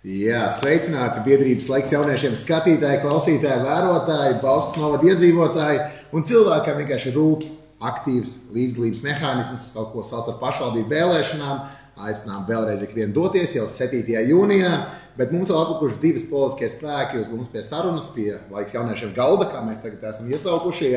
Jā, sveicināti biedrības laiks jauniešiem skatītāji, klausītāji, vērotāji, Bauskas novada iedzīvotāji un cilvēkam vienkārši rūp aktīvs līdzdalības mehānismus, kaut ko sauc par pašvaldību vēlēšanām. Aicinām vēlreiz ikvienu doties jau 7. jūnijā, bet mums vēl atlikuši divas politiskie spēki uz mums pie sarunas, pie laiks jauniešiem galda, kā mēs tagad esam iesaukuši,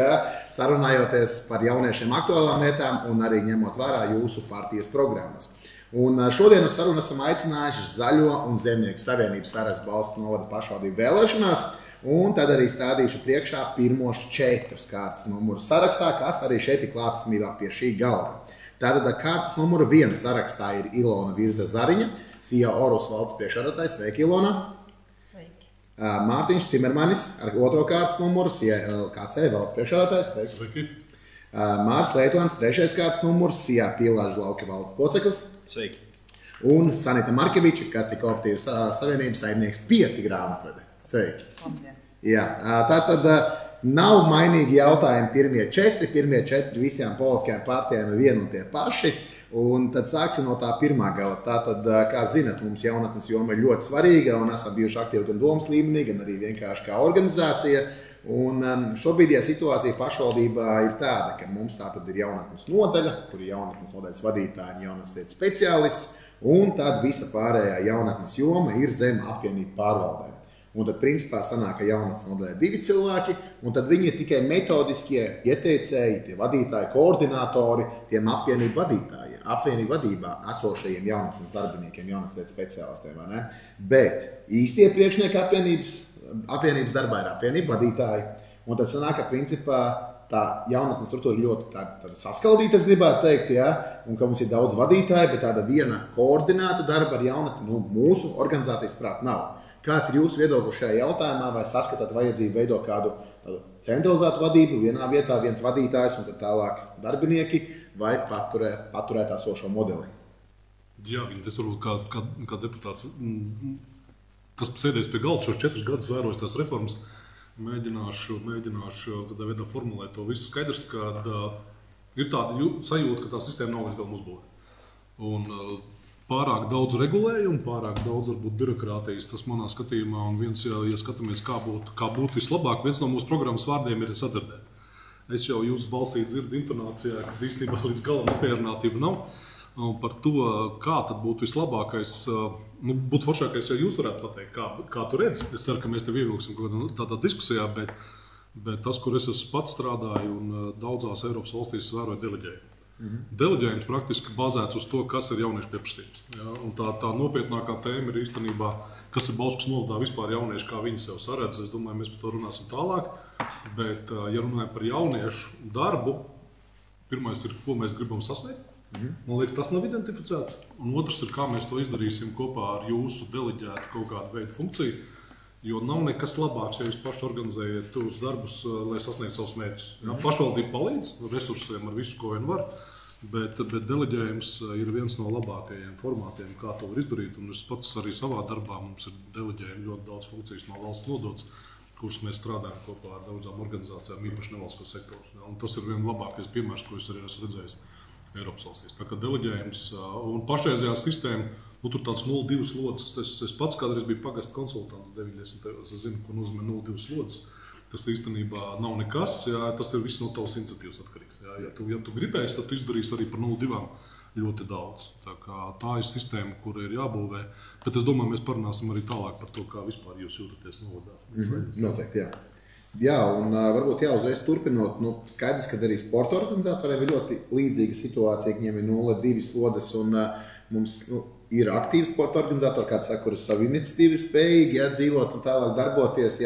sarunājoties par jauniešiem aktuālām lietām un arī ņemot vērā jūsu partijas programmas. Un šodien uz sarunu esam aicinājuši Zaļo un Zemnieku savienības sarakstu Bauskas novada pašvaldību vēlēšanās, un tad arī stādīšu priekšā pirmos 4 kārtas numurus sarakstā, kas arī šeit ir klātesamībā pie šī galda. Tātad kārtas numuru 1 sarakstā ir Ilona Virza Zariņa, SIA Orus valdes priekšsēdētājs. Sveiki, Ilona! Sveiki! Mārtiņš Cimermanis ar 2. kārtas numuru, SIA LKC valdes priekšsēdētājs. Sveiki! Sveiki! Mārs Leitlants, 3. kārtas numurs, SIA Pīlāžu lauka valdes loceklis. Sveiki! Un Sanita Markeviča, kas ir Kooperatīvas savienības saimnieks 5 grāmatvede. Sveiki! Jā, tātad nav mainīgi jautājumi pirmie 4. Pirmie 4 visām politiskajām partijām ir vieni un tie paši. Un tad sāksim no tā pirmā gala. Tātad, kā zinat, mums jaunatnes joma ir ļoti svarīga un esam bijuši aktīvi gan domas līmenī, gan arī vienkārši kā organizācija. Un šobrīd situācija pašvaldībā ir tāda, ka mums tātad ir jaunatnes nodaļa, kur ir jaunatnes nodaļas vadītāji un jaunatnes lietas speciālists, un tad visa pārējā jaunatnes joma ir zem apvienību pārvaldēm. Un tad principā sanāk, ka jaunatnes nodaļā 2 cilvēki, un tad viņi ir tikai metodiskie ieteicēji, tie vadītāji, koordinātori, tiem apvienību vadītāji, apvienību vadībā esošajiem jaunatnes darbiniekiem, jaunatnes lietas speciālistiem, vai ne? Bet īstie priekšnieki apvienības darbā ir apvienību vadītāji, un tad sanāk, ka principā tā jaunatnes struktūra ir ļoti saskaldīta, es gribētu teikt, un ka mums ir daudz vadītāji, bet tāda viena koordinēta darba ar jaunatni mūsu organizācijas prāt nav. Kāds ir jūsu viedoklis šajā jautājumā, vai saskatāt vajadzību veidot kādu centralizētu vadību, vienā vietā viens vadītājs un tad tālāk darbinieki, vai paturēt esošo modeli? Jā, es varbūt kā deputāts, kas sēdēs pie galda šos 4 gadus vērojis tās reformas, mēģināšu tādā veidā formulēt to visu skaidrs, ka ir tāda sajūta, ka tā sistēma nav līdz galam uzbūvēta. Un pārāk daudz regulējumu, pārāk daudz varbūt birokrātijas, tas manā skatījumā, un viens, ja skatāmies, kā būtu vislabāk, viens no mūsu programmas vārdiem ir sadzirdēt. Es jau jūsu balsī dzirdu intonācijā, ka īstenībā līdz galam apmierinātība nav. Par to, kā tad būtu vislabākais, būtu foršākais, ja jūs varētu pateikt, kā tu redzi. Es ceru, ka mēs tev ievilksim tādā diskusijā, bet tas, kur es esmu pats strādāju un daudzās Eiropas valstīs vēroju deleģējumu. Deleģējums praktiski bazēts uz to, kas ir jauniešu pieprasījums. Ja? Un tā nopietnākā tēma ir īstenībā, kas ir Bauskas novadā vispār jaunieši, kā viņi sev saredz. Es domāju, mēs par to runāsim tālāk. Bet, ja runājam par jauniešu darbu, pirmais ir, ko mēs gribam sasniegt. Man liekas, tas nav identificēts. Un otrs ir, kā mēs to izdarīsim kopā ar jūsu deleģētu kaut kādu veidu funkciju. Jo nav nekas labāks, ja jūs paši organizējat tos darbus, lai sasniegtu savus mērķus. Ja, pašvaldība palīdz resursiem ar visu, ko vien var, bet deleģējums ir viens no labākajiem formātiem, kā to var izdarīt. Un es pats arī savā darbā mums ir deleģējumi ļoti daudz funkcijas no valsts nodots, kuras mēs strādājam kopā ar daudzām organizācijām, īpaši nevalstisko sektoru. Ja, un tas ir viens labākais piemērs, ko es arī esmu redzējis Eiropas valstīs. Tā kā deleģējums un pašreizējā sistēma, tur tāds 0,2 slodzes. Es pats kādreiz biju pagasta konsultants 90. Es zinu, ko nozīmē 0,2 slodzes. Tas īstenībā nav nekas, tas ir viss no tavas iniciatīvas atkarīgs. Ja tu gribēsi, tad tu izdarīsi arī par 0,2 ļoti daudz. Tā ir sistēma, kura ir jābūvē. Bet es domāju, mēs parunāsim arī tālāk par to, kā vispār jūs jūtaties novadā. Noteikti, jā. Jā, un varbūt uzreiz turpinot, skaidrs, ka arī sporta organizatoriem ir ļoti līdzīga situācija, ka viņiem ir 0,2 slodzes, un mums ir aktīvi sporta organizatori, kāds saka, kur ir savu iniciatīvu spējīgi dzīvot un tālāk darboties,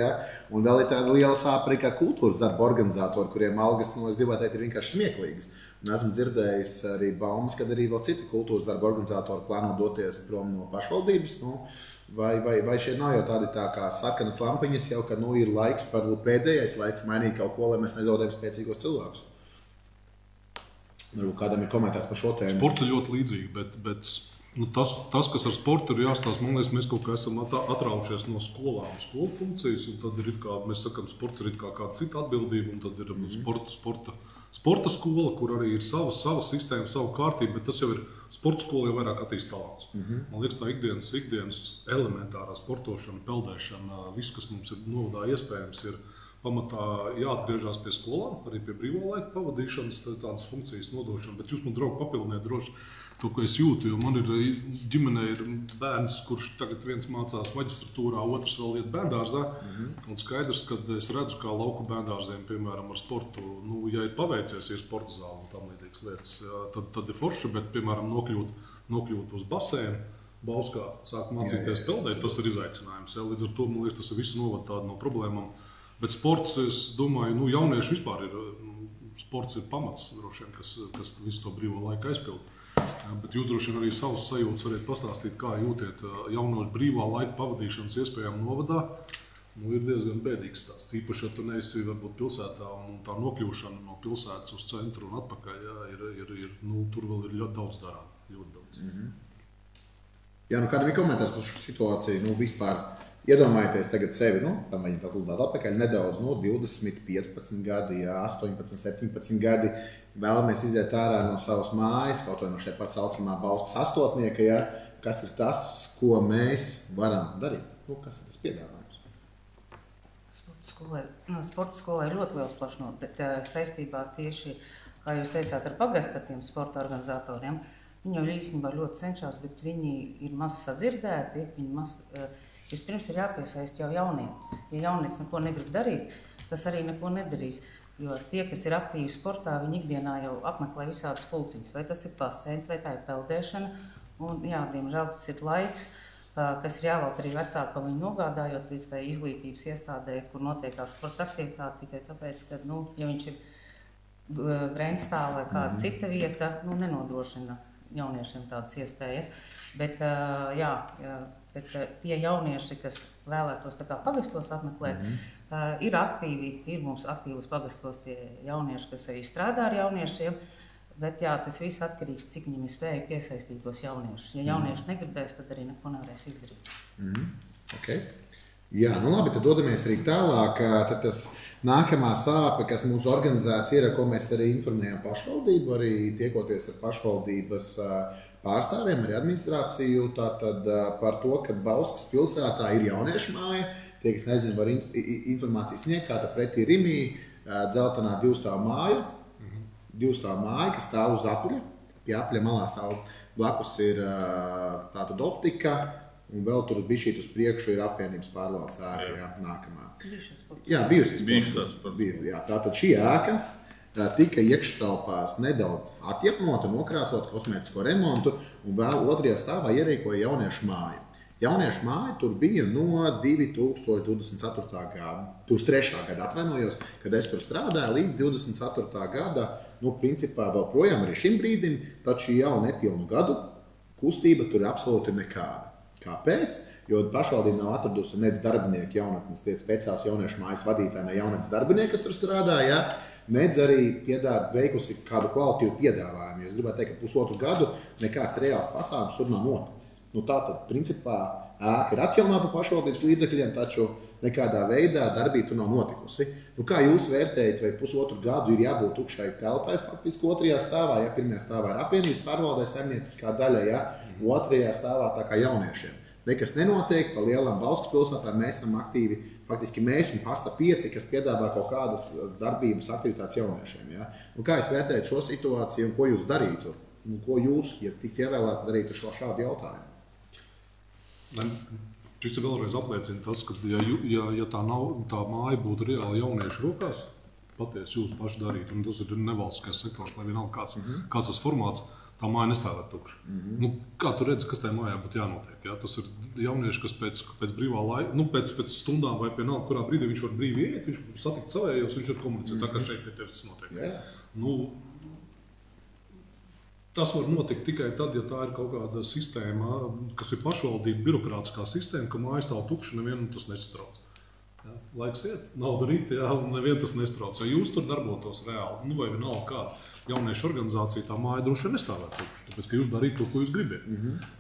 un vēl ir tāda liela sāpe arī kā kultūras darba organizatori, kuriem algas, es gribētu teikt, ir vienkārši smieklīgas. Un esmu dzirdējis arī baumas, kad arī vēl citi kultūras darba organizatori plāno doties prom no pašvaldības, Vai šeit nav jau tādi tā kā sarkanas lampiņas, jau ka ir laiks par pēdējais laiks mainīt kaut ko, lai mēs nezaudējam spēcīgos cilvēkus? Varbūt kādam ir komentārs par šo tēmu. Sports ir ļoti līdzīgi, bet Nu, tas, kas ar sportu ir jāstāsta, man liekas, mēs kaut kā esam atraušies no skolām, skolu funkcijas, un tad ir kā, mēs sakam, sports ir kā kāda cita atbildība, un tad ir sporta skola, kur arī ir sava sistēma, savu kārtību, bet tas jau ir sporta skola, jau vairāk attīst talants. Man liekas, tā ikdienas elementārā sportošana, peldēšana, viss, kas mums ir novadā iespējams, ir pamatā jāatgriežas pie skolām, arī pie brīvā laika pavadīšanas, tādas funkcijas nodošana, bet jūs man, draugi, papildiniet droši to, ko es jūtu, jo man ir ģimenē ir bērns, kurš tagad viens mācās maģistratūrā, otrs vēl iet bērndārzā, un skaidrs, ka es redzu, kā lauku bērndārziem, piemēram, ar sportu, nu, ja ir paveicies, ir sporta zāle un tam līdzīgas lietas, tad ir forši, bet, piemēram, nokļūt uz basēnu, Bauskā, sākt mācīties peldēt, tas ir izaicinājums, līdz ar to, man liekas, tas ir visu novad tādu no problēmām. Bet sports, es domāju, nu, jaunieši vispār ir, sports ir pamats, droši vien, kas visu to brīvo laiku aizpild. Bet jūs droši vien arī savus sajūtas varat pastāstīt, kā jūtiet jaunošu brīvā laika pavadīšanas iespējām novadā. Nu, ir diezgan bēdīgs stāsts. Īpaši, ja tu neesi varbūt pilsētā un tā nokļūšana no pilsētas uz centru un atpakaļ, nu, tur vēl ir ļoti daudz darām, ļoti daudz. Jā, nu kādam ir komentārs par šo situāciju, nu, vispār iedomājieties tagad sevi, nu, pamēģināt atlūdāt atpakaļ nedaudz, no 20, 15 gadi, 18, 17 gadi, vēlamies iziet ārā no savas mājas, kaut vai no šeit pat saucamā Bauskas astotnieka, ja, kas ir tas, ko mēs varam darīt? Nu, kas ir tas piedāvājums? Sporta skolai ir ļoti liels plašums, bet saistībā tieši, kā jūs teicāt, ar pagasta tiem sporta organizatoriem, viņi jau īstenībā ļoti cenšas, bet viņi ir maz sadzirdēti, vispirms ir jāpiesaist jau jaunietis. Ja jaunietis neko negrib darīt, tas arī neko nedarīs. Jo tie, kas ir aktīvi sportā, viņi ikdienā jau apmeklē visādas pulciņas. Vai tas ir baseins, vai tā ir peldēšana. Un, jā, diemžēl tas ir laiks, kas ir jāvēlta arī vecākam viņu nogādājot līdz tai izglītības iestādē, kur notiek tā sporta aktivitāte, tikai tāpēc, ka, nu, ja viņš ir Grenstāv vai kāda cita vieta, nu, nenodrošina jauniešiem tādas iespējas. Bet, bet tie jaunieši, kas vēlētos tā kā pagastos apmeklēt, ir aktīvi, ir mums aktīvos pagastos tie jaunieši, kas arī strādā ar jauniešiem, bet jā, tas viss atkarīgs, cik viņam ir spēja piesaistīt tos jauniešus. Ja jaunieši negribēs, tad arī neko nevarēs izdarīt. Okay. Jā, nu labi, tad dodamies arī tālāk. Tad tas nākamā sāpe, kas mūsu organizēts ir, ar ko mēs arī informējam pašvaldību, arī tiekoties ar pašvaldības pārstāvjiem, arī administrāciju, tātad par to, ka Bauskas pilsētā ir jauniešu māja. Tie, kas nezinu, var informācijas sniegt, kā tā pretī Rimī, dzeltenā divstāvu māja, kas stāv uz apļa. Pie apļa malā stāv blakus ir tātad optika, un vēl tur bišķīt uz priekšu ir apvienības pārvaldes ēka, nākamā. Bijušas sports. Jā, tātad šī ēka tika iekštelpās nedaudz atjapnota, nokrāsot kosmētisko remontu, un vēl otrajā stāvā ierīkoja jauniešu māju. Jauniešu māja tur bija no 2023. gada, atvainojos, kad es tur strādāju, līdz 24. gada, nu, principā vēl projām arī šim brīdim, taču jau nepilnu gadu kustība tur absolūti nekāda. Kāpēc? Jo pašvaldība nav atradusi nec darbinieku jaunatnes, tie speciāls jauniešu mājas vadītāji, ne jaunatnes darbinieki, kas tur strādāja, nedz arī veikusi kādu kvalitīvu piedāvājumu. Es gribētu teikt, ka pusotru gadu nekāds reāls pasākums tur nav noticis. Nu, tātad, principā, ēka ir atjaunāta pašvaldības līdzekļiem, taču nekādā veidā darbība tur nav notikusi. Nu, kā jūs vērtējat, vai pusotru gadu ir jābūt tukšai telpai faktiski otrajā stāvā, ja pirmajā stāvā ir apvienības pārvaldē saimnieciskā daļa, ja otrajā stāvā tā kā jauniešiem. Nekas nenotiek, pa lielam Bauskas pilsētā mēs esam aktīvi, faktiski mēs un Pasta 5, kas piedāvā kaut kādas darbības aktivitātes jauniešiem. Ja? Nu, kā jūs vērtējat šo situāciju un ko jūs darītu? Un ko jūs, ja tiktu ievēlēti, darītu šādu jautājumu? Šis vēlreiz apliecina tas, ka ja tā māja būtu reāli jauniešu rokās, patiesi jūs paši darītu, un tas ir nevalstiskais sektors, lai vienalga kāds tas formāts, tā māja nestāvēt tukša. Nu, kā tu redzi, kas tajā mājā būtu jānotiek? Ja? Tas ir jaunieši, kas pēc brīvā laika, nu, pēc stundām vai vienalga, kurā brīdī viņš var brīvi iet, viņš satikt savējos, viņš ir komunicēt, tā kā šeit pie tevis tas notiek. Nu, tas var notikt tikai tad, ja tā ir kaut kāda sistēma, kas ir pašvaldība, birokrātiskā sistēma, ka māja stāv tukša, nevienu tas nesatrauc. Ja? Laiks iet, nauda rīt, ja, un nevienu tas nesatrauc. Ja jūs tur darbotos reāli, nu vai vienalga kāda, jauniešu organizācija, tā māja droši vien nestāvētu tukša, tāpēc, ka jūs darīt to, ko jūs gribat.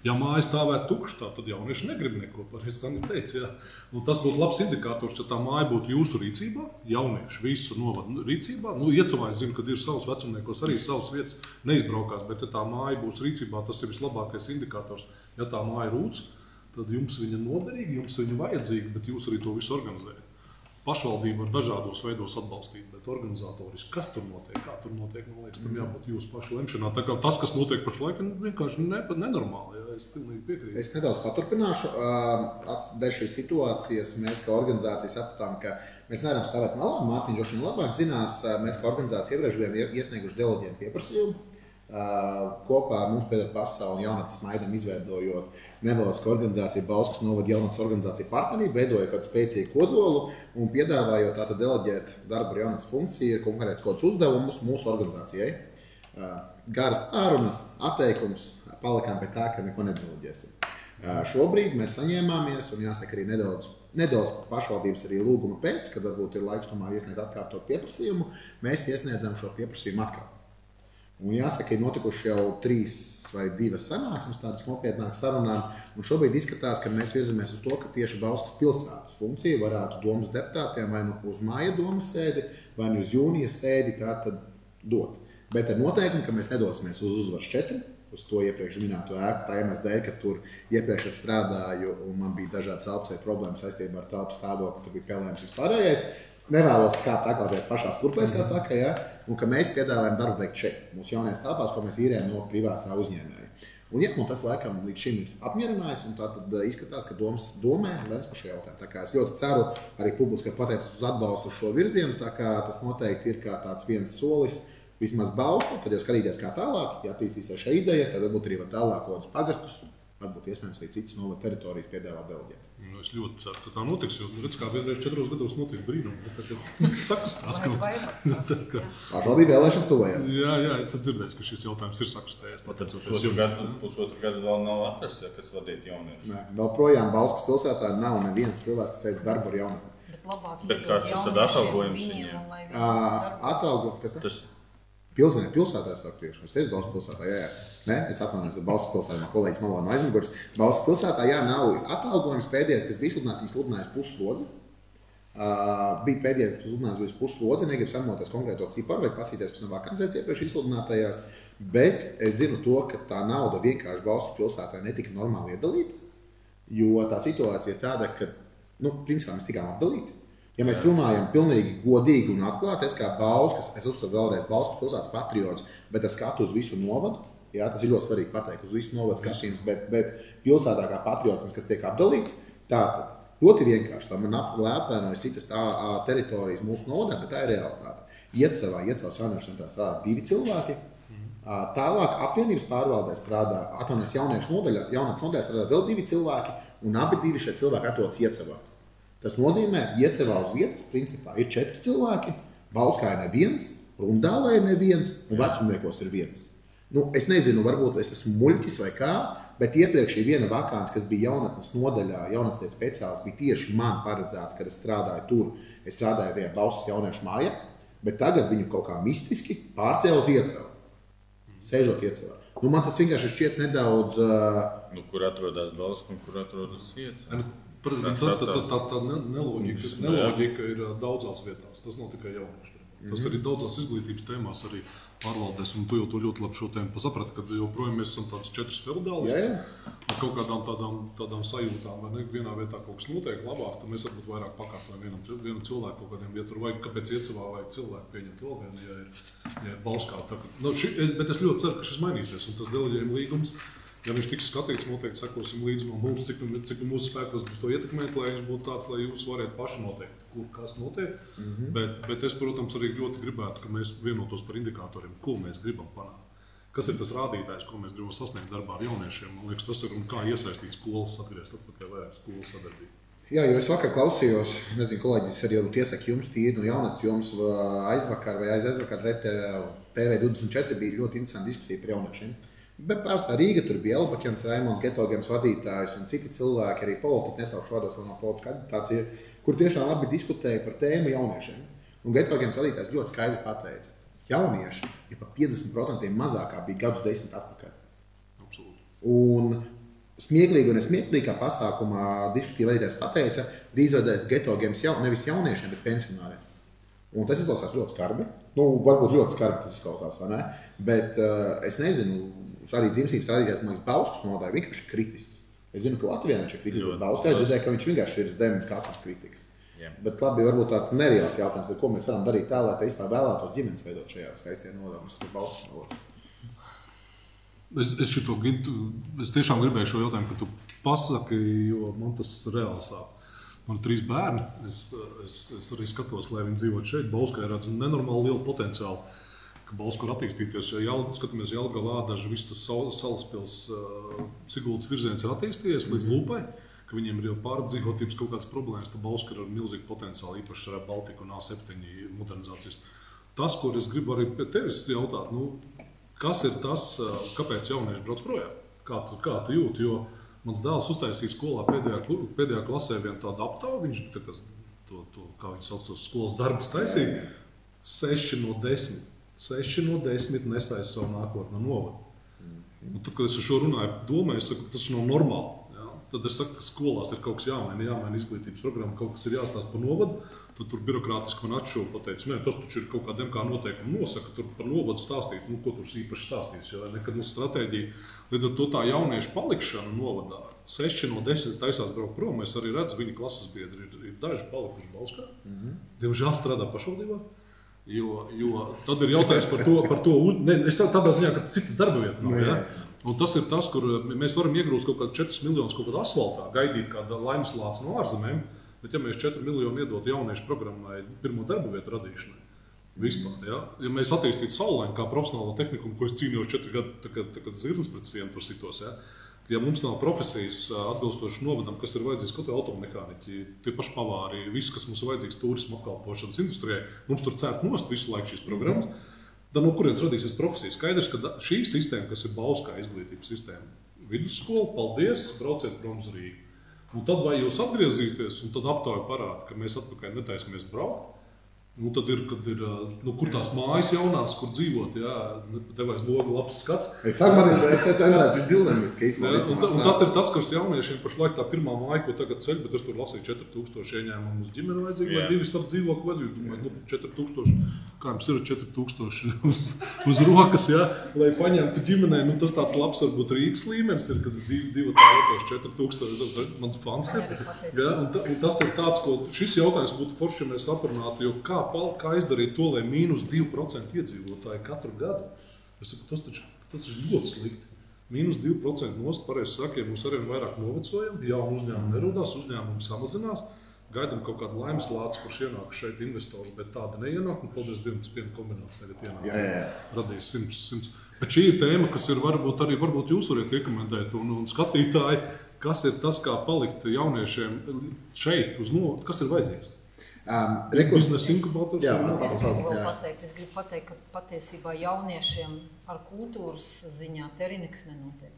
Ja māja stāvētu tukša, tad jaunieši negrib neko, par es Sani teicu, jā. Un tas būtu labs indikators, ja tā māja būtu jūsu rīcībā, jaunieši visu novadu rīcībā. Iecavā es zinu, ka ir savs vecumniekos arī savas vietas neizbraukās, bet ja tā māja būs rīcībā, tas ir vislabākais indikators. Ja tā māja rūc, tad jums viņa noderīga, jums viņa vajadzīga, bet jūs arī to visu organizējat. Pašvaldība var dažādos veidos atbalstīt, bet organizatoriski, kas tur notiek, kā tur notiek, man liekas, tam jābūt jūsu pašu lemšanā. Tā kā tas, kas notiek pašlaik, vienkārši nenormāli, jā, es pilnīgi piekrītu. Es nedaudz paturpināšu. Dēļ šīs situācijas mēs kā organizācija sapratām, ka mēs nevaram stāvēt malā. Mārtiņš droši vien labāk zinās, mēs kā organizācija iepriekš bijām iesnieguši deleģējumu pieprasījumu. Kopā ar mums Pētera Pasa un Jaunatnes Maidam izveidojot nevalstisku organizāciju Bauskas novada Jaunatnes organizāciju partnerību, veidojot kādu spēcīgu kodolu un piedāvājot tātad deleģēt darbu ar Jaunatnes funkciju, konkrēts kāds uzdevumus mūsu organizācijai. Garas pārunas, atteikums, palikām pie tā, ka neko nedeleģēsim. Šobrīd mēs saņēmāmies, un jāsaka arī nedaudz pašvaldības arī lūguma pēc, kad varbūt ir laiks tomēr iesniegt atkārtot pieprasījumu, mēs iesniedzam šo pieprasījumu atkal. Un jāsaka, ir notikuši jau 3 vai 2 sanāksmes, tādas nopietnākas sarunām, un šobrīd izskatās, ka mēs virzamies uz to, ka tieši Bauskas pilsētas funkcija varētu domas deputātiem vai nu uz māja domas sēdi, vai nu uz jūnijas sēdi tātad dot. Bet ar noteikumu, ka mēs nedosimies uz Uzvaras 4, uz to iepriekš minēto ēku, tā iemesla dēļ, ka tur iepriekš es strādāju, un man bija dažādas elpceļu problēmas saistībā ar telpu stāvokli, tur bija pelnējums vispārējais. Nevēlos kāpt atklāties pašās kurpēs, kā saka, ja? Un ka mēs piedāvājam darbu veikt šeit, mūsu jaunajās telpās, ko mēs īrējam no privātā uzņēmēja. Un ja, tas laikam līdz šim ir apmierinājis, un tā tad izskatās, ka domē lems par šo jautājumu. Tā kā es ļoti ceru arī publiski pateikties uz atbalstu uz šo virzienu, tā kā tas noteikti ir kā tāds viens solis, vismaz Bausku, kad jau skatīties kā tālāk, ja attīstīsies šī ideja, tad varbūt arī var tālāk kodus pagastus, varbūt iespējams arī citas novada teritorijas piedāvāt deleģēt. Es ļoti ceru, ka tā notiks, jo redz, kā vienreiz 4 gados notiek brīnumi. Tagad sakustās kaut kā. Pašvaldība vēlēšanas tuvējās. Jā, es esmu dzirdējis, ka šis jautājums ir sakustējies. Tad pusotru gadu vēl nav atrasts, kas vadīt jauniešus. Vēl projām Bauskas pilsētā nav neviens cilvēks, kas veic darbu ar jauniešiem. Bet kāds ir tad atalgojums viņiem? Atalgojums, kas tas? Pilsētā es saku tieši. Es teicu Bauskas pilsētā, jā. Ne, es atvainojos ar Bauskas pilsētā, no kolēģis malā no aizmugures. Bauskas pilsētā, jā, nav atalgojums pēdējais, kas bija izsludinājis, viņš sludinājis puslodzi. Bija pēdējais sludinājis puslodzi, negribu samoties konkrēto ciparu, vai pasīties pēc vakancēs iepriekš izsludinātajās, bet es zinu to, ka tā nauda vienkārši Bauskas pilsētā netika normāli iedalīta, jo tā situācija ir tāda, ka, principā mēs tikām atdalīti. Ja mēs runājam pilnīgi godīgi un atklāti, es kā Bauskas, es uzsveru vēlreiz Bauskas pilsētas patriots, bet es skatu uz visu novadu, jā, tas ir ļoti svarīgi pateikt, uz visu novadu skatījums, bet pilsētā kā patriotums, kas tiek apdalīts, tātad ļoti vienkārši, tā man atvainojas citas teritorijas mūsu novadā, bet tā ir realitāte. Iecavā jauniešu centrā strādā 2 cilvēki, tālāk apvienības pārvaldē strādā, jauniešu nodaļā, jaunatnes nodaļā strādā vēl 2 cilvēki, un abi 2 šie cilvēki atrodas Iecavā. Tas nozīmē, Iecavā uz vietas principā ir 4 cilvēki, Bauskā ir neviens, Rundālē ir neviens un Vecumniekos ir viens. Es nezinu, varbūt es esmu muļķis vai kā, bet iepriekš viena vakāns, kas bija jaunatnes nodaļā, jaunatnes lietas speciālists, bija tieši man paredzēta, kad es strādāju tur. Es strādāju tajā Bauskas jauniešu mājā, bet tagad viņu kaut kā mistiski pārcēla uz Iecavu, sēžot Iecavā. Man tas vienkārši šķiet nedaudz... Kur atrodas Bauska un kur atrodas Iecava? Tā neloģika ir daudzās vietās. Tas nav tikai jauniešu. Tas arī daudzās izglītības tēmās arī pārvaldēs. Un tu jau to ļoti labi šo tēmu saprati, ka joprojām mēs esam tāds 4 feudālists. Ar kaut kādām tādām sajūtām, vai ne? Vienā vietā kaut kas notiek labāk, tad mēs varbūt vairāk pakārtojam vienam cilvēku kaut kādiem, ja tur vajag, kāpēc Iecavā vajag cilvēku pieņemt vēl vienu, ja ir Bauskā. Bet es ļoti ceru, ka šis mainīsies, un tas deleģējuma līgums, ja viņš tiks skatīts, noteikti sekosim līdzi no mums, cik mūsu spēkos būs to ietekmēt, lai viņš būtu tāds, lai jūs varētu paši noteikt, kur kas notiek. Bet es, protams, arī ļoti gribētu, ka mēs vienotos par indikatoriem, ko mēs gribam panākt. Kas ir tas rādītājs, ko mēs gribam sasniegt darbā ar jauniešiem? Man liekas, tas ir un kā iesaistīt skolas, atgriezt atpakaļ vairāk skolas sadarbību. Jā, jo es vakar klausījos, nezinu, kolēģis arī iesaka jums tīri no jaunatnes joms aizvakar vai aizvakar TV24 bija ļoti interesanta diskusija par jauniešiem. Bet pārstāv Rīga, tur bija Elbakjans, Raimons Getogams vadītājs un citi cilvēki, arī politiķi, nesaukšu vārdos vēl no politiskā agitācija, kur tiešām labi diskutēja par tēmu jauniešiem. Un Getogams vadītājs ļoti skaidri pateica, jaunieši ir pa 50% mazākā bija gadus 10 atpakaļ. Absolūti. Un smieklīgi un nesmieklīgi, kā pasākumā diskusija vadītājs pateica, ir izveidojas geto games nevis jauniešiem, bet pensionāriem. Un tas izklausās ļoti skarbi. Varbūt ļoti skarbi tas izklausās, vai ne? Bet es nezinu, arī dzimstības rādītājs, man liekas, Bauskas nodāja vienkārši kritisks. Es zinu, ka Latvijā viņš ir kritisks. Bauskā es dzirdēju, ka viņš vienkārši ir zem katras kritikas. Bet labi, varbūt tāds nereāls jautājums, bet ko mēs varam darīt tā, lai tā vispār vēlētos ģimenes veidot šajā skaistajā nodā, mums ir Bauskas nodā. Es tiešām gribēju šo jautājumu, ka tu pasaki, jo man tas reāli sāp. Man ir 3 bērni, es arī skatos, lai viņi dzīvot šeit. Bauskai redz nenormāli lielu potenciālu, ka Bauska var attīstīties. Ja skatāmies Jelgavā, daži viss tas Salaspils Siguldas virziens ir attīstījies līdz Lūpai, ka viņiem ir jau pārapdzīvotības kaut kādas problēmas, tad Bauska ir ar milzīgu potenciālu, īpaši ar Baltiku un A7 modernizācijas. Tas, ko es gribu arī pie tevis jautāt, kas ir tas, kāpēc jaunieši brauc projām? Kā tu jūti? Jo mans dēls uztaisīja skolā pēdējā klasē vienu tādu aptauju, viņš kā viņi sauc tos skolas darbus taisīja, 6 no 10 nesaist savu nākotni novadu. Un tad, kad es ar šo runāju, domāju, es saku, tas nav normāli. Ja? Tad es saku, ka skolās ir kaut kas jāmaina izglītības programma, kaut kas ir jāstāsta par novadu. Tad tur birokrātiski man atšuva pateica, nē, tas taču ir kaut kādiem kā noteikumi nosaka, tur par novadu stāstīt, ko tur īpaši stāstīs, jo nekad mūsu stratēģija. Līdz ar to tā jauniešu palikšana novadā, 6 no 10 taisās braukt prom, es arī redzu, viņa klases biedri ir daži palikuši Bauskā, diemžēl strādā pašvaldībā, jo tad ir jautājums par to es jau tādā ziņā, ka citas darba vieta nav, ja? Un tas ir tas, kur mēs varam iegrūst kaut kādu 4 miljonus kaut kādā asfaltā, gaidīt kāda laimeslāca no ārzemēm, bet ja mēs 4 miljonu iedot jauniešu programmai pirmo darbu vietu radīšanai, vispār, ja? Ja mēs attīstītu Saulaini kā profesionālo tehnikumu, ko es cīnījos 4 gadu, kad zirnas pret sienu tur sitos, ja mums nav profesijas atbilstoši novadam, kas ir vajadzīgs kaut kā automehāniķi, tie paši pavāri, viss, kas mums ir vajadzīgs turismu apkalpošanas industrijai, mums tur cērt nost visu laiku šīs programmas, tad no kurienes radīsies profesija? Skaidrs, ka šī sistēma, kas ir Bauskā izglītības sistēma, vidusskola, paldies, brauciet prom uz Rīgu. Un tad vai jūs atgriezīsieties, un tad aptauja parāda, ka mēs atpakaļ netaisamies braukt. Tad ir, kur tās mājas jaunās, kur dzīvot, tev aiz logu labs skats. Es varētu būt dilemiski izmantot. Un tas ir tas, kas jauniešiem pašlaik tā pirmā māja, ko tagad ceļ, bet es tur lasīju 4000 ieņēmumu uz ģimeni vajadzīgi, vai 2 starp dzīvokli vajadzīgi. Domāju, 4000, kā jums ir 4000 uz rokas, lai paņemtu ģimenei. Tas tāds labs varbūt Rīgas līmenis ir, kad 2 tālotos 4000, mans fans ir. Un tas ir tāds, ko šis jautājums būtu forši, ja mēs aprunātu, jo kā izdarīt to, lai mīnus 2% iedzīvotāji katru gadu? Es saku, tas taču ir ļoti slikti. Mīnus 2% nost, pareizi saka, ja mums arī vairāk novecojam, jaunu uzņēmumu nerodās, uzņēmumu samazinās, gaidam kaut kādu laimes lāci, kurš ienāk šeit investors, bet tāda neienāk, un paldies Dievam, tas viena kombinācija tagad ienāk, radīs 100. Bet šī ir tēma, kas ir varbūt jūs varat rekomendēt, un skatītāji, kas ir tas, kā palikt jauniešiem šeit, kas ir vajadzīgs? Biznesa inkubators. Es gribu pateikt, ka patiesībā jauniešiem ar kultūras ziņā te arī nekas nenotiek.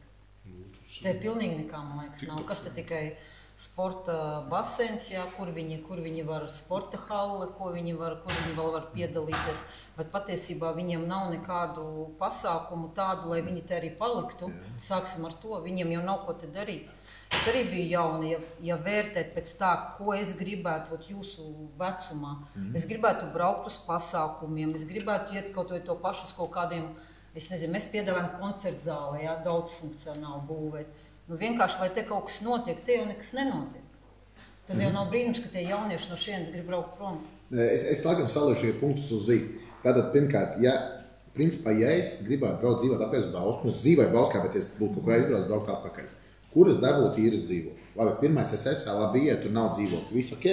Te pilnīgi nekā, man liekas, nav. Kas te tikai sporta baseins, kur viņi var sporta halle, kur viņi vēl var piedalīties. Bet patiesībā viņiem nav nekādu pasākumu tādu, lai viņi te arī paliktu. Sāksim ar to, viņiem jau nav ko te darīt. Es arī biju jauna, ja vērtēt pēc tā, ko es gribētu jūsu vecumā. Es gribētu braukt uz pasākumiem, es gribētu iet kaut vai to pašu uz kaut kādiem, es nezinu, mēs piedāvājam koncertzālē, daudzfunkcionāli būvēt. Vienkārši, lai te kaut kas notiek, te jau nekas nenotiek. Tad jau nav brīnums, ka tie jaunieši no šienes grib braukt prom. Es laikam saliešu punktus uz zīm. Tātad, pirmkārt, ja es gribētu braukt dzīvot apēc Bausku, es dzīvoju Bauskā, bet es būtu kaut kā izbraukt braukt atpakaļ. Kur es dabūtu īres dzīvokli? Labi, pirmais SSA, labi iet, tur nav dzīvokli. Viss ok,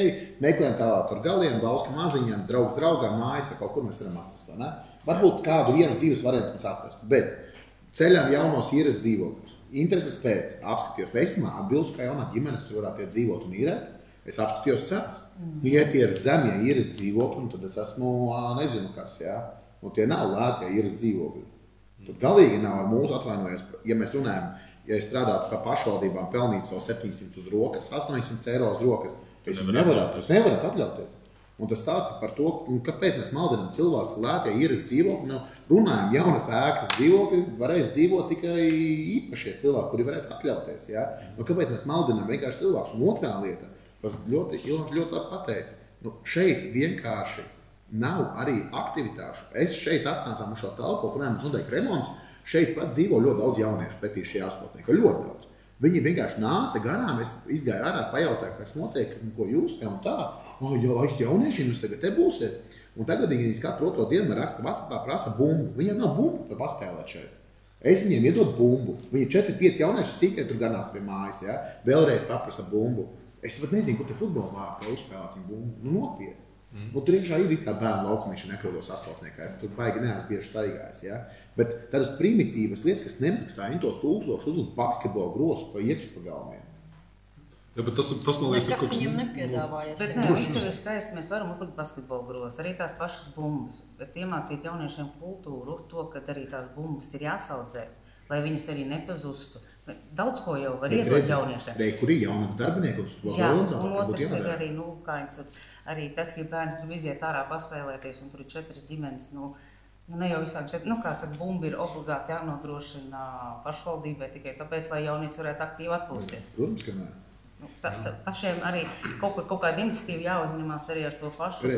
meklējam tālāk ar galiem, Bauska maziņām, draugs draugām, mājas, kaut kur mēs varam atrast. Ne? Varbūt kādu 1-2 variantus mēs atrastu, bet ceļām jaunos īres dzīvokļus. Intereses pēc apskatījos, es atbilstu, kā jaunā ģimenes tur varētu iet dzīvot un īrēt. Es apskatījos cenas. Ja tie ir zemie īres dzīvokļi, tad es esmu, nezinu kas, tie nav lētie īres dzīvokļi. Tur galīgi nav ar mūsu atvainojies, ja mēs runājam, ja es strādātu kā pašvaldībām pelnīt savu 700 uz rokas, 800 eiro uz rokas, es nevarat atļauties. Un tas stāsta par to, kāpēc mēs maldinām cilvēkus lētie ierast dzīvokļi. Runājam, jaunas ēkas dzīvokļi varēs dzīvot tikai īpašie cilvēki, kuri varēs atļauties. Ja? Kāpēc mēs maldinām vienkārši cilvēkus? Un otrā lieta, ļoti labi pateica, šeit vienkārši nav arī aktivitāšu. Es šeit atnācām uz šo telpu, kurām mums notiek remonts. Šeit pat dzīvo ļoti daudz jauniešu pretī šī astotnieka, ļoti daudz. Viņi vienkārši nāca garām, es izgāju ārā, pajautāju, kas notiek, ko jūs te un tā. Ja laiks jauniešiem, jūs tagad te būsiet. Un tagad viņi katru otro dienu man raksta WhatsAppā, prasa bumbu. Viņiem nav bumbu, lai paspēlēt šeit. Es viņiem iedodu bumbu. Viņi 4-5 jaunieši sīkai tur ganās pie mājas, ja? Vēlreiz paprasa bumbu. Es pat nezinu, kur te futbola vārdu, kā uzspēlēt viņu bumbu. Nopietni. Tur iekšā ir kā bērnu laukumiši nekrodos astotniekā. Es tur baigi neesmu bieži staigājis, ja? Bet tādas primitīvas lietas, kas nemaksā tos tūkstošus uzlikt basketbola grosus pa iekšā pa galviem. Ja, bet tas man liekas, ka viņam nepiedāvājas. Bet visur ir skaisti, mēs varam uzlikt basketbola grosus, arī tās pašas bumbas. Bet iemācīt jauniešiem kultūru, to, ka arī tās bumbas ir jāsaudzē, lai viņas arī nepazustu. Daudz ko jau var iedot jauniešiem. Kur ir jaunats darbinieks, un otrs ir arī, arī tas, ka bērns tur iziet ārā paspēlēties, un tur ir 4 ģimenes, ne jau visādi 4, kā saka, bumba ir obligāti jānodrošina pašvaldībai tikai tāpēc, lai jaunietis varētu aktīvi atpūsties. Protams, ka nē. Pašiem arī kaut kāda iniciatīva jāuzņemās arī ar to pašu.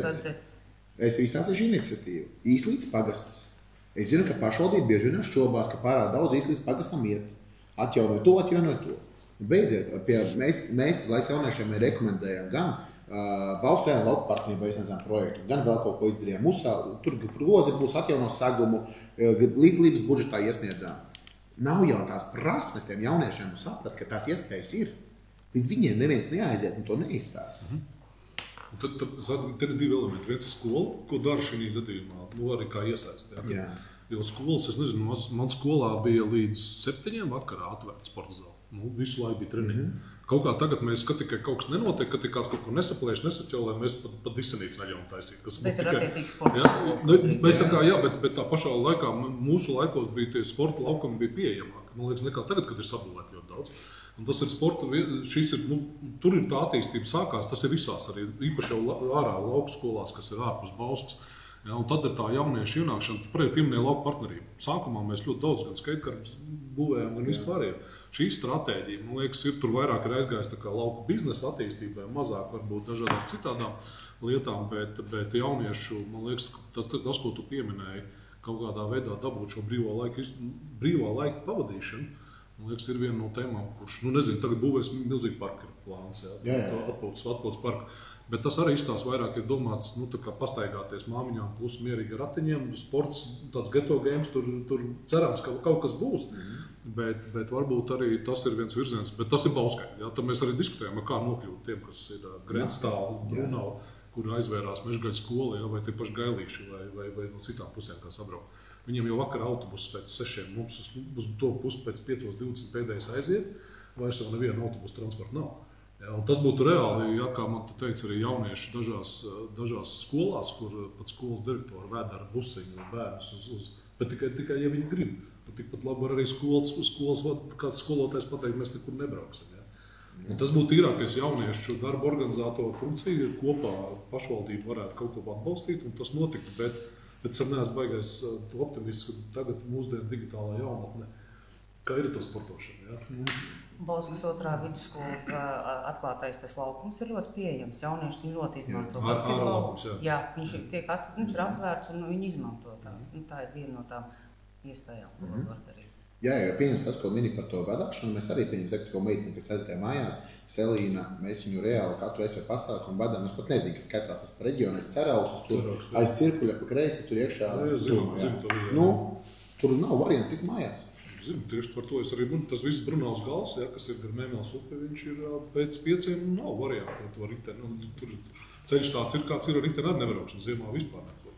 Es izstāstīšu iniciatīvu. Īslīdz pagasts. Es zinu, ka pašvaldība bieži vien šķobās, ka pārāk daudz īslīdz pagastam iet. Atjaunoju to. Beidziet, mēs jauniešiem rekomendējam gan Balskrējuma lauku partnerību projektu, gan vēl kaut ko izdarījām. Tur grozi būs atjaunos segumu, līdzlības budžetā iesniedzām. Nav jau tās prasmes tiem jauniešiem saprat, ka tās iespējas ir. Līdz viņiem neviens neaiziet un to neizstāsta. Tad ir 2 elementi. Viens ir skola, ko dara šī gadījumā, arī kā iesaist. Ja? Jo skolas, es nezinu, man skolā bija līdz 7 vakarā atvērta sporta zāle. Visu laiku bija treniņi. Kaut kā tagad mēs tikai kaut kas nenotiek, ka kāds kaut ko nesaplēš, nesaķaulē, mēs pat disenīts neļaujam taisīt. Bet ir attiecīgi sporta skola. Bet tā pašā laikā, mūsu laikos bija tie sporta laukumi bija pieejamāki. Man liekas, nekā tagad, kad ir sabūvēti ļoti daudz. Un tas ir sporta, tur ir tā attīstība sākās, tas ir visās arī, īpaši jau ārā lauku skolās, kas ir ārpus Bauskas. Ja, un tad ir tā jauniešu ienākšana, tu pieminēji lauku partnerību. Sākumā mēs ļoti daudz gan skaitkarus būvējām, gan vispārējo. Šī stratēģija, man liekas, tur vairāk ir aizgājis tā kā lauku biznesa attīstībai, mazāk varbūt dažādām citādām lietām, bet jauniešu, man liekas, tas, ko tu pieminēji, kaut kādā veidā dabūt šo brīvā laika pavadīšanu, man liekas, ir viena no tēmām, kurš, tagad būvēs milzīgi parka plāns, atpūtas parka. Bet tas arī izstāsta vairāk ir domāts, kā pastaigāties māmiņām plus mierīgi ratiņiem. Sports, tāds geto games, tur cerams, ka kaut kas būs. Bet varbūt arī tas ir viens virziens, bet tas ir Bauskai. Ja? Tad mēs arī diskutējam, kā nokļūt tiem, kas ir Grenstālu, Brunau, kur aizvērās Mežgaļa skola, ja? Vai tie paši gailīši, vai no citām pusēm, kā sabrauc. Viņiem jau vakar autobusus pēc 6, mums uz to pusi pēc 5:20 pēdējais aiziet, vairs jau neviena autobusu transporta nav. Ja, tas būtu reāli, ja, kā man te teica, arī jaunieši dažās skolās, kur pat skolas direktori ved ar busiņu bērnus, bet tikai, ja viņi grib. Tikpat labi var arī skolas kāds skolotājs pateikt, mēs nekur nebrauksim. Ja. Un tas būtu tīrākais jauniešu darba organizātoru funkcija, kopā pašvaldība varētu kaut ko atbalstīt, un tas notiktu, bet es neesmu baigais optimists, ka tagad mūsdienu digitālā jaunatne, kā ir to sportošana. Ja. Bauskas 2. vidusskolas atklātais tas laukums ir ļoti pieejams. Jaunieši viņu ļoti izmanto. Jā, viņš ir atvērts un viņi izmanto tā. Tā ir viena no tām iespējām, ko var darīt. Jā, pieņems tas, ko mini par to vadāšanu. Mēs arī pieņem sektu, ko meitini, kas aizgāja mājās. Selīna, mēs viņu reāli katru SV pasākumu vadām. Es pat nezinu, kas skaitās tas par reģionu. Es Cerausus tur aiz cirkuļa pa kreisi, tur iekšā. Tur nav variantu tik mājās. Tieši par to es arī runāju. Tas viss Brunāls gals, ja, kas ir gar Mēmēlas upi, viņš ir pēc 5 nav variantu. Tur ceļš tāds ir, kāds ir ar riteni arī nevarokšanu ziemā vispār neko.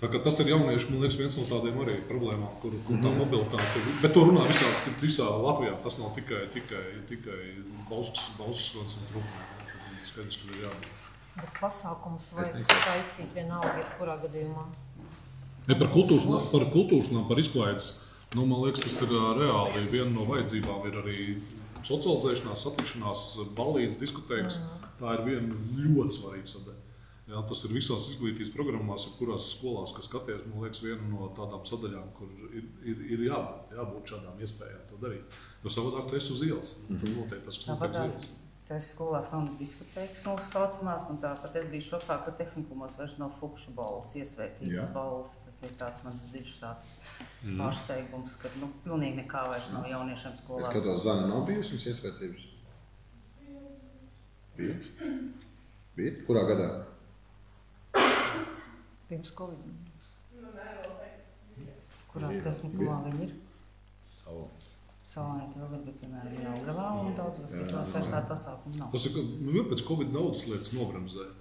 Tā kā tas ir jaunieši, man liekas, viens no tādiem arī problēmām, kur tā mobilitāte. Bet to runā visā Latvijā. Tas nav tikai Bauskas un Trupnē. Skaidrs, ka ir jābūt. Bet pasākums vajag taisīt vienalga, kurā gadījumā? Ja par kultūras, par izklaides. Man liekas, tas ir reāli. Viena no vajadzībām ir arī socializēšanās, satikšanās, ballītes, diskotēkas. Tā ir viena ļoti svarīga sadaļa. Jā, tas ir visās izglītības programmās, kurās skolās, kas skaties, man liekas, viena no tādām sadaļām, kur ir jābūt šādām iespējām to darīt. Jo savādāk tu esi uz ielas. Tur notiek tas, kas notiek uz ielas. Tas skolās nav diskotēkas mūsu saucamās, un tāpat es biju šokā, ka tehnikumos vairs nav fukšu balvas, iesvētītas balvas. Tas bija tāds mans dziļš tāds pārsteigums, ka pilnīgi nekā vairs nav jauniešiem skolās. Es skatos, Zana nav bijusi jums iesvētības? Bija? Kurā gadā? Pirms Covid. Kurā tehnikumā viņi ir? Savu. Salānīti vēl bija, piemēram, Jelgavā un daudzos citos vairs tādu pasākumu nav. Tas ir, ka pēc Covid daudzas lietas nogramzēja.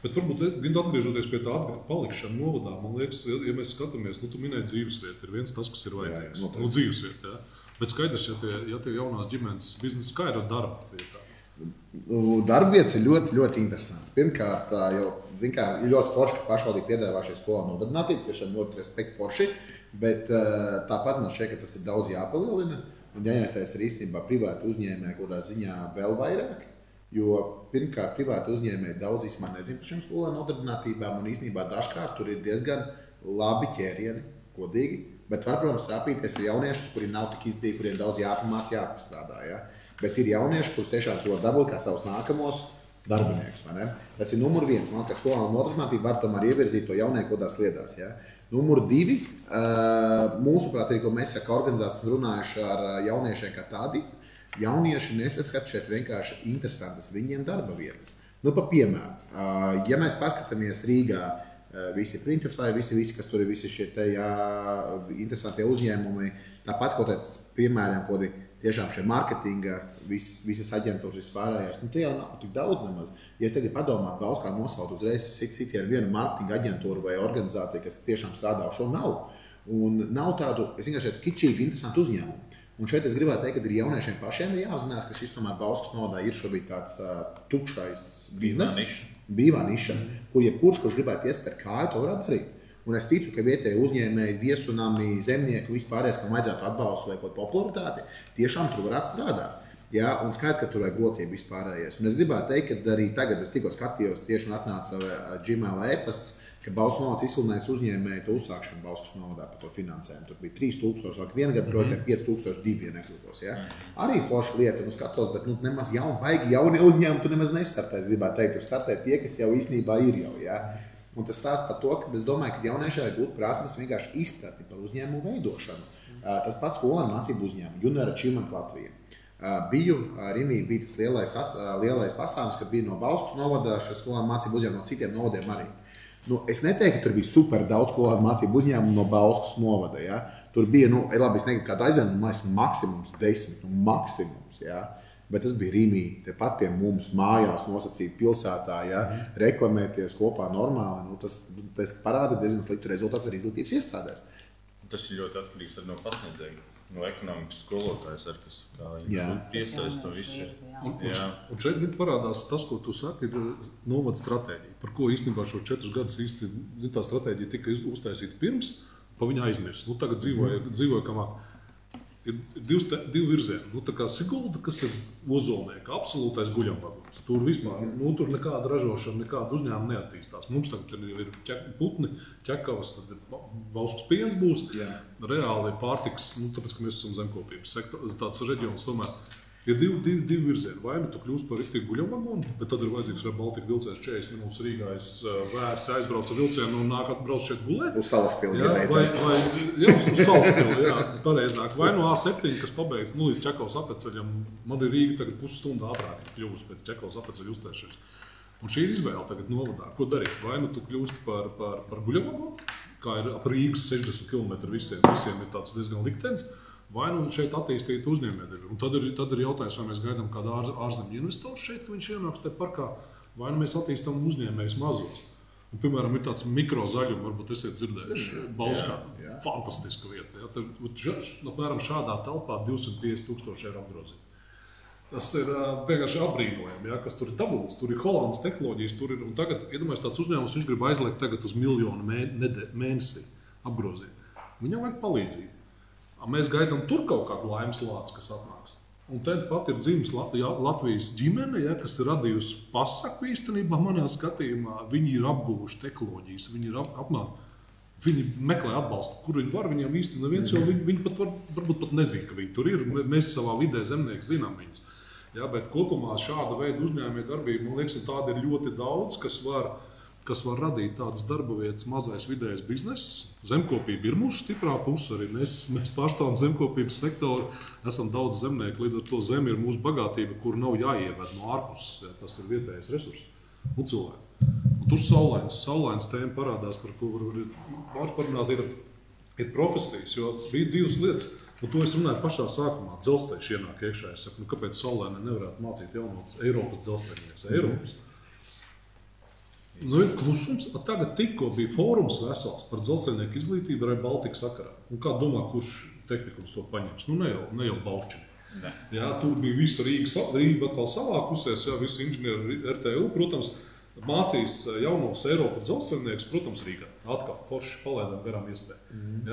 Bet varbūt, atgriežoties pie tā palikšana novadā, man liekas, ja mēs skatāmies, tu minēji dzīvesvietu, ir viens tas, kas ir vajadzīgs. Dzīvesvieta, jā. Bet skaidrs, ja tie jaunās ģimenes biznesa, kā ir ar darba vietā? Darbvietas ir ļoti, ļoti interesants. Pirmkārt, jau, ir ļoti forši, ka pašvaldība piedāvā šī skolā nodarbinātību, tiešām ļoti respekti forši, bet tāpat man šķiet, ka tas ir daudz jāpalielina. Un jāiesaist ir īstenībā privāti uzņēmēji, kurā ziņā vēl vairāk, jo pirmkārt privāti uzņēmēji daudz vispār nezina par šiem skolām nodarbinātībām, un īstenībā dažkārt tur ir diezgan labi ķērieni, godīgi, bet var, protams, trāpīties ar jauniešiem, kuri nav tik izdevīgi, kuriem daudz jāpamāc, jāpastrādā. Ja? Bet ir jaunieši, kurus tiešām to var dabūt kā savus nākamos darbiniekus. Tas ir numur viens. Man liekas, skolā nodarbinātība var tomēr ievirzīt to jaunieku kodās sliedās. Ja? Numur divi, mūsuprāt, arī, ko mēs kā organizācija runājuši ar jauniešiem kā tādi, jaunieši nesaskat šeit vienkārši interesantas viņiem darba vietas. Pa piemēram, ja mēs paskatāmies Rīgā, visi Printerfly, visi, kas tur ir, visi šie interesantie uzņēmumi, tāpat kaut kāds piemēram, kodi tiešām šie marketinga, visas aģentūras vispārējās, tie jau nav tik daudz nemaz. Ja es tagad padomātu, daudz kā nosaukt uzreiz, cik ir viena marketinga aģentūra vai organizācija, kas tiešām strādā šo nav. Un nav tādu, es vienkārši kičīgi, interesantu uzņēmumu. Un šeit es gribētu teikt, ka ir jauniešiem pašiem jāapzinās, ka šis tomēr Bauskas novadā ir šobrīd tāds tukšais biznes, brīvā niša, kur jebkurš, kurš gribētu iespērt kāju, to varētu darīt. Un es ticu, ka vietēji uzņēmēji, viesunami, zemnieki, vispārējais, kam vajadzētu atbalstu vai kaut popularitāti, tiešām tur varētu strādāt. Ja? Un skaidrs, ka tur vajag gocību vispārējais. Un es gribētu teikt, ka arī tagad es tikko skatījos, tieši un atnāca Gmail e-pasts, ka Bauskas novads izsludinājis uzņēmēju to uzsākšanu Bauskas novadā par to finansējumu. Tur bija 3000, vēl viena gada projektiem 5002, ja nekļūtos. Ja? Arī forša lieta, un skatos, bet nemaz baigi jaunie uzņēmumi tur nemaz nestartēs, gribētu teikt, tur startē tie, kas jau īstenībā ir jau. Ja? Un tas stāsta par to, ka es domāju, ka jauniešiem vajag būt prasmes vienkārši izpratni par uzņēmumu veidošanu. Tas pats skolēnu mācību uzņēmumu, Junior Achievement Latvija. Rimī bija tas lielais pasākums, kad bija no Bauskas novada šie skolēnu mācību uzņēmumi, no citiem novadiem arī. Es neteiktu, ka tur bija super daudz skolēnu mācību uzņēmumu no Bauskas novada. Ja? Tur bija, labi, es negribu kādu aizvienu, maksimums 10, maksimums. Ja? Bet tas bija Rīmī, tepat pie mums mājās nosacīt pilsētā, ja, reklamēties kopā normāli. Tas parāda diezgan sliktu rezultātu arī izglītības iestādēs. Tas ir ļoti atkarīgs no pasniedzēja, no ekonomikas skolotājas, kas kā viņš piesaist to visu. Un šeit parādās tas, ko tu saki, ir novada stratēģija, par ko īstenībā šo 4 gadus īsti tā stratēģija tika uztaisīta pirms, pa viņu aizmirst. Tagad dzīvoja kamāk. Ir divi virzieni. Tā kā Sigulda, kas ir Ozolnieka, absolūtais guļamvagons. Tur vispār, tur nekāda ražošana, nekāda uzņēmuma neattīstās. Mums tagad ir putni, ķekavas, tad Bauskas piens būs. Reāli pārtiks, tāpēc, ka mēs esam zemkopības sektors, tāds reģions tomēr. Ir divi virzieni. Vai tu kļūst par riktīgu guļamvagonu, bet tad ir vajadzīgs Baltika vilciens 40 minūtes Rīgā, vēsi aizbrauc ar vilcienu un nāk atbrauc šeit gulēt. Uz Salaspili. Uz Salaspili, pareizāk. Vai no A7, kas pabeidz līdz Čekavas apeceļam, man ir Rīga tagad pusstundu ātrāk kļūst pēc Čekavas apeceļa uztaišanas. Un šī ir izvēle tagad novadā. Ko darīt? Vai tu kļūst par guļamvagonu, kā ir ap Rīgas 60 km visiem ir tāds diezgan liktenis, vai šeit attīstīt uzņēmējdarbību. Un tad ir jautājums, vai mēs gaidām kādu ārzemju investoru šeit, ka viņš ienāks te parkā, vai mēs attīstām uzņēmējus mazos. Un, piemēram, ir tāds mikrozaļums, varbūt esiet dzirdējuši, Bauskā. Fantastiska vieta. Ja? Apmēram šādā telpā 250,000 eiro apgrozīt. Tas ir vienkārši apbrīnojami, ja? Kas tur ir dabūts. Tur ir Holandas tehnoloģijas, tur ir. Un tagad, iedomājies, tāds uzņēmums, viņš grib aizliegt tagad uz 1 miljonu mēnesī apgrozīt. Viņam vajag palīdzību. Mēs gaidām tur kaut kādu laimes lāci, kas atnāks. Un tad pat ir dzimis Latvijas ģimene, kas ir radījusi pasaku īstenībā manā skatījumā. Viņi ir apguvuši tehnoloģijas, viņi ir apmācījuši. Viņi meklē atbalstu, kur viņi var, viņiem īsti neviens, jo viņi pat varbūt pat nezina, ka viņi tur ir. Mēs savā vidē zemnieki zinām viņus. Ja, bet kopumā šāda veida uzņēmēja darbība, man liekas, tāda ir ļoti daudz, kas var radīt tādas darba vietas, mazais vidējais bizness. Zemkopība ir mūsu stiprā puse, arī mēs pārstāvam zemkopības sektoru, esam daudz zemnieku, līdz ar to zeme ir mūsu bagātība, kur nav jāieved no ārpuses, ja, tas ir vietējais resurs un cilvēki. Un tur saulains tēma parādās, par ko var parunāt, ir profesijas, jo bija divas lietas, un to es runāju pašā sākumā, dzelzceļš ienāk iekšā, es saku, kāpēc saulainē nevarētu mācīt jaunos Eiropas dzelzceļnieks, Eiropas. Ir klusums, tagad tikko bija fórums vesels par dzelzceļnieku izglītību Rail Baltica sakarā. Un kā domā, kurš tehnikums to paņems? Ne jau Balčini. Jā, tur bija visa Rīga atkal savākusies, jā, visi inženieri RTU, protams, mācīs jaunos Eiropas dzelzceļniekus, protams, Rīgā. Atkal forši palaidām garām iespēju.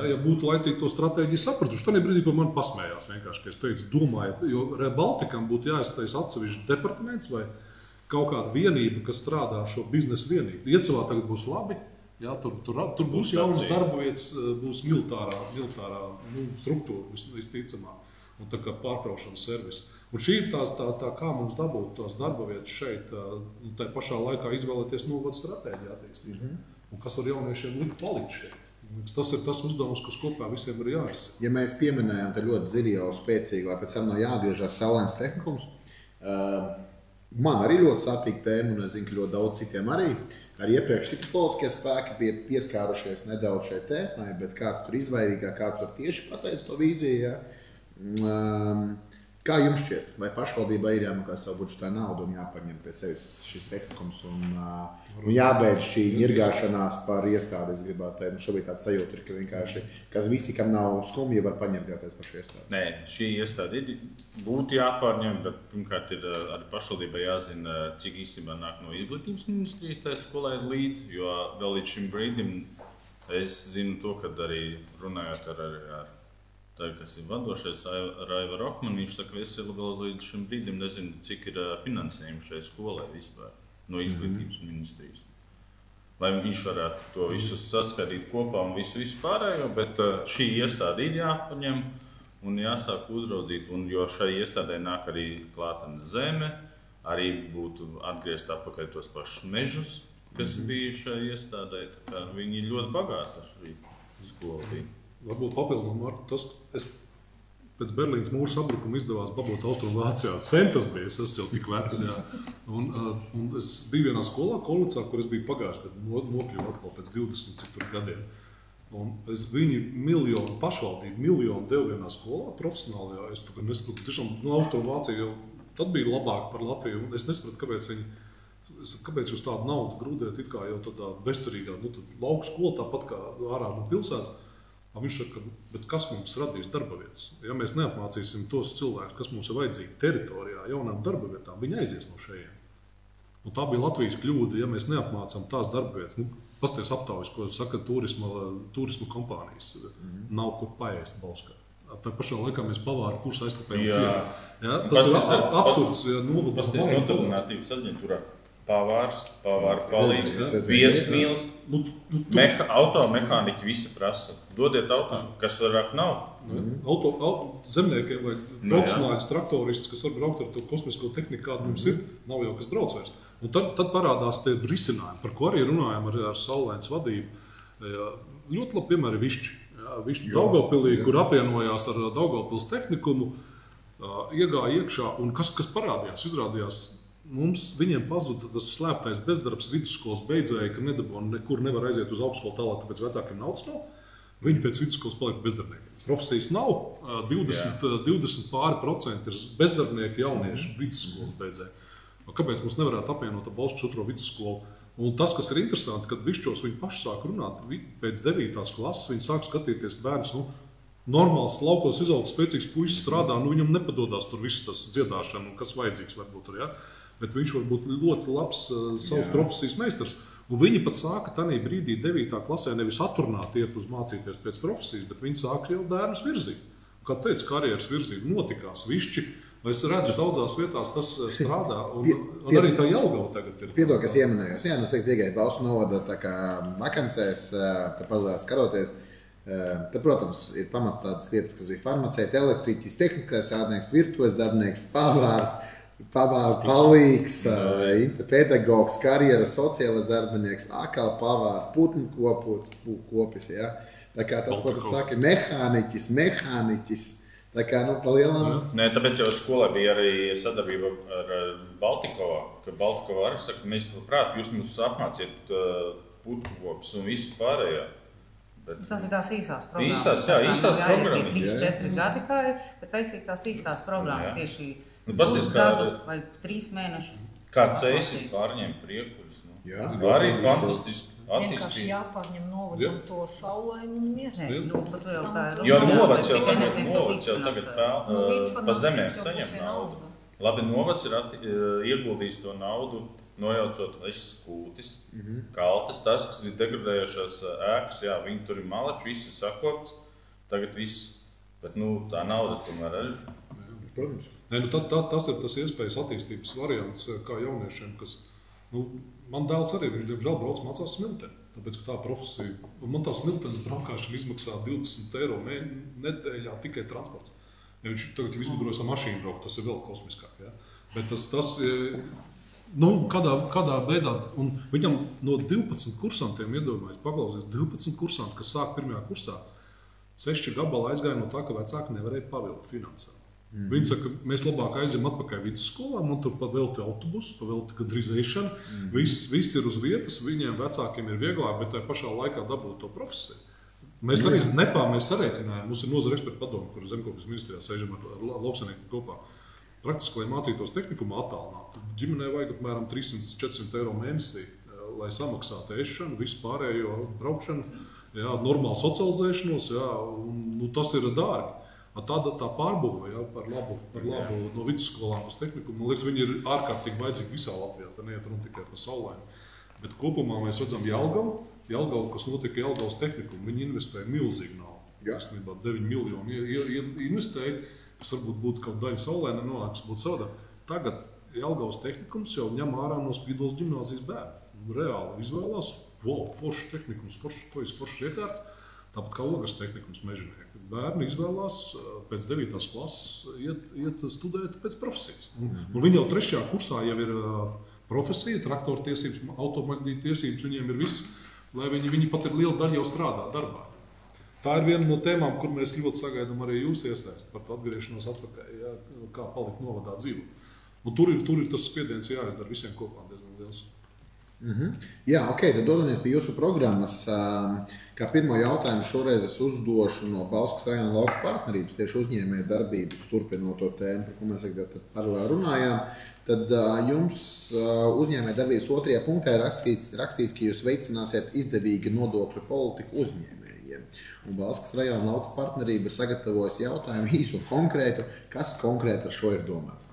Ja būtu laicīgi to stratēģiju sapratuši, tad brīdī par mani pasmējās vienkārši, ka es teicu, domāju, jo Rail Balticam būtu jāiztais atsevišķi departaments vai kaut kāda vienība, kas strādā šo biznesu vienību. Iecavā tagad būs labi, jā, tur būs jaunas darba vietas, būs militārā struktūra visticamāk, un tā kā pārkraušanas servis. Un šī ir tā kā mums dabūt tās darba vietas šeit, un tā pašā laikā izvēlēties novadu stratēģiju attīstīt. Un kas var jauniešiem likt palikt šeit. Tas ir tas uzdevums, kas kopā visiem ir jārisina. Ja mēs pieminējam te ļoti dziļi jau spēcīgi, lai pēc tam nav jāatgriežās saulains tehnikums, man arī ļoti sāpīga tēma, un es zinu, ka ļoti daudz citiem arī. Arī iepriekš citi politiskie spēki bija pieskārušies nedaudz šai tēmai, bet kāds tur izvairīgāk, kāds tur tieši pateica to vīziju. Kā jums šķiet, vai pašvaldībā ir jāmaksā savu budžetā naudu un jāpaņem pie sevis šis tehnikums un jābeidz šī ņirgāšanās par iestādi, es gribētu teikt. Šobrīd tāds sajūta ir, ka vienkārši, kas visi, kam nav skumji, var paņemties pašu iestādi. Nē, šī iestāde būtu jāpārņem, bet pirmkārt ir arī pašvaldībai jāzina, cik īstenībā nāk no izglītības ministrijas tai skolai līdzi, jo vēl līdz šim brīdim es zinu to, kad arī runājot ar tā, kas ir vadošais Raiva Rokman, viņš saka, ka es vēl līdz šim brīdim nezinu, cik ir finansējumi šai skolai vispār no izglītības ministrijas. Lai viņš varētu to visu saskatīt kopā un visu pārējo, bet šī iestāde ir jāpaņem un jāsāk uzraudzīt, un jo šai iestādē nāk arī klātens zeme, arī būtu atgriezt atpakaļ tos pašus mežus, kas bija šai iestādē, tā kā viņi ir ļoti bagāti šī skola bija. Varbūt papildināt, tas pēc Berlīnas mūra sabrukuma izdevās dabūt Austrumvācijā. Sen tas bija, es esmu jau tik vecs. Jā. Un es biju vienā skolā, Kolicā, kur es biju pagājuši, kad nokļuvu atkal pēc 20 gadiem. Un viņi miljonu devu vienā skolā, profesionālajā. Es nesaprotu, tiešām Austrumvācija jau tad bija labāk par Latviju. Es nesaprotu, kāpēc jūs tādu naudu grūdēt, it kā jau tādā bezcerīgā, lauku skola tāpat kā ārā no pilsētas. Viņš saka, bet kas mums radīs darba vietas? Ja mēs neapmācīsim tos cilvēkus, kas mums ir vajadzīgi teritorijā, jaunām darba vietām, viņi aizies no šejiem. Un tā bija Latvijas kļūda, ja mēs neapmācām tās darba vietas. Pasties aptaujas, ko saka turisma kompānijas, nav kur paēst Bauskā. Tā pašā laikā mēs pavāru kursu aizkapējam cienu. Ja, tas ir absurds. Pasties nodarbinātības aģentūrā. Pavārs palīdz, viesmīls, automehāniķi visi prasa. Dodiet auto, kas vairāk nav. Zemniekiem vai profesionāļus traktoristus, kas var braukt ar to kosmisko tehniku, kāda mums ir, nav jau kas brauc vairs. Un tad parādās tie risinājumi, par ko arī runājam ar saulainas vadību. Ļoti labi piemēri Višķi. Višķi Daugavpilī, kur apvienojās ar Daugavpils tehnikumu, iegāja iekšā un kas parādījās, izrādījās. Viņiem pazuda tas slēptais bezdarbs vidusskolas beidzēji, ka nekur nevar aiziet uz augstskolu tālāk, tāpēc vecākiem naudas nav. Viņi pēc vidusskolas palika bezdarbnieki. Profesijas nav, 20% ir bezdarbnieki jaunieši vidusskolas beidzēji. Kāpēc mums nevarētu apvienot Balskas otro vidusskolu? Un tas, kas ir interesanti, kad Višķos viņi paši sāk runāt, pēc 9. klases viņi sāk skatīties bērns, normāls laukos izaugs spēcīgs puisis strādā, viņam nepadodās tur viss tas dziedāšana, kas vajadzīgs varbūt tur, ja? Bet viņš var būt ļoti labs savas profesijas meistars. Un viņi pat sāka tanī brīdī 9. klasē nevis aturnāt iet uz mācīties pēc profesijas, bet viņi sāka jau bērnus virzīt. Kā teica, karjeras virzība notikās. Višķi Es redzu, daudzās vietās tas strādā, un arī tā Jelgava tagad ir. Piedod, ka es ieminējos. Jā, es tikai Balsu novada tā kā vakancēs, tā palīdās skaroties. Tad, protams, ir pamat tādas lietas, kas bija farmaceiti, elektriķis, tehniskais strādnieks, virtuves darbinieks, pavārs, palīgs, pedagogs, karjeras, sociālais darbinieks, akal pavārs, putnu kopis, ja? Tā kā tas, ko tu saki, mehāniķis, tā kā, pa lielam... Nē, tāpēc jau skolā bija arī sadarbība ar Baltikovā, ka Baltikovā arī saka, mēs prāt, jūs mums apmāciet putnu kopis un visu pārējo. Tas ir tās īsās programmas. Īsās programmas. Ir 3-4 gadi, kā ir, bet taisīt tās īstās programmas tieši pusgadu vai 3 mēnešu. Kā Cēsis pārņem priekuļus. Arī fantastiski attīstīt. Vienkārši jāpārņem novadam to saulainu un mieru. Jo novads jau tagad pa zemēm saņem naudu. Labi, novads ir ieguldījis to naudu, nojaucot visas kūtis, kaltas, tas, kas ir degradējušās ēkas, jā, viņi tur ir malači, viss ir sakopts, tagad viss, bet, tā nauda tomēr arī. Protams. Nē, tas ir tas iespējas attīstības variants kā jauniešiem, kas, man dēls arī, viņš, diemžēl, brauc mācās smilteni, tāpēc, ka tā profesija, un man tā smiltenes braukāšana izmaksā 20 eiro nedēļā tikai transports. Ja viņš tagad jau izgudrojas ar mašīnu braukt, tas ir vēl kosmiskāk, ja? Bet tas kādā veidā, un viņam no 12 kursantiem, iedomājies, paklausies, 12 kursantiem, kas sāk pirmajā kursā, 6 gabali aizgāja no tā, ka vecāki nevarēja pavilkt finansējumu. Viņi saka, mēs labāk aizjam atpakaļ vidusskolā, man tur pavelti autobusu, pavelti gadrizēšanu, viss ir uz vietas, viņiem vecākiem ir vieglāk, bet tajā pašā laikā dabūt to profesiju. Mēs arī mēs sarēķinājām, mums ir nozara eksperta padome, kur Zemkopības ministrijā sēžam ar lauksaimniekiem kopā. Praktiski, lai mācītos tehnikumā attālināt, ģimenē vajag apmēram 300-400 eiro mēnesī, lai samaksātu ēšanu, visu pārējo braukšanu, jā, normālu socializēšanos, jā, un tas ir dārgi. Tā pārbūve, jā, par labu no vidusskolām uz tehnikumu, man liekas, viņi ir ārkārtīgi vajadzīgi visā Latvijā, tā neiet runa tikai par saulaini. Bet kopumā mēs redzam Jelgavu, kas notika Jelgavas tehnikumu, viņi investēja milzīgi naudu. Jāsnībā 9 miljoni investēja, kas varbūt būtu kaut daļa saulēna nolēks būtu savādāk. Tagad Jelgavas tehnikums jau ņem ārā no Spīdolas ģimnāzijas bērnu. Reāli izvēlās, foršs tehnikums, foršs iekārts, tāpat kā Ogas tehnikums Mežinieki. Bērni izvēlās pēc 9. klases iet studēt pēc profesijas. Un viņi jau 3. kursā jau ir profesija, traktoru tiesības, automaģnītu tiesības, viņiem ir viss, lai viņi pat ir liela daļa jau strādā darbā. Tā ir viena no tēmām, kur mēs ļoti sagaidām arī jūs iesaist par atgriešanos atpakaļ, ja, kā palikt novadā dzīvot. Un tur ir tas spiediens jāizdara visiem kopā diezgan liels. Jā, tad dodamies pie jūsu programmas. Kā pirmo jautājumu šoreiz es uzdošu no Bauskas rajona lauku partnerības, tieši uzņēmēju darbības, turpinot to tēmu, par ko mēs paralēli runājām. Tad jums uzņēmēju darbības 2. punktā ir rakstīts, ka jūs veicināsiet izdevīgu nodokļu politiku uzņēmējiem. Un Bauskas rajona lauku partnerība ir sagatavojusi jautājumu īsu un konkrētu, kas konkrēti ar šo ir domāts.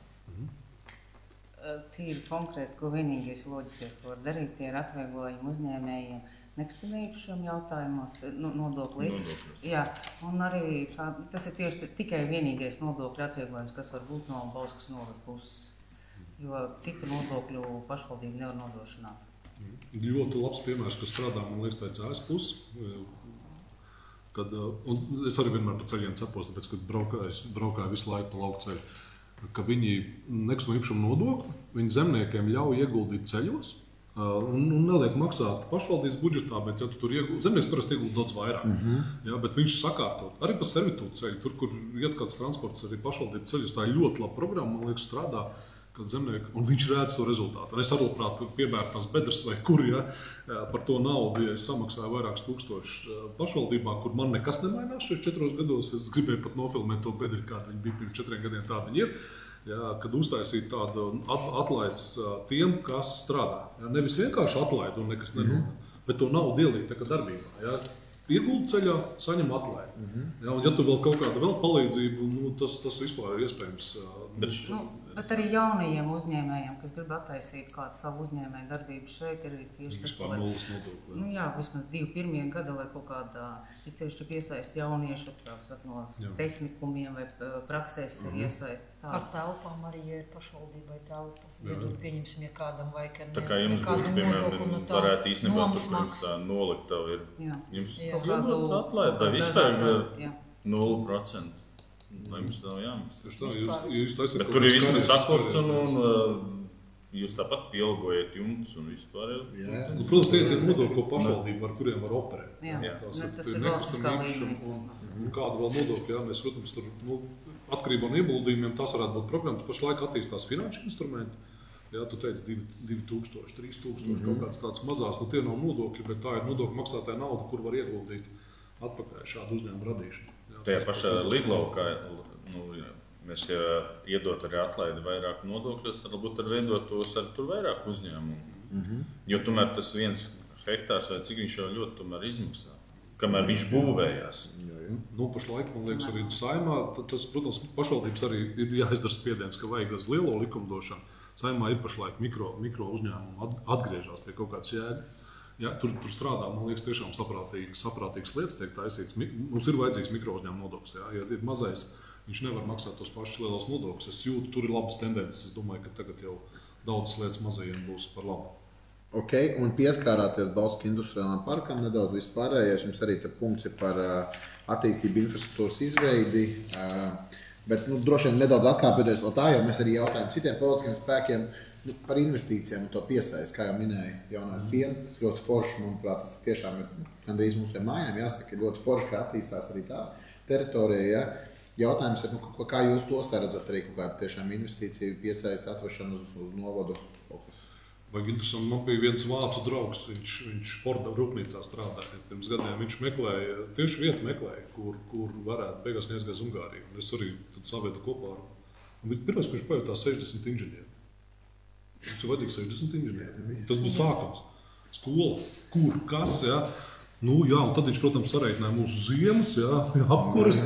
Tīri konkrēti, ko vienīgais loģiskais, ko var darīt, tie ir atvieglojumi uzņēmējiem nekustamīpašiem jautājumos, nodokļu. Jā, un arī tas ir tieši tikai vienīgais nodokļu atvieglojums, kas var būt no Bauskas novada puses, jo citu nodokļu pašvaldību nevar nodrošināt. Ļoti labs piemērs, kas strādā, man liekas, tā ir CS puses. Un es arī vienmēr par ceļiem cepos, tāpēc, kad braukāju visu laiku pa lauku ceļu. Ka viņi nekustamā īpašuma nodokli, viņi zemniekiem ļauj ieguldīt ceļos un neliek maksāt pašvaldības budžetā, bet ja tu tur zemnieks parasti iegulda daudz vairāk. Ja, bet viņš sakārtot arī pa servitūtu ceļu, tur, kur iet kāds transports arī pašvaldību ceļus, tā ir ļoti laba programma, man liekas, strādā, kad zemnieki, un viņš redz to rezultātu. Es arī labprāt piebēru tās bedres vai kur, ja, par to naudu, ja es samaksāju vairākus tūkstošus pašvaldībā, kur man nekas nemainās šajos 4 gados. Es gribēju pat nofilmēt to bedri, kāda viņi bija pirms 4 gadiem, tāda viņi ir. Ja, kad uztaisīt tādu atlaides tiem, kas strādā. Ja, nevis vienkārši atlaid un nekas nenonāk, bet to naudu ielikt tā kā darbībā. Ja. iegulda ceļā, saņem atlaidi. Ja, un ja tu vēl kaut kāda palīdzību, tas vispār ir iespējams. Bet arī jaunajiem uzņēmējiem, kas grib attaisīt kādu savu uzņēmēju darbību šeit, ir tieši tas, vispār nulles nodokļi. Jā, vismaz 2 pirmie gadi, lai kaut kādā sevišķi piesaist jauniešu no tehnikumiem vai praksēs iesaist. Ar telpām arī ir pašvaldībai telpa. Ja tur pieņemsim, ja kādam vajag tā kā jums būtu, piemēram, varētu īstenībā pirms tā noliktavu ir. Jums iedot atlaid, vai vispār 0%. Lai jums nav jāmaksā. Bet tur ir vismaz sakorts un jūs tāpat pielgojat jumtus un vispār. Protams, tie ir nodokļu, ko pašvaldība, ar kuriem var operēt. Tas ir valstiskā līmenī. Kādu vēl nodokļu, mēs, protams, tur atkarībā no ieguldījumiem, tas varētu būt programmas. Pašlaik attīstās finanšu instrumenti. Jā, tu teici 2000, 3000, kaut kāds tāds mazās, tie nav nodokļi, bet tā ir nodokļu maksātāja nauda, kur var ieguldīt atpakaļ šādu uzņēmumu radīšanu. Tajā pašā lidlaukā mēs iedot arī atlaidi vairāk nodokļus, varbūt ar veidot tos ar tur vairāk uzņēmumu. Jo tomēr tas 1 hektārs vai cik viņš jau ļoti tomēr izmaksā, kamēr viņš būvējās. Pašlaik, man liekas, arī Saeimā, tas, protams, pašvaldības arī ir jāizdara spiediens, ka vajag uz lielo likumdošanu. Saeimā ir pašlaik mikro uzņēmumu atgriežās pie kaut kādas jēgas. Ja, tur strādā, man liekas, tiešām saprātīgas lietas tiek taisīts. Mums ir vajadzīgs mikrouzņēmuma nodoklis. Ja ir mazais, viņš nevar maksāt tos pašus lielos nodokļus. Es jūtu, tur ir labas tendences. Es domāju, ka tagad jau daudzas lietas mazajiem būs par labu. Ok, un pieskārāties Bauskas industriālām parkam nedaudz vispārējais. Jums arī te punkts ir par attīstību infrastruktūras izveidi. Bet droši vien nedaudz atkāpjoties no tā, jo mēs arī jautājam citiem politiskiem spēkiem, par investīcijām un to piesaist, kā jau minēja jaunais piens, tas ļoti forši, manuprāt, tas tiešām ir gandrīz mums pie mājām, jāsaka, ir ļoti forši, kā attīstās arī tā teritorija. Ja? Jautājums ir, kā jūs to saredzat arī kaut kādu tiešām investīciju piesaist, atvešanu uz novadu fokus? Vajag interesanti, man bija viens vācu draugs, viņš Forda rūpnīcā strādāja. Pirms gadiem viņš tieši vietu meklēja, kur varētu beigās neaizgāz Ungāriju. Un es arī tad savedu kopā ar. Pirmais, kurš pajautā 60 inženieri. Mums ir vajadzīgs 60 inženieri. Tas būs sākums. Skola, kur, kas, jā. Un tad viņš, protams, sareikināja mūsu ziemas, apkuras,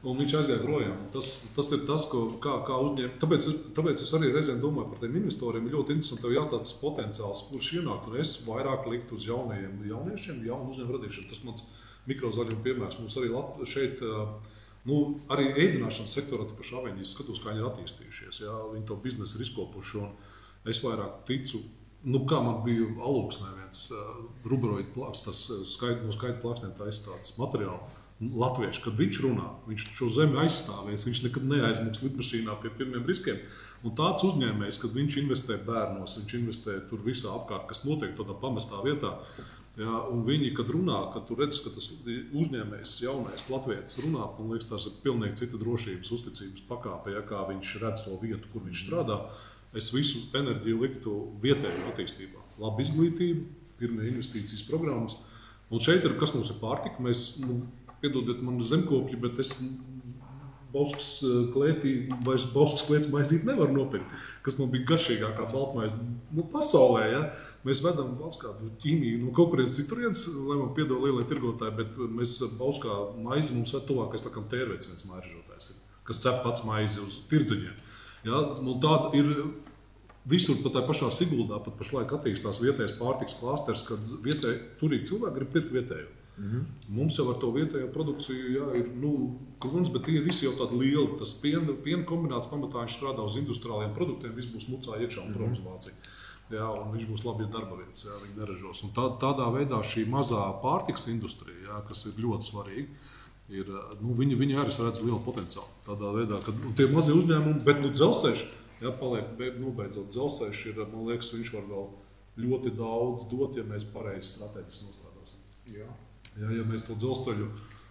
un viņš aizgāja projām. Tas ir tas, kā uzņēma. Tāpēc es arī reizēm domāju par tiem investoriem. Ir ļoti interesanti, tev jāstāsta tas potenciāls, kurš ienāk, un es vairāk liktu uz jauniešiem, jaunu uzņēmumu radīšanu. Tas mans mikrozaļuma piemērs. Mums arī šeit, arī ēdināšanas sektorā, paši Aveņģis, skatos, kā viņi ir attīstījušies. Jā. Viņi to biznesu ir izkopuši. Es vairāk ticu, kā man bija Alūksnē viens rubroidu plāks, tas no skaita plāksnēm taisa tāds materiāls, latvieši, kad viņš runā, viņš šo zemi aizstāvēs, viņš nekad neaizmuks lidmašīnā pie pirmiem riskiem. Un tāds uzņēmējs, kad viņš investē bērnos, viņš investē tur visā apkārt, kas notiek tādā pamestā vietā, un viņi, kad runā, kad tu redz, ka tas uzņēmējs, jaunais latvietis runā, man liekas, tās ir pilnīgi cita drošības, uzticības pakāpe, kā viņš redz to vietu, kur viņš strādā. Es visu enerģiju liktu vietēju attīstībā. Laba izglītība, pirmie investīcijas programmas. Un šeit ir, kas mums ir pārtika. Mēs, piedodiet man zemkopļi, bet es Bauskas klētī, vairs Bauskas klētas maizīt nevaru nopirkt, kas man bija garšīgākā baltmaize pasaulē. Ja? Mēs vedam valsts kādu ķīmiju no kaut kurienes citurienes, lai man piedod lielie tirgotāji, bet mēs Bauskā maizi mums ir tuvākais tērveids viens mairažotājs, kas cep pats maizi uz tirdziņiem. Ja, tāda ir visur, pat tā pašā Siguldā, pat pašlaik attīstās vietējais pārtiks klāsters, kad turīgi cilvēki grib pirkt vietējo. Mums jau ar to vietējo produkciju ir klons, bet tie visi jau tādi lieli. Tas piena kombināts pamatā viņš strādā uz industriāliem produktiem, viss būs mucā iekšā un prom uz Vāciju. Jā, un viņš būs labi darba vietas, viņi neražos. Un tādā veidā šī mazā pārtiks industrija, kas ir ļoti svarīga, viņi arī redz lielu potenciālu. Tādā veidā, ka tie mazie uzņēmumi, bet dzelzceļš, paliek nobeidzot dzelzceļš, man liekas, viņš var vēl ļoti daudz dot, ja mēs pareizi strateģiski nostrādāsim. Ja mēs to dzelzceļu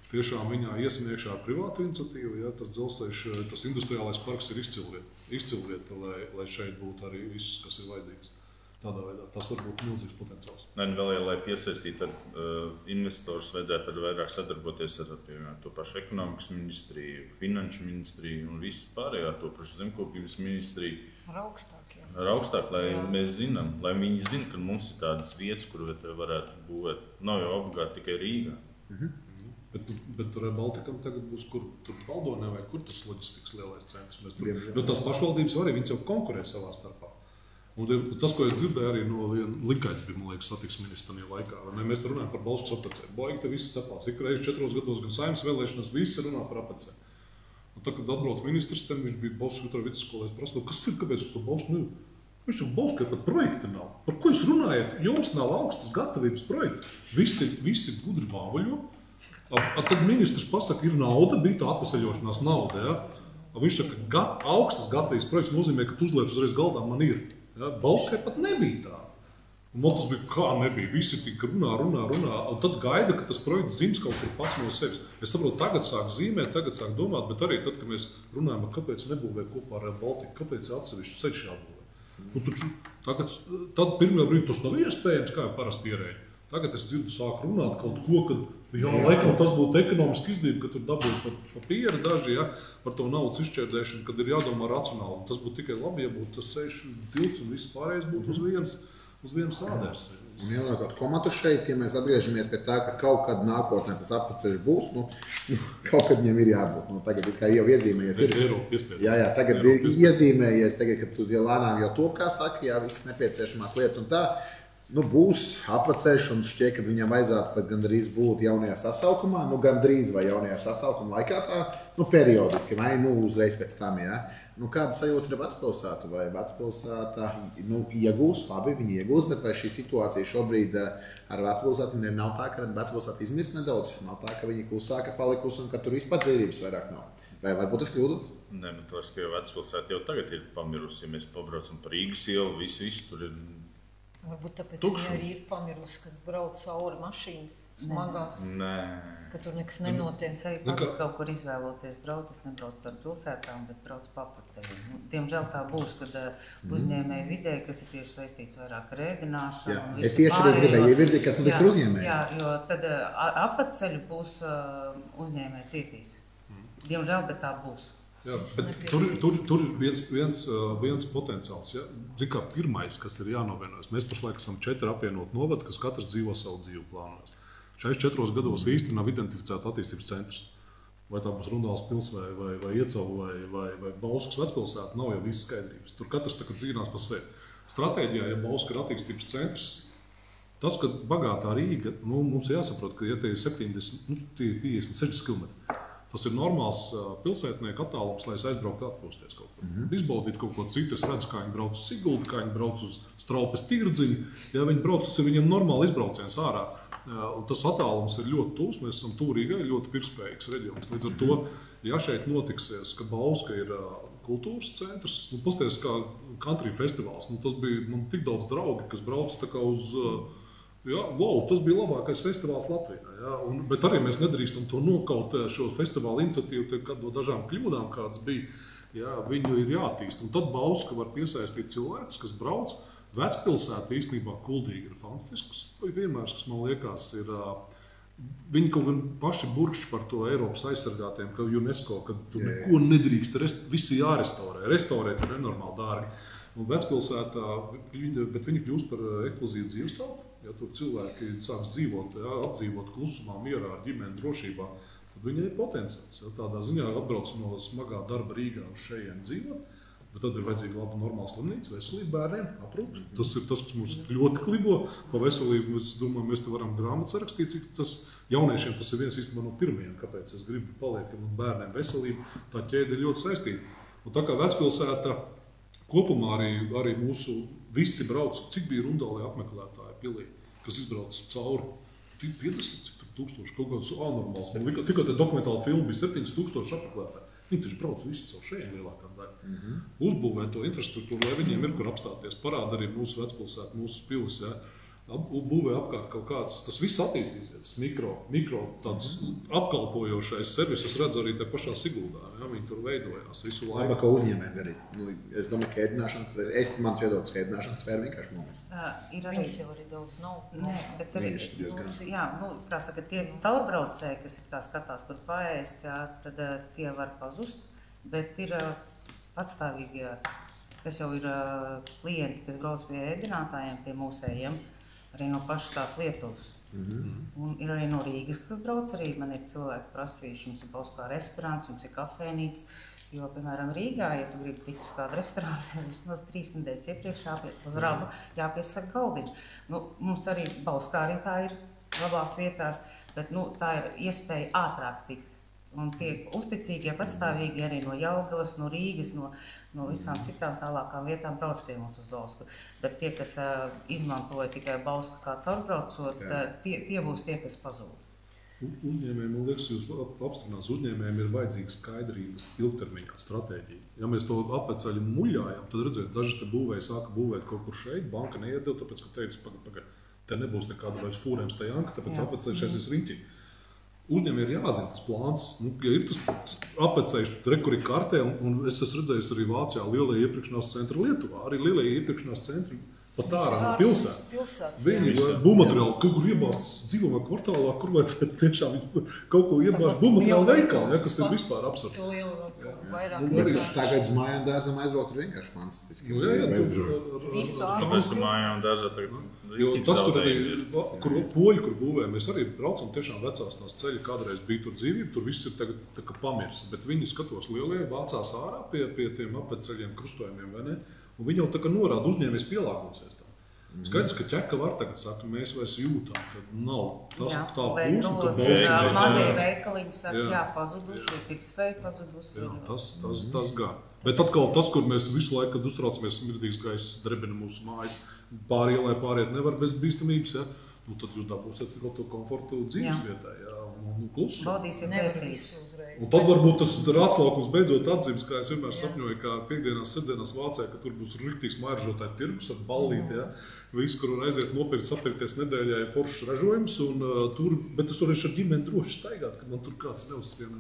tiešām viņā iesim iekšā ar privātu iniciatīvu, tas dzelzceļš, tas industriālais parks ir izcilvieta, lai šeit būtu arī viss, kas ir vajadzīgs. Tādā veidā tas var būt milzīgs potenciāls. Lai piesaistītu investorus, vajadzētu arī vairāk sadarboties ar to pašu ekonomikas ministriju, finanšu ministriju un visu pārējo to pašu zemkopības ministriju. Ar augstāk, lai mēs zinām, lai viņi zina, ka mums ir tādas vietas, kur varētu būvēt. Nav jau obligāti tikai Rīgā. Bet Rail Balticam tagad būs, kur tur Baldonē vai kur tas loģistikas lielais centrs. Jo tās pašvaldības arī, viņas jau konkurē savā starpā. Un tas, ko es dzirdēju arī no viena Likaits bija, man liekas, satiksmes ministra laikā. Mēs runājam par Bauskas apacēm. Baigi te viss cepās. Ik reiz 4 gados gan Saeimas vēlēšanas, visi runā par apacēm. Un tad, kad atbrauc ministrs, tad viņš bija Bauskas Vitora vidusskolē. Es prasu, kas ir, kāpēc uz to Bausku nevar? Viņš jau Bauskai pat projekta nav. Par ko jūs runājat? Jums nav augstas gatavības projekta. Visi gudri vāvaļo. Tad ministrs pasaka, ir nauda, bija tā atveseļošanās nauda. Ja? Viņš saka, ka augstas gatavības projekts nozīmē, ka tu uzliec uzreiz galdā man ir. Ja? Bauskai pat nebija tā. Un man tas bija, kā nebija. Visi tik runā. Un tad gaida, ka tas projekts zims kaut kur pats no sevis. Es saprotu, tagad sāk zīmēt, tagad sāk domāt, bet arī tad, kad mēs runājam, kāpēc nebūvē kopā ar Rail Baltiku, kāpēc atsevišķi ceļš jābūvē. Tad pirmajā brīdī tas nav iespējams, kā jau parasti ierēģi. Tagad es dzirdu, sāk runāt kaut ko, kad laikam tas būtu ekonomiski izdevība, ka tur dabūtu papīra daži, ja, par to naudas izšķērdēšanu, kad ir jādomā racionāli. Tas būtu tikai labi, ja būtu tas ceļš tilts un viss pārējais būtu uz vienas ādērs. Un ieliekot komatu šeit, ja mēs atgriežamies pie tā, ka kaut kad nākotnē tas apveceļš būs, kaut kad viņam ir jābūt. Tagad ir kā jau iezīmējies. Jā, tagad ir iezīmējies, tagad, kad tu lēnām jau top, kā saka, jā, visas nepieciešamās lietas un tā. Būs apveceļš un šķiet, ka viņam vajadzētu pat gandrīz būt jaunajā sasaukumā, gandrīz vai jaunajā sasaukuma laikā tā, periodiski, vai uzreiz pēc tam, jā. Kāda sajūta ir Vecpilsēta? Vai Vecpilsēta iegūs? Labi, viņi iegūs, bet vai šī situācija šobrīd ar Vecpilsētu nav tā, ka Vecpilsēta izmirs nedaudz? Nav tā, ka viņi klusāka palikusi un ka tur vispār dzīvības vairāk nav? Vai varbūt es kļūdos? Nē, tas, ka Vecpilsēta jau tagad ir pamirusi. Ja mēs pabraucam par Rīgas ielu, visu tur ir varbūt tāpēc viņi arī ir pamirusi, kad brauc cauri mašīnas smagās, ka tur nekas nenotiek. Es arī pats kaut kur izvēloties brauc, es nebraucu ar pilsētām, bet braucu pa apceļiem. Diemžēl tā būs, kad uzņēmēji vidē, kas ir tieši saistīts vairāk ar ēdināšanu. Es tieši arī gribēju ievirzīt, kas notiks ar uzņēmēju. Jā, jo tad apceļu būs uzņēmēji cietīs. Diemžēl, bet tā būs. Jā, tur ir viens potenciāls. Ja? Zin kā pirmais, kas ir jānovienojas, mēs pašlaik esam 4 apvienot novadi, kas katrs dzīvo savu dzīvi plānojas. Šajos 4 gados īsti nav identificēta attīstības centrs. Vai tā būs Rundāls pils vai Iecava vai Bauskas Vecpilsēta, nav jau visas skaidrības. Tur katrs tagad dzīvinās pa sevi. Stratēģijā, ja Bauska ir attīstības centrs, tas, ka bagātā Rīga, mums jāsaprot, ka ja tie ir 50-60 km. Tas ir normāls pilsētnieku attālums, lai es aizbrauktu atpūsties kaut kur. Izbaudīt kaut ko citu. Es redzu, kā viņi brauc uz Siguldu, kā viņi brauc uz Straupes Tirdziņu. Ja viņi brauc, tas ir viņiem normāli izbrauciens ārā. Un tas attālums ir ļoti tūs. Mēs esam Rīgai ļoti pirkspējīgs reģions. Līdz ar to, ja šeit notiksies, ka Bauska ir kultūras centrs, pasties kā country festivāls, tas bija man tik daudz draugi, kas brauca tā kā uz... Jā, tas bija labākais festivāls Latvijā. Jā, bet arī mēs nedrīkstam to nokaut šo festivālu iniciatīvu, kad no dažām kļūdām kāds bija. Jā, viņu ir jātīst. Un tad Bauska var piesaistīt cilvēkus, kas brauc. Vecpilsēta īstenībā Kuldīga ir fantastisks piemērs, kas man liekas ir... Viņi kaut gan paši burkšķi par to Eiropas aizsargātiem, ka UNESCO, kad tur neko nedrīkst, visi jārestaurē. Restaurēt ir nenormāli dārgi. Un Vecpilsētā, bet viņi kļūst par ekskluzīvu dzīvestelpu. Ja tur cilvēki sāks dzīvot, apdzīvot klusumā, mierā, ar ģimeni, drošībā, tad viņai ir potenciāls. Ja, tādā ziņā atbrauc no smagā darba Rīgā uz šejiem dzīvot, bet tad ir vajadzīga laba normāla slimnīca, veselība bērniem, aprūpe. Tas ir tas, kas mums ļoti klibo. Pa veselību, es domāju, mēs te varam grāmatu sarakstīt, cik tas jauniešiem tas ir viens īstenībā no pirmajiem, kāpēc es gribu paliek, un bērniem veselība, tā ķēde ir ļoti saistīta. Un tā kā Vecpilsēta kopumā arī mūsu visi brauc, cik bija Rundālē apmeklētāji pilī, kas izbrauc cauri 50 tūkstoši kaut kāds anormāls. Tikko te dokumentāla filma bija 7000 apmeklētāji. Viņi taču brauc visi caur šeit lielākā daļa. Uzbūvē to infrastruktūru, lai viņiem ir kur apstāties. Parāda arī mūsu Vecpilsētu, mūsu pilis. Ja. Būvē apkārt kaut kāds, tas viss attīstīsies, tas mikro tāds apkalpojošais servis, es redzu arī te pašā Siguldā, ja, viņi tur veidojās visu laiku. Labi, ka uzņēmēm arī. Es domāju, ka ēdināšanas, mans viedoklis, ka ēdināšanas sfēra vienkārši nomest. Viņas jau arī daudz nav. Nē, bet arī, kā saka, tie caurbraucēji, kas ir kā skatās, kur paēst, jā, tad tie var pazust, bet ir patstāvīgi, kas jau ir klienti, kas brauc pie ēdinātājiem, pie mūsējiem, arī no pašas tās Lietuvas. Un ir arī no Rīgas, kas brauc arī. Man ir cilvēki prasījuši, jums ir Bauskā restorāns, jums ir kafēnīca. Jo, piemēram, Rīgā, ja tu gribi tikt uz kādu restorānu, vismaz 3 nedēļas iepriekš uz Rabu jāpiesaka galdiņš. Nu, mums arī Bauskā arī tā ir labās vietās, bet tā ir iespēja ātrāk tikt. Un tie uzticīgie, patstāvīgi arī no Jelgavas, no Rīgas, no visām citām tālākām vietām brauc pie mums uz Bausku. Bet tie, kas izmantoja tikai Bausku kā caurbraucot, tie būs tie, kas pazūd. Uzņēmējiem, man liekas, jūs apstiprinās, uzņēmējiem ir vajadzīga skaidrības ilgtermiņā stratēģija. Ja mēs to apveceļu muļājam, tad redzēt, daži te būvēji sāka būvēt kaut kur šeit, banka neiedeva, tāpēc, ka teica, paga, te nebūs nekāda vairs fūrējums tajā anka, tāpēc apveceļš aizies riņķī. Uzņēmējiem ir jāzina tas plāns. Ja ir tas apveceļš, tad kur ir kartē, un es esmu redzējis arī Vācijā lielie iepirkšanās centri Lietuvā, arī lielie iepirkšanās centri pat ārā no pilsētas. Viņi būvmateriāli kaut kur iebāzt dzīvojumā kvartālā, kur vajadzētu tiešām kaut ko iebāzt būvmateriāli veikalā, kas ir vispār absurdi. Tagad uz mājām dārzam aizbraukt ir vienkārši fantastiski. Tāpēc, ka mājām dārzā tagad tas, kur poļi, kur būvē, mēs arī braucam tiešām vecās tās ceļi, kādreiz bija tur dzīvība, tur viss ir tagad tā kā pamirs. Bet viņi skatos lielie, vācās ārā pie tiem apveceļiem krustojumiem, vai ne? Un viņi jau tā kā norāda, uzņēmējs pielāgosies tā. Skaidrs, ka ķeka var tagad saka, mēs vairs jūtam, ka nav tas tā plūsma, ka mazie veikaliņi saka, jā, pazuduši, pirktspēja pazudusi. Jā, tas gan. Bet atkal tas, kur mēs visu laiku, kad uztraucamies smirdīgs gaiss, drebina mūsu mājas, pāri ielai pāriet nevar bez bīstamības, ja? Nu, tad jūs dabūsiet to komfortu dzīves vietā, jā, un klusu. Baudīsiet vērtības. Un tad varbūt tas rādslaukums beidzot atzīmes, kā es vienmēr sapņoju, kā piekdienās, sestdienās Vācijā, ka tur būs riktīgs mairžotāji tirgus ar ballīti, ja? Viss, kur var aiziet nopirkt, sapirkties nedēļā ir foršs ražojums, un bet es varēšu ar ģimeni droši staigāt, ka man tur kāds neuzstienā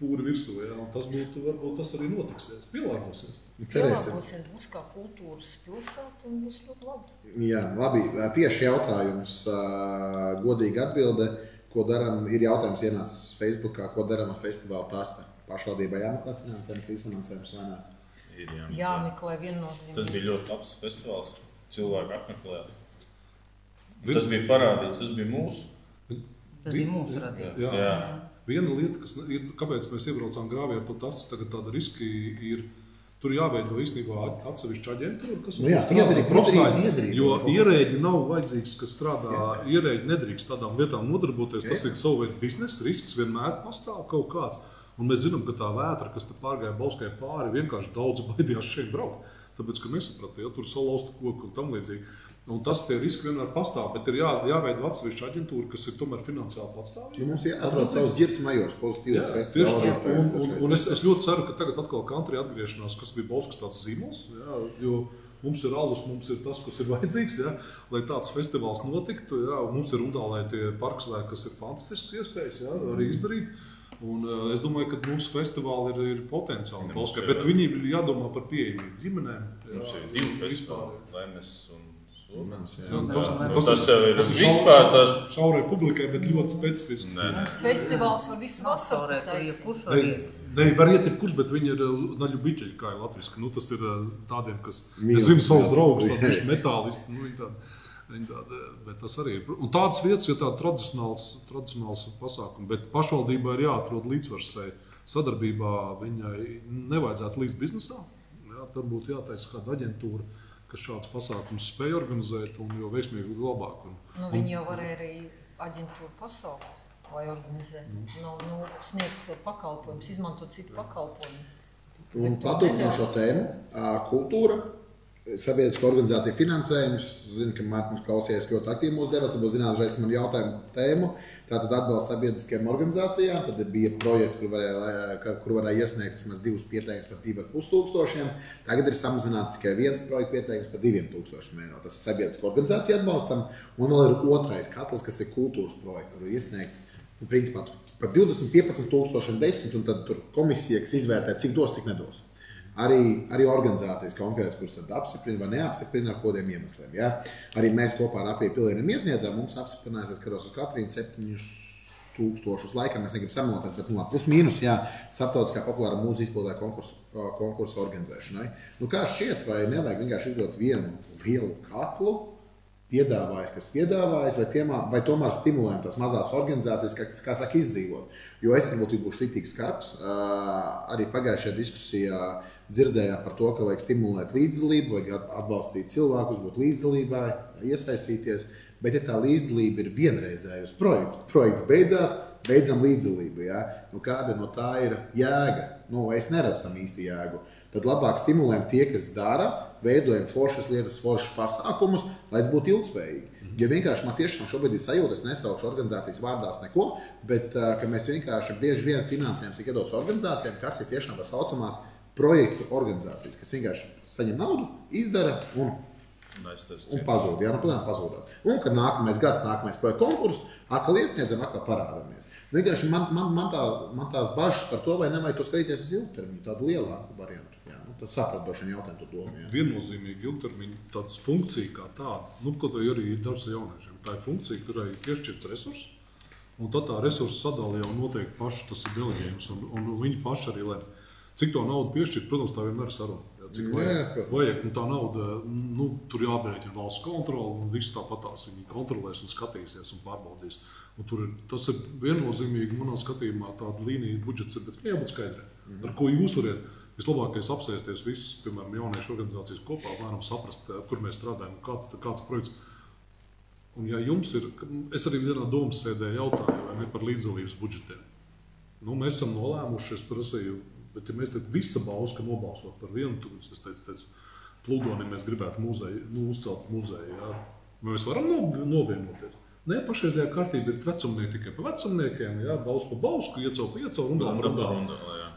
fūri virsū, ja? Un tas būtu, varbūt tas arī notiksies, pielāgosies. Pielāgosies, būs kā kultūras pilsēta un būs ļoti labi. Jā, labi, tieši jautājums, godīgi atbilde, ko daram, ir jautājums ienācis Facebookā, ko daram ar festivālu Tasta. Pašvaldībā jāmeklē finansējums, līdzfinansējums vai nē? Jāmeklē viennozīmīgi. Tas bija ļoti labs festivāls, cilvēki apmeklējās. Tas bija parādīts, tas bija mūsu. Tas bija mūsu radīts. Jā. Viena lieta, kāpēc mēs iebraucām grāvī ar to Tastas, tagad tāda riski ir, tur jāveido īstenībā atsevišķa aģentūra, kas piederīgi, jo ierēģi nav vajadzīgs, kas strādā, ierēģi nedrīkst tādām lietām nodarboties, tas ir savu veidu biznesa, risks vienmēr pastāv kaut kāds, un mēs zinām, ka tā vētra, kas te pārgāja Bauskai pāri, vienkārši daudz baidījās šeit braukt, tāpēc, ka nesaprata, ja tur salauztu koku un tam līdzīgi. Un tas tie riski vienmēr pastāv, bet ir jāveido atsevišķa aģentūra, kas ir tomēr finansiāli patstāvīga. Mums jāatrod savus ģirds majors, pozitīvus festivālus. Un es ļoti ceru, ka tagad atkal country atgriešanās, kas bija Bauskas tāds zīmols, jā, jo mums ir alus, mums ir tas, kas ir vajadzīgs, jā, lai tāds festivāls notiktu, jā, mums ir Rundālē tie parksvēki, kas ir fantastisks iespējas, jā, arī izdarīt. Un es domāju, ka mūsu festivāli ir potenciāli Bauskai, bet viņi ir jādomā par pieejamību ģimenēm. Mums ir 2 festivāli, Laimes un Tas ir vispār tas šaurai publikai, bet ļoti specifisks. Mums festivāls var visu vasaru taisīt. Ne, var iet jebkurš, bet viņi ir naļu biķeļi, kā ir latviski. Nu, tas ir tādiem, kas, es zinu savus draugus, tādi metālisti, nu, viņi tādi, bet tas arī ir. Un tādas vietas ir tādi tradicionāls pasākumi, bet pašvaldībā ir jāatrod līdzsvarsai sadarbībā, viņai nevajadzētu līdz biznesā. Jā, tam būtu jātaisa kāda aģentūra, kas šāds pasākums spēj organizēt un jo veiksmīgi labāk. Viņi jau varēja arī aģentūru pasaukt vai organizēt. Sniegt pakalpojumus, izmantot citu pakalpojumu. Un paturpinot šo tēmu, kultūra, sabiedriska organizācija finansējums. Zinu, ka Mārtiņš klausījās ļoti aktīvi mūsu debats, būs zināt, uzreiz man jautājumu tēmu. Tātad atbalsts sabiedriskajām organizācijām, tad bija projekts, kur varēja iesniegt vismaz 2 pieteikumus par 2,5 tūkstošiem. Tagad ir samazināts tikai 1 projekta pieteikums par 2,000 eiro. Tas ir sabiedriska organizācija atbalstam. Un vēl ir otrais katls, kas ir kultūras projekts, kur iesniegt principā par 20, 15 tūkstošiem 10, un tad tur komisija, kas izvērtē, cik dos, cik nedos. Arī organizācijas konkrētas, kuras tad apstiprina vai neapstiprina ar kodiem iemesliem. Ja? Arī mēs kopā ar Aprīļa Pilieniem iesniedzām, mums apstiprinājās, ka uz Katrīnu 7,000 laikam, mēs negribam samoties, bet plus mīnus, jā, starptautiskā populāra mūzikas izpildē konkursu organizēšanai. Nu, kā šķiet, vai nevajag vienkārši izdot vienu lielu katlu, piedāvājis, vai tomēr stimulējam tās mazās organizācijas, kā saka, izdzīvot. Jo es varbūt būšu riktīgi skarbs. Arī pagājušajā diskusijā dzirdējām par to, ka vajag stimulēt līdzdalību, vajag atbalstīt cilvēkus, būt līdzdalībā, iesaistīties. Bet, ja tā līdzdalība ir vienreizēja uz projekts beidzās, beidzam līdzdalību. Ja? Kāda no tā ir jēga? Es neredzu tam īsti jēgu. Tad labāk stimulējam tie, kas dara, veidojam foršas lietas, foršas pasākumus, lai tas būtu ilgspējīgi. Ja vienkārši man tiešām šobrīd ir sajūta, es nesaukšu organizācijas vārdās neko, bet ka mēs vienkārši bieži vien finansējam tik iedotas organizācijām, kas ir tiešām tā saucamās projektu organizācijas, kas vienkārši saņem naudu, izdara un pazūd. Jā, pazūdās. Un, kad nākamais gads, nākamais projekta konkurss, atkal iesniedzam, atkal parādamies. Vienkārši man tās bažas par to, vai nevajag to skatīties uz ilgtermiņu, tādu lielāku variantu. Tas sapratošana jautājumu to domu. Viennozīmīgi ilgtermiņa tāds funkcija kā tāda, kaut arī ir darbs ar jauniešiem. Tā ir funkcija, kurai ir piešķirts resurss, un tad tā resursu sadala jau noteikti paši, tas ir deleģējums, un viņi paši arī lem. Cik to naudu piešķirt, protams, tā vienmēr ir saruna. Cik vajag, tā nauda, tur jābrēķina valsts kontrola, un viss tāpatās viņi kontrolēs un skatīsies un pārbaudīs. Un tas ir viennozīmīgi, manā skatījumā, tāda līnija budžets ir, bet jābūt skaidrē. Ar ko jūs varat vislabākais apsēsties visas, piemēram, jauniešu organizācijas kopā, varam saprast, kur mēs strādājam, kāds projekts. Un ja jums ir, es arī vienā domas sēdē jautāju, vai ne par līdzdalības budžetiem. Mēs esam nolēmuši, es prasīju, bet ja mēs visa bauska nobalsot par vienu, es teicu, Plūdonī mēs gribētu uzcelt muzeju, jā. Mēs varam novienoties. Nē, pašreizējā kārtība ir vecumnieki tikai pa vecumniekiem, jā, bausku pa bausku, iecaur pa iecaur, rundā par rundā.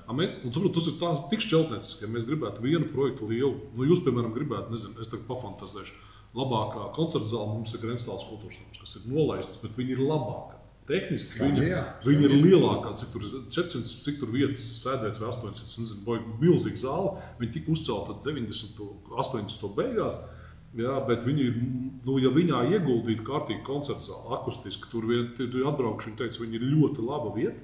Un saprot, tas ir tik šķeltnieciski, ja mēs gribētu vienu projektu lielu, jūs, piemēram, gribētu, nezinu, es tagad pafantazēšu, labākā koncerta zāle mums ir Grenstāles kultūras nams, kas ir nolaists, bet viņi ir labākā. Tehniski viņi ir lielākā, cik tur 400, cik tur vietas sēdēts vai 800, nezinu, milzīga zāle, viņi tika uzcelta 90, 80 beigās, jā, bet viņi ir, ja viņā ieguldīt kārtīgi koncerta zāle, akustiski, tur atbraukšu, viņi teica, viņi ir ļoti laba vieta,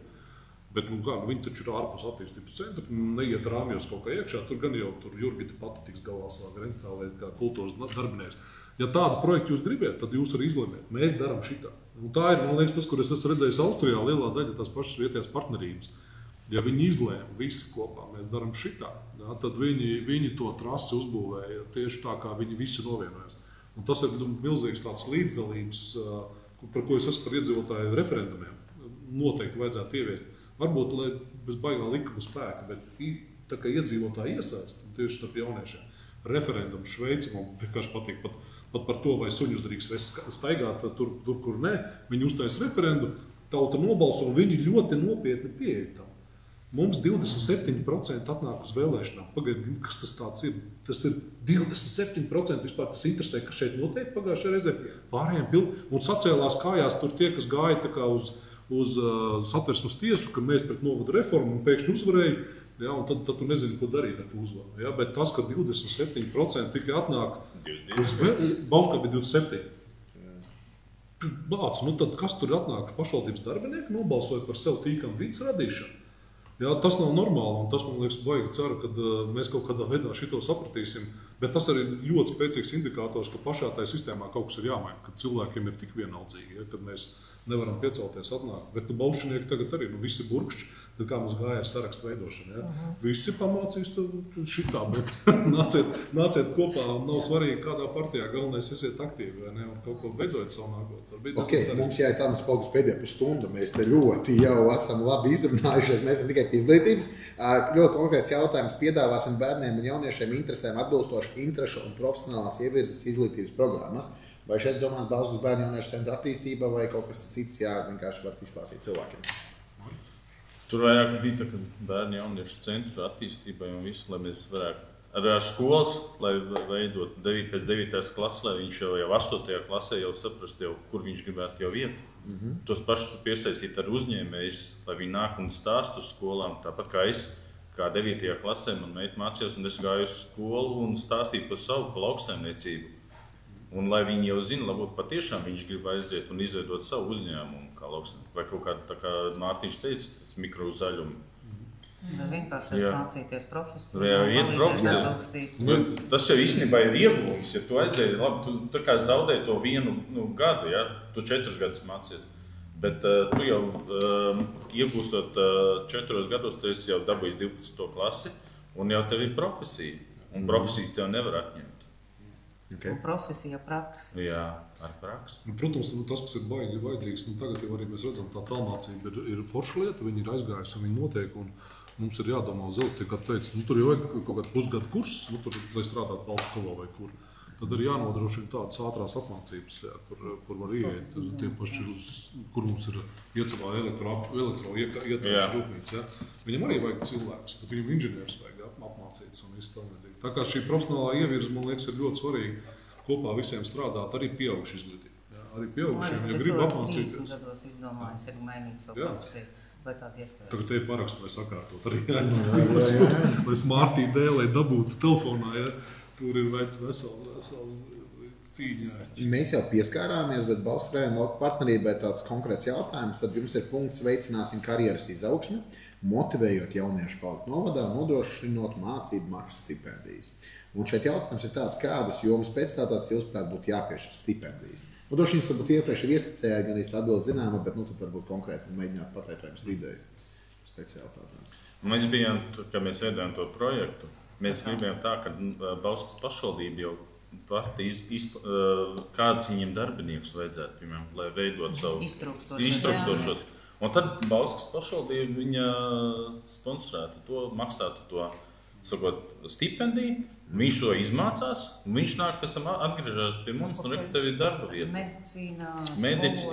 bet, viņi taču ir ārpus attīstības centra, neiet rāmjos kaut kā iekšā, tur gan jau Jurgita pati tiks galā savā Grenstālē kā kultūras darbinieks. Ja tādu projektu jūs gribat, tad jūs arī izlemiet. Mēs darām šitā. Un tā ir, man liekas, tas, kur es esmu redzējis Austrijā, lielā daļa tās pašas vietējās partnerības. Ja viņi izlēma visi kopā, mēs darām šitā, jā, tad viņi to trasi uzbūvēja tieši tā, kā viņi visi novienojas. Un tas ir milzīgs tāds līdzdalības, par ko es esmu par iedzīvotāju referendumiem, noteikti vajadzētu ieviest. Varbūt, lai bez baigā likuma spēka, bet tā kā iedzīvotāji iesaist, tieši starp jauniešiem. Referendumu Šveici, man vienkārši patīk pat par to, vai suņus drīkst staigāt tur, kur nē. Viņi uztais referendumu, tauta nobalso, un viņi ļoti nopietni pieeja tam. Mums 27% atnāk uz vēlēšanām. Pagaidiet, kas tas tāds ir? Tas ir 27% vispār, tas interesē, kas šeit notiek pagājušajā reizē. Pārējiem un sacēlās kājās tur tie, kas gāja tā kā uz Satversmes tiesu, ka mēs pret novada reformu un pēkšņi uzvarēja. Ja, un tad tu nezini, ko darīt ar to uzvaru. Ja, bet tas, ka 27% tikai atnāk uz Bauskā bija 27%. Bāc, tad kas tur atnāk pašvaldības darbinieki nobalsoja par sev tīkam vidas radīšanu? Ja, tas nav normāli, un tas, man liekas, baigi ceru, ka mēs kaut kādā veidā šito sapratīsim. Bet tas arī ļoti spēcīgs indikators, ka pašā tajā sistēmā kaut kas ir jāmaina, kad cilvēkiem ir tik vienaldzīgi, ja, kad mēs nevaram piecelties atnākt. Bet baušinieki tagad arī, visi burkšķi, kā mums gāja ar sarakstu veidošanu. Ja? Visi pamācīs šitā, bet nāciet kopā, un nav svarīgi kādā partijā, galvenais esiet aktīvi, vai ne, un kaut ko veidojat savu nākotnē. Mums jāiet tādas paldies pēdējā pusstunda, mēs te ļoti jau esam labi izrunājušies, mēs esam tikai pie izglītības. Ļoti konkrēts jautājums, piedāvāsim bērniem un jauniešiem interesēm atbilstoši interešu un profesionālās ievirzes izglītības programmas. Vai šeit domāt Bauskas bērnu jauniešu centra attīstība vai kaut kas cits, vienkārši var izklāstīt cilvēkiem? Tur vairāk bija tā, ka bērnu jauniešu centra attīstībai un visu, lai mēs varētu ar skolas, lai veidot pēc 9. klases, lai viņš jau 8. klasē jau saprast, kur viņš gribētu jau iet. Tos pašus piesaistīt ar uzņēmējus, lai viņi nāk un stāst uz skolām, tāpat kā es. Kā 9. klasē man meita mācījās, un es gāju uz skolu un stāstīju par savu lauksaimniecību. Un lai viņi jau zina, varbūt patiešām viņš grib aiziet un izveidot savu uzņēmumu, kā lauksaimnieku, vai kaut kādu, tā kā Mārtiņš teica, mikrozaļumu. Vienkārši mācīties profesiju. Tas jau īstenībā ir ieguvums, ja tu aizēji, labi, tu tā kā zaudēji to vienu gadu, ja? Tu 4 gadus mācies, bet tu jau iegūstot 4 gados, tu esi jau dabūjis 12. klasi, un jau tev ir profesija, un profesijas tev nevar atņemt. Okay. Un profesija praksa. Jā, ar praksi. Protams, tas, kas ir baigi vajadzīgs, tagad jau arī mēs redzam, tā tālmācība ir forša lieta, viņi ir aizgājusi un viņi notiek, un mums ir jādomā uz zelta, kā teica, tur jau vajag kaut kādu pusgadu kursus, tur, lai strādātu Baltkovā vai kur. Tad arī jānodrošina tādas ātrās apmācības, kur var ieiet, tie paši, kur mums ir iecavā elektroiekārtas rūpnīca. Ja? Viņam arī vajag cilvēkus, bet viņam inženieris vajag apmācīts un visu tā vajadzīgi. Tā kā šī profesionālā ievirze, man liekas, ir ļoti svarīga kopā visiem strādāt, arī pieauguši izglītība. Ja? Arī pieaugušiem, ja grib apmācīties. 30 gados izdomājis ir mainīt savu profesiju. Vai tāda iespēja? Tagad te parakstu vai sakārtot arī. Lai smart ID, lai dabūtu telefonā, ja? Tur ir vesels cīņā. Mēs jau pieskārāmies, bet Balsu rajona lauku partnerībai tāds konkrēts jautājums. Tad jums ir punkts veicināsim karjeras izaugsmi, motivējot jauniešu palikt novadā, nodrošinot mācību maksas stipendijas. Un šeit jautājums ir tāds, kādas jomas speciālitātes jūsuprāt būtu jāpiešķir stipendijas. Droši vien, varbūt iepriekš ir ieskicējāt, gan īsti atbildi zināma, bet tad varbūt konkrēti mēģināt pateikt, vai jums ir idejas speciālitātēm. Mēs bijām, kad mēs veidojām to projektu, mēs gribējām tā, ka Bauskas pašvaldība jau pati kādus viņiem darbiniekus vajadzētu, piemēram, lai veidot savu iztrūkstošos. Un tad Bauskas pašvaldība viņa sponsorētu to, maksātu to, sakot, stipendiju, viņš to izmācās, un viņš nāk pēc tam atgriežās pie mums, un tev ir darba vieta. Medicīna,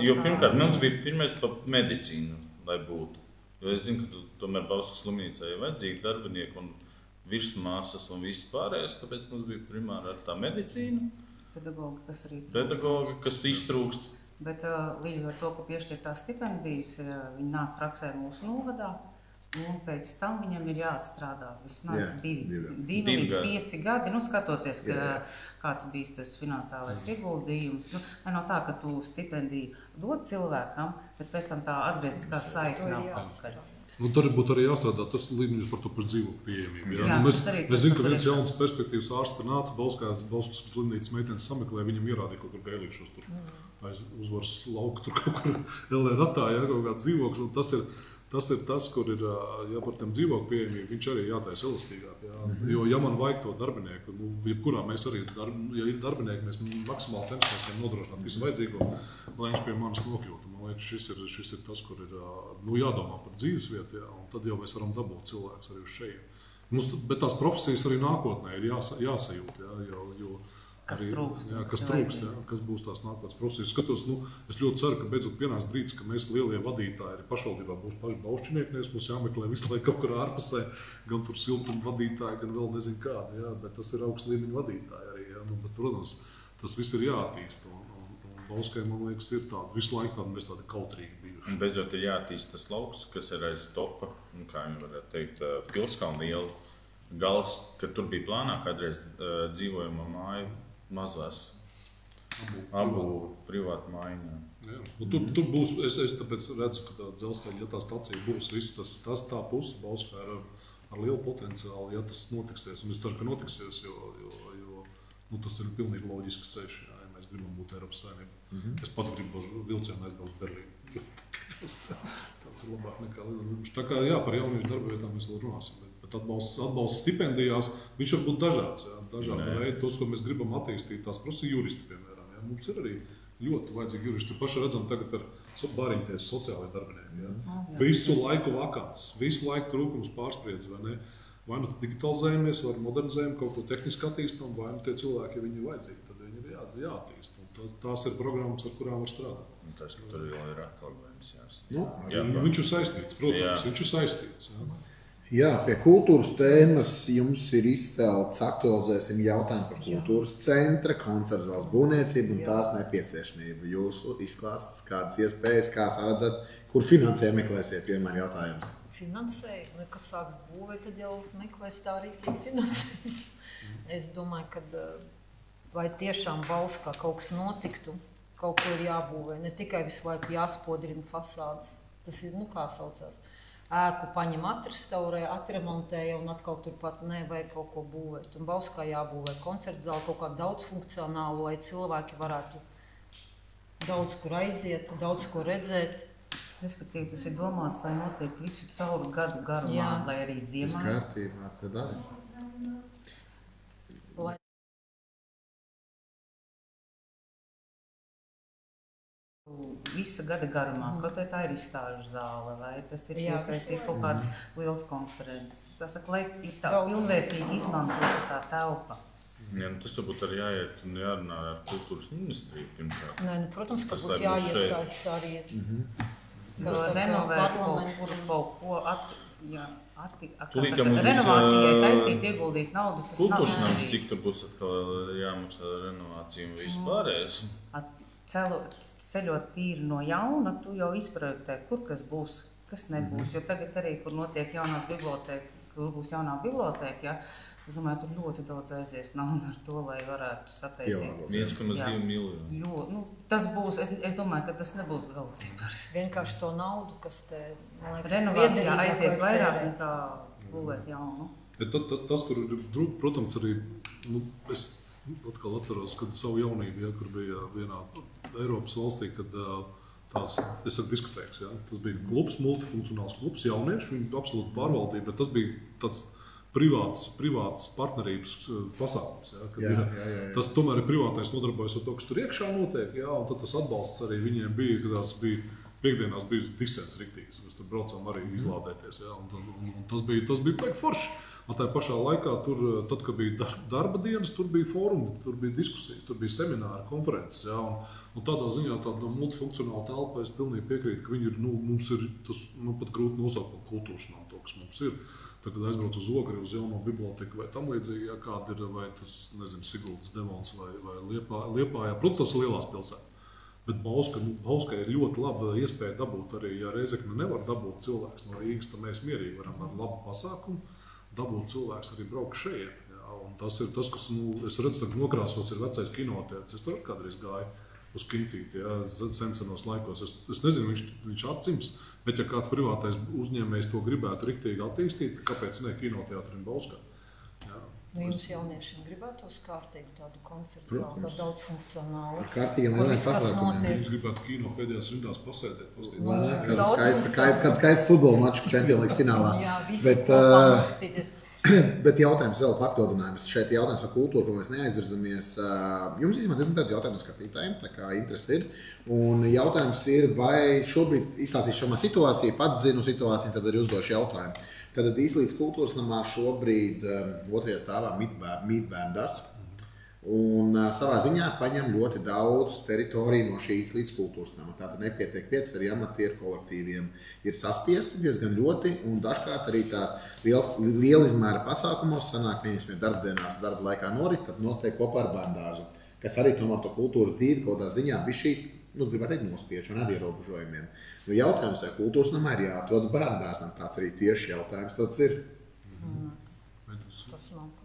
jo pirmkārt, mums bija pirmais par medicīnu, lai būtu. Jo es zinu, ka tomēr Bauskas slimnīcā ir vajadzīgi darbinieki un virsmāsas un viss pārējais, tāpēc mums bija primāri ar tā medicīna. Pedagogi, kas arī trūkst. Pedagogi, kas iztrūkst. Bet līdz ar to, ka piešķir tās stipendijas, viņi nāk praksē mūsu novadā. Un pēc tam viņam ir jāatstrādā vismaz 2 līdz 5 gadi, skatoties, kāds bijis tas finansiālais ieguldījums. Nav tā, ka tu stipendiju dod cilvēkam, bet pēc tam tā atgrieziskā saikne nav atpakaļ. Tur būtu arī jāstrādā tas līmenis par to pašu dzīvokļu pieejamību. Ja? Mēs zinām, ka viens jauns perspektīvas ārsts nāca Bauskas slimnīcas meitenes sameklē, viņam ierādīja kaut kur gailīšos tur aiz uzvaras lauku, tur kaut kur LR ratā, ja, kaut kāds dzīvoklis. Tas ir tas, kur ir, ja par tiem dzīvokļu pieejamību, viņš arī jātaisa elastīgāk. Ja? Jo, ja man vajag to darbinieku, jebkurā mēs arī, ja ir darbinieki, mēs maksimāli cenšamies viņam nodrošināt visu vajadzīgo, lai viņš pie manis nokļūtu. Man liekas, šis ir tas, kur ir jādomā par dzīvesvietu, ja? Un tad jau mēs varam dabūt cilvēkus arī uz šeit. Bet tās profesijas arī nākotnē ir jāsajūt, ja? Kas trūkst, kas būs tās nākotnes profesijas. Skatos, es ļoti ceru, ka beidzot pienāks brīdis, ka mēs lielie vadītāji arī pašvaldībā būs paši baušķinieki, mums jāmeklē visu laiku kaut kur ārpusē, gan tur siltuma vadītāji, gan vēl nezinu kādi, ja? Bet tas ir augsts līmeņa vadītāji arī, ja? Bet, protams, tas viss ir jāattīst, un Bauskai, man liekas, ir tāda, visu laiku tāda mēs tādi kautrīgi bijuši. Un beidzot ir jāattīst tas lauks, kas ir aiz topa, un kā viņi varētu teikt, Pilskalna iela gals, kad tur bija plānā kādreiz dzīvojama māja, mazās abu privātu mājiņā. Tur būs, es tāpēc redzu, ka tā dzelzceļa, ja tā stacija būs viss, tā puse Bauskā ir ar lielu potenciālu, ja tas notiksies. Un es ceru, ka notiksies, jo tas ir pilnīgi loģisks ceļš, ja mēs gribam būt Eiropas Savienībā. Es pats gribu vilcienu aizbraukt uz Berlīnu. Tas ir labāk nekā lidojums. Tā kā jā, par jauniešu darba vietām mēs vēl runāsim. Bet atbalsts stipendijās, viņš var būt dažāds. Dažādi veidi, tos, ko mēs gribam attīstīt, tās prasa juristi, piemēram. Ja? Mums ir arī ļoti vajadzīgi juristi. Paši redzam tagad ar bāriņties sociālai darbinieki. Ja? Visu laiku vakants, visu laiku trūkums pārspriedz, vai ne? Vai nu digitalizējamies, vai modernizējam, kaut ko tehniski attīstam, vai nu tie cilvēki, ja viņi ir vajadzīgi, tad viņi ir jāattīst. Un tās ir programmas, ar kurām var strādāt. Tas, ka tur ir atalgojums viņš ir saistīts, protams, viņš ir saistīts. Ja? Jā, pie kultūras tēmas jums ir izcelts, aktualizēsim jautājumu par kultūras centra, koncertzāles būvniecību un tās nepieciešamību. Jūsu izklāsts, kādas iespējas, kā saredzat, kur finansējumu meklēsiet, vienmēr jautājums. Finansējumu, kas sāks būvēt, tad jau meklēs tā rīktīgi finansējumu. Es domāju, ka vai tiešām Bauskā kaut kas notiktu, kaut ko ir jābūvē, ne tikai visu laiku jāspodrina fasādes. Tas ir, kā saucās. ēku paņem, atrestaurē, atremontēja un atkal turpat nevajag kaut ko būvēt. Un Bauskā jābūvē koncerta zāle kaut kā daudzfunkcionālu, lai cilvēki varētu daudz kur aiziet, daudz ko redzēt. Respektīvi, tas ir domāts, lai notiek visu cauru gadu garumā, lai arī ziemā. Tas kārtībā, tad arī. Visa gada garumā, kaut vai tā ir izstāžu zāle, vai tas ir iesaistīt kaut kādas lielas konferences. Tā saka, lai ir tā pilnvērtīgi izmantota tā telpa. Ja, tas varbūt arī jāiet un jārunā ar kultūras ministriju pirmkārt. Nē, protams, ka būs jāiesaist arī. Kas renovēt kaut ko renovācijai taisīt, ieguldīt naudu, tas nav kultūras nams, cik tur būs atkal jāmaksā renovācija un viss pārējais. Ceļot tīri no jauna, tu jau izprojektē, kur kas būs, kas nebūs. Jo tagad arī, kur notiek jaunās bibliotēka, kur būs jaunā bibliotēka, ja, es domāju, tur ļoti daudz aizies naudu ar to, lai varētu sataisīt. 1,2 miljoni. Tas būs, es domāju, ka tas nebūs galcipars. Vienkārši to naudu, kas te, man liekas, renovācijā aiziet vairāk nekā būvēt jaunu. Tas, kur, protams, arī, es atkal atceros, kad savu jaunību, ja, kur bija vienā Eiropas valstī, kad tās, es saku, diskotēks, ja, tas bija klubs, multifunkcionāls klubs, jaunieši, viņi absolūti pārvaldīja, bet tas bija tāds privāts partnerības pasākums. Ja, tas tomēr ir privātais nodarbojas ar to, kas tur iekšā notiek, ja, un tad tas atbalsts arī viņiem bija, kad tās bija piekdienās bija disens riktīgs, mēs tur braucām arī izlādēties, ja, un tas bija baigi forši. Un tā pašā laikā, tad, kad bija darba dienas, tur bija fórumi, tur bija diskusijas, tur bija semināri, konferences. Ja, un tādā ziņā tāda multifunkcionāla telpa, es pilnīgi piekrītu, ka viņi ir, mums ir tas pat grūti nosaukt kultūras nav to, kas mums ir. Tad, kad aizbrauc uz Ogri, uz jauno biblioteku vai tam līdzīgi, ja, kāda ir, vai tas, nezinu, Siguldas, Devons vai Liepājā, protams, tas ir lielās pilsētas. Bet Bauskai ir ļoti laba iespēja dabūt arī, ja Reizekne nevar dabūt cilvēks no Rīgas, tad mēs mierīgi varam ar labu pasākumu dabūt cilvēks arī braukt šeit. Ja, un tas ir tas, kas, es redzu, ka nokrāsots ir vecais kinoteātris. Es tur kādreiz gāju uz Kincīti, ja, senos laikos. Es nezinu, viņš atcims, bet ja kāds privātais uzņēmējs to gribētu riktīgi attīstīt, kāpēc ne kinoteātrim Bauskā? Ja. Jums jauniešiem gribētos kārtīgu tādu koncertu zāli, tādu daudzfunkcionālu. Ar kārtīgiem lieliem pasākumiem. Jūs gribētu kino pēdējās rindās pasēdēt. Kāds skaists futbola mačs Champions League finālā. Jā, visi kopā noskatīties. Bet jautājums vēl papildinājums. Šeit jautājums par kultūru, ko mēs neaizvirzamies. Jums īstenībā diezgan daudz jautājumu no skatītājiem, tā kā interesi ir. Un jautājums ir, vai šobrīd izstāstīšu šamā situāciju, pats zinu situāciju, tad arī uzdošu jautājumu. Tātad Īslītes kultūras namā šobrīd otrajā stāvā mīt bērndārs. Un savā ziņā paņem ļoti daudz teritoriju no šī Īslītes kultūras nama. Tātad nepietiek vietas arī amatieru kolektīviem. Ir saspiesti diezgan ļoti, un dažkārt arī tās lielizmēra pasākumos sanāk viņas darbdienās, darba laikā norit, tad notiek kopā ar bērndārzu, kas arī tomēr to kultūras dzīvi kaut kādā ziņā bišķīt, gribētu teikt, nospiež un ar ierobežojumiem. Jautājums, vai kultūras namā ir jāatrodas bērndārzam, tāds arī tieši jautājums tāds ir. Tas nav pareizi.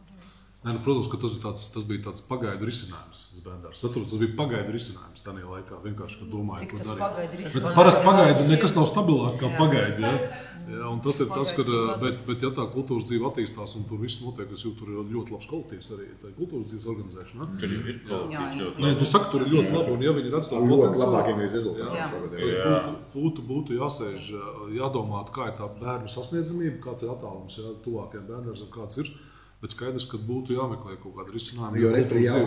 Nē, protams, ka tas bija tāds pagaidu risinājums. Tas bija pagaidu risinājums tajā laikā. Vienkārši, kad domāju, cik ko tas darīt. pagaidu risinājums? Bet parasti pagaidu nekas nav stabilāk kā pagaidu. Ja? Ja, un tas ir tas, ka, bet ja tā kultūras dzīve attīstās un tur viss notiek, es jūtu, tur ir ļoti labs kolektīvs arī tā kultūras dzīves organizēšanā. Tur ir kolektīvs ļoti labi. Tu saki, tur ir ļoti labi, un ja viņi redz to ļoti labākiem rezultātiem šogad. Tas būtu jāsēž, jādomāt, kā ir tā bērnu sasniedzamība, kāds ir attālums, ja, tuvākajiem bērniem, kāds ir. Bet skaidrs, ka būtu jāmeklē kaut kāda risinājuma. Jo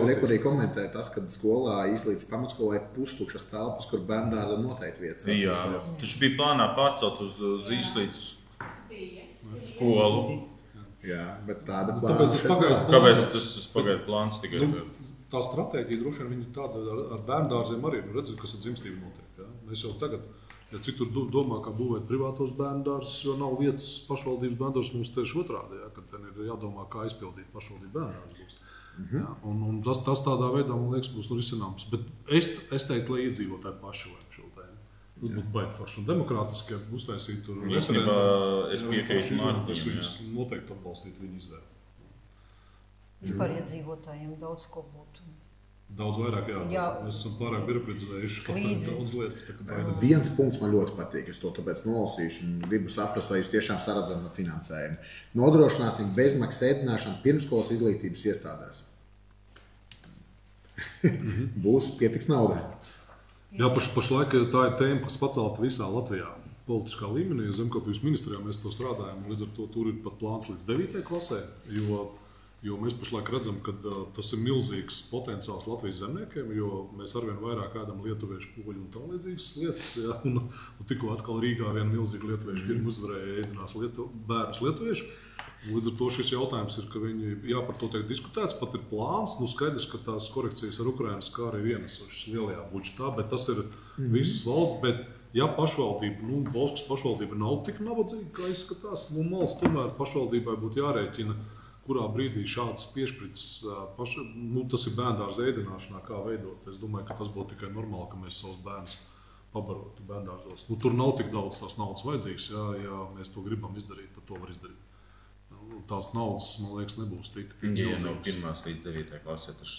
rekurī komentēja tas, ka skolā Īslītes pamatskolā ir pustukšas telpas, kur bērndārzam noteikti vietas. Jā, taču bija plānā pārcelt uz Īslītes skolu. Jā, bet tāda plāna. Kāpēc tas pagaidu plāns tikai? Tā stratēģija droši vien viņi tāda ar bērndārziem arī, redzat, kas ar dzimstību notiek. Ja? Mēs jau tagad, ja cik tur domā, kā būvēt privātos bērndārzus, jo nav vietas pašvaldības bērndārzos, mums tieši otrādi, ja? Kad ten ir jādomā, kā aizpildīt pašvaldību bērndārzus. Ja? Un tas tādā veidā, man liekas, būs risināms. Bet es teiktu, lai iedzīvotāji paši lēm šo tēmu. Tas būtu baigi forši un demokrātiski, ja uztaisītu tur referendumu. Es piekrītu Mārtiņam. Es viņus noteikti atbalstītu viņu izvēli. Vispār iedzīvotājiem daudz ko būtu Daudz vairāk jādara. Mēs esam pārāk birokratizējuši daudz lietas. Viens punkts man ļoti patīk, es to tāpēc nolasīšu un gribu saprast, vai jūs tiešām saredzat finansējumu. Nodrošināsim bezmaksas ēdināšanu pirmskolas izglītības iestādēs. Būs pietiks naudai. Jā, pašlaik tā ir tēma, kas pacelta visā Latvijā. Politiskā līmenī, zemkopības ministrijā mēs to strādājam, un līdz ar to tur ir pat plāns līdz 9. klasē, jo mēs pašlaik redzam, ka tas ir milzīgs potenciāls Latvijas zemniekiem, jo mēs arvien vairāk ēdam lietuviešu, poļu un tālīdzīgas lietas. Ja? Un tikko atkal Rīgā viena milzīga lietuviešu firma uzvarēja ēdinās bērnus lietuviešu. Līdz ar to šis jautājums ir, ka viņi par to tiek diskutēts, pat ir plāns. Skaidrs, ka tās korekcijas ar Ukrainas kāru ir ienesušas lielajā budžetā, bet tas ir visas valsts. Bet, ja pašvaldība, Bauskas pašvaldība nav tik nabadzīga, kā izskatās, malas tomēr pašvaldībai būtu jārēķina, kurā brīdī šāds piešprits, tas ir bērndārza ēdināšanā, kā veidot. Es domāju, ka tas būtu tikai normāli, ka mēs savus bērnus pabarotu bērndārzos. Tur nav tik daudz tās naudas vajadzīgs, ja mēs to gribam izdarīt, tad to var izdarīt. Tās naudas, man liekas, nebūs tik milzīgas. Ja no 1. līdz 9. klasē tas...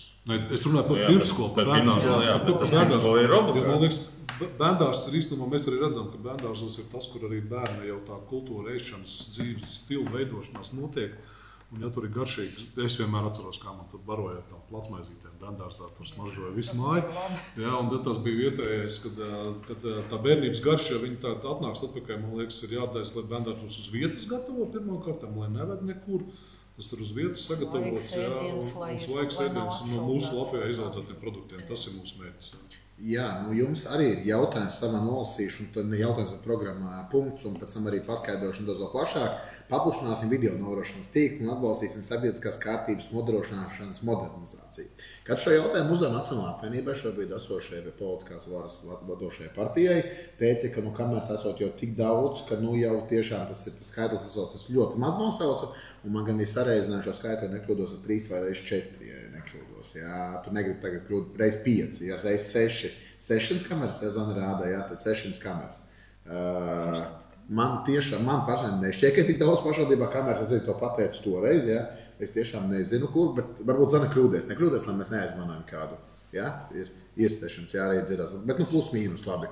Es runāju par pirmskolu, par bērndārzu. Tas pirmskolu ir obligāti. Man liekas, bērndārs ir īstenībā, mēs arī redzam, ka bērndārzos ir tas, kur arī bērni jau tā kultūra ēšanas dzīves stila veidošanās notiek. Un ja tur ir garšīgi, es vienmēr atceros, kā man tur baroja tā placmaizītēm bērndārzā, tur smaržoja visu māju. Jā, un tad tas bija vietējais, kad tā bērnības garša, ja viņi tā atnāks atpakaļ, man liekas, ir jādara, lai bērndārzos uz vietas gatavo pirmām kārtām, lai neved nekur. Tas ir uz vietas sagatavots, un svaigs ēdiens no mūsu Latvijā izaudzētiem produktiem. Tas ir mūsu mērķis. Jā, jums arī ir jautājums savā nolasīšu, un tad jautājums ar programmā punkts, un pēc tam arī paskaidrošu daudz plašāk. Paplašināsim video novērošanas tīklu un atbalstīsim sabiedriskās kārtības nodrošināšanas modernizāciju. Kad šo jautājumu uzdeva Nacionālā apvienībai, šobrīd esošajai pie politiskās varas vadošajai partijai, teica, ka kamēr esot jau tik daudz, ka jau tiešām tas ir tas skaitlis, tas ļoti maz nosauca, un man gan ir sareizinājuši šo skaitu, ja nekļūdos ar 3 vai reiz 4. Jā, tu negribi tagad kļūt reiz 5, jā, reiz 6. 600 kameras sezona rāda, jā, tad 600 kameras. Man pašai nešķiet, ka tik daudz pašvaldībā kameras, es arī to pateicu toreiz, jā. Es tiešām nezinu, kur, bet varbūt Zana kļūdies, lai mēs neaizmanojam kādu. Jā, ir 600, jā, arī dzirdās, bet plus mīnus labi.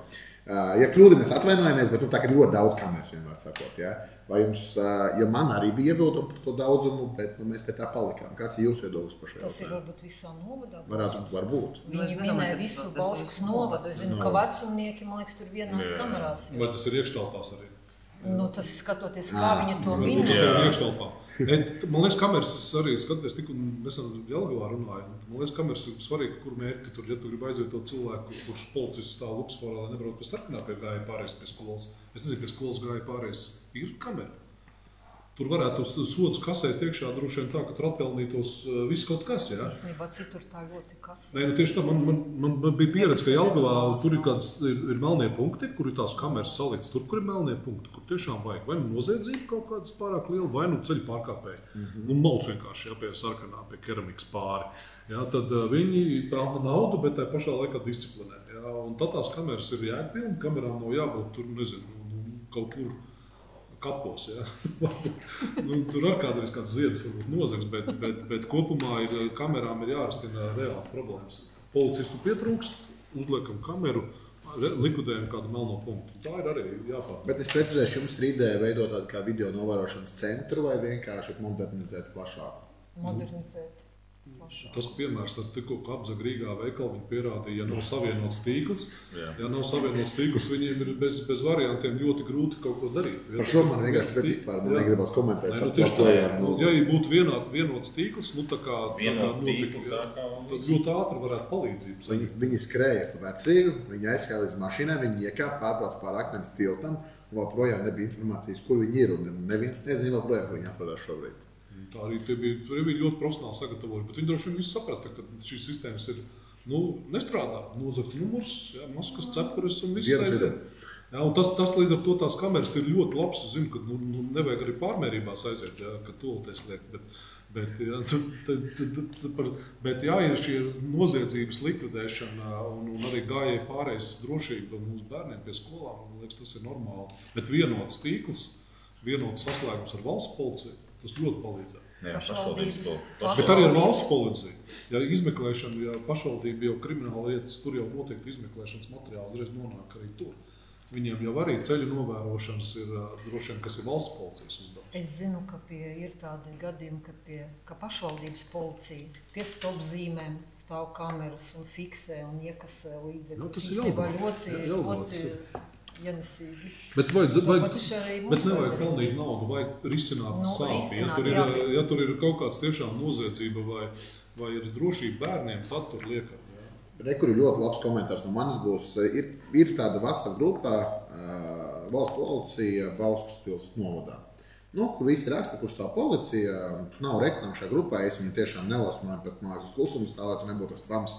Ja kļūdamies, atvainojamies, bet tā ir ļoti daudz kameras, vienmēr sakot, jā. Vai jums, jo man arī bija iebildumi par to daudzumu, bet mēs pie tā palikām. Kāds ir jūsu viedoklis par šo jautājumu? Tas ir varbūt visā novadā. Varbūt. Viņi minēja visu Bauskas novadu. Es zinu, ka vecumnieki, man liekas, tur vienās kamerās. Vai tas ir iekštelpās arī? Tas ir skatoties, kā viņi to minēja. Tas ir iekštelpā. Man liekas, kameras arī skaties, tikko mēs Jelgavā runājam. Man liekas, kameras ir svarīgi, kur mērķi tur, ja tu gribi aizvietot cilvēku, kurš policists stāv Luksforā, lai nebrauc pie sarkanā pie gāja pārējais pie skolas. Es nezinu, pie skolas gāja pārējais ir kamera. Tur varētu sodus kasēt iekšā droši vien tā, ka tur atpelnītos viss kaut kas, jā. Īstenībā citur tā ļoti kasē. Nē, tieši tā, man bija pieredze, ka Jelgavā tur ir melnie punkti, kur ir tās kameras saliktas, tur, kur ir melnie punkti, kur tiešām vajag vai noziedzība kaut kādas pārāk liela, vai ceļu pārkāpēji. Malc vienkārši, jā, pie sarkanā, pie keramikas pāri. Jā, tad viņi pelna naudu, bet tā pašā laikā disciplinē. Jā, un tad tās kameras ir jēgpilni, kamerām nav jābūt tur, nezinu, kaut kur kapos, ja? Tur ar kādreiz kāds zieds nozags, bet kopumā kamerām ir jārisina reāls problēmas. Policistu pietrūkst, uzliekam kameru, likvidējam kādu melno punktu. Tā ir arī jāpārāk. Bet es precizēšu, jums ir ideja veidot tādu kā video novērošanas centru vai vienkārši modernizēt plašāk? Modernizēt. Tas piemērs ar tikko apzaga Rīgā veikalu, viņi pierādīja, ja nav savienots tīkls, viņiem ir bez variantiem ļoti grūti kaut ko darīt. Par šo man vienkārši vispār negribas komentēt. Ja būtu vienots tīkls, tā kā ļoti ātri varētu palīdzību. Viņi skrēja pa Vecrīgu, viņi aizskrēja līdz mašīnai, viņi iekāpa, pārbrauc pār Akmens tiltam, un vēl projām nebija informācijas, kur viņi ir, un neviens nezina vēl projām, kur viņi atrodās šobrīd. Tā arī bija ļoti profesionāli sagatavojuši, bet viņi droši vien visi saprata, ka šīs sistēmas ir nestrādā. Nozagts numurs, maskas, cepures un viss aiziet. Un tas līdz ar to tās kameras ir ļoti labs. Es zinu, ka nevajag arī pārmērībās aiziet, ka tolties liek. Bet ir šī noziedzības likvidēšana un arī gājēji pārējais drošība mūsu bērniem pie skolām. Man liekas, tas ir normāli. Bet vienots tīkls, vienots saslēgums ar valsts policiju, tas ļoti palīdzētu. Bet arī ar valsts policiju. Ja izmeklēšana, ja pašvaldība jau krimināla lietas, tur jau noteikti izmeklēšanas materiāli uzreiz nonāk arī tur. Viņiem jau arī ceļu novērošanas ir droši vien, kas ir valsts policijas uzdevums. Es zinu, ka ir tādi gadījumi, ka pašvaldības policija pie stopzīmēm stāv kameras un fiksē un iekasē līdzekļus. Īstenībā ļoti ienesīgi. Bet nevajag pelnīt naudu, vajag risināt sāpi. Ja tur ir kaut kāds tiešām noziedzība vai ir drošība bērniem, tad tur liekam. Kur ir ļoti labs komentārs no manis būs. Ir tāda WhatsApp grupā valsts policija Bauskas pils novadā. Kur visi raksta, kur stāv policija, nav reklāma šajā grupā, es viņu tiešām nelasu, man pat mājas uz klusumu stāv, lai tu nebūtu tas spams.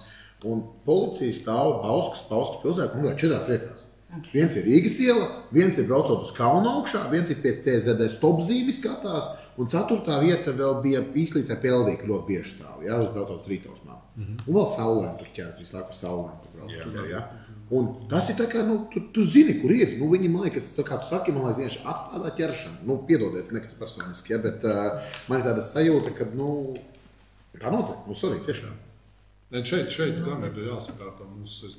Un policija stāv Bauskas pilsētā konkrēti 4 vietās. Viens ir Rīgas iela, viens ir braucot uz Kalnu augšā, viens ir pie CSDD stopzīmi skatās, un 4. vieta vēl bija īslīdzē pie Elvīka ļoti bieži stāv, ja, braucot uz Rītausmām. Un vēl saulēm tur ķert, visu laiku saulēm tur braucot. Ja. Un tas ir tā kā, tu zini, kur ir. Viņi, man liekas, tā kā tu saki, man liekas, vienkārši atstrādā ķeršanu. Piedodiet, nekas personiski, ja, bet man ir tāda sajūta, ka, tā notiek, sorry, tiešām. Šeit gan ir jāsakārtā.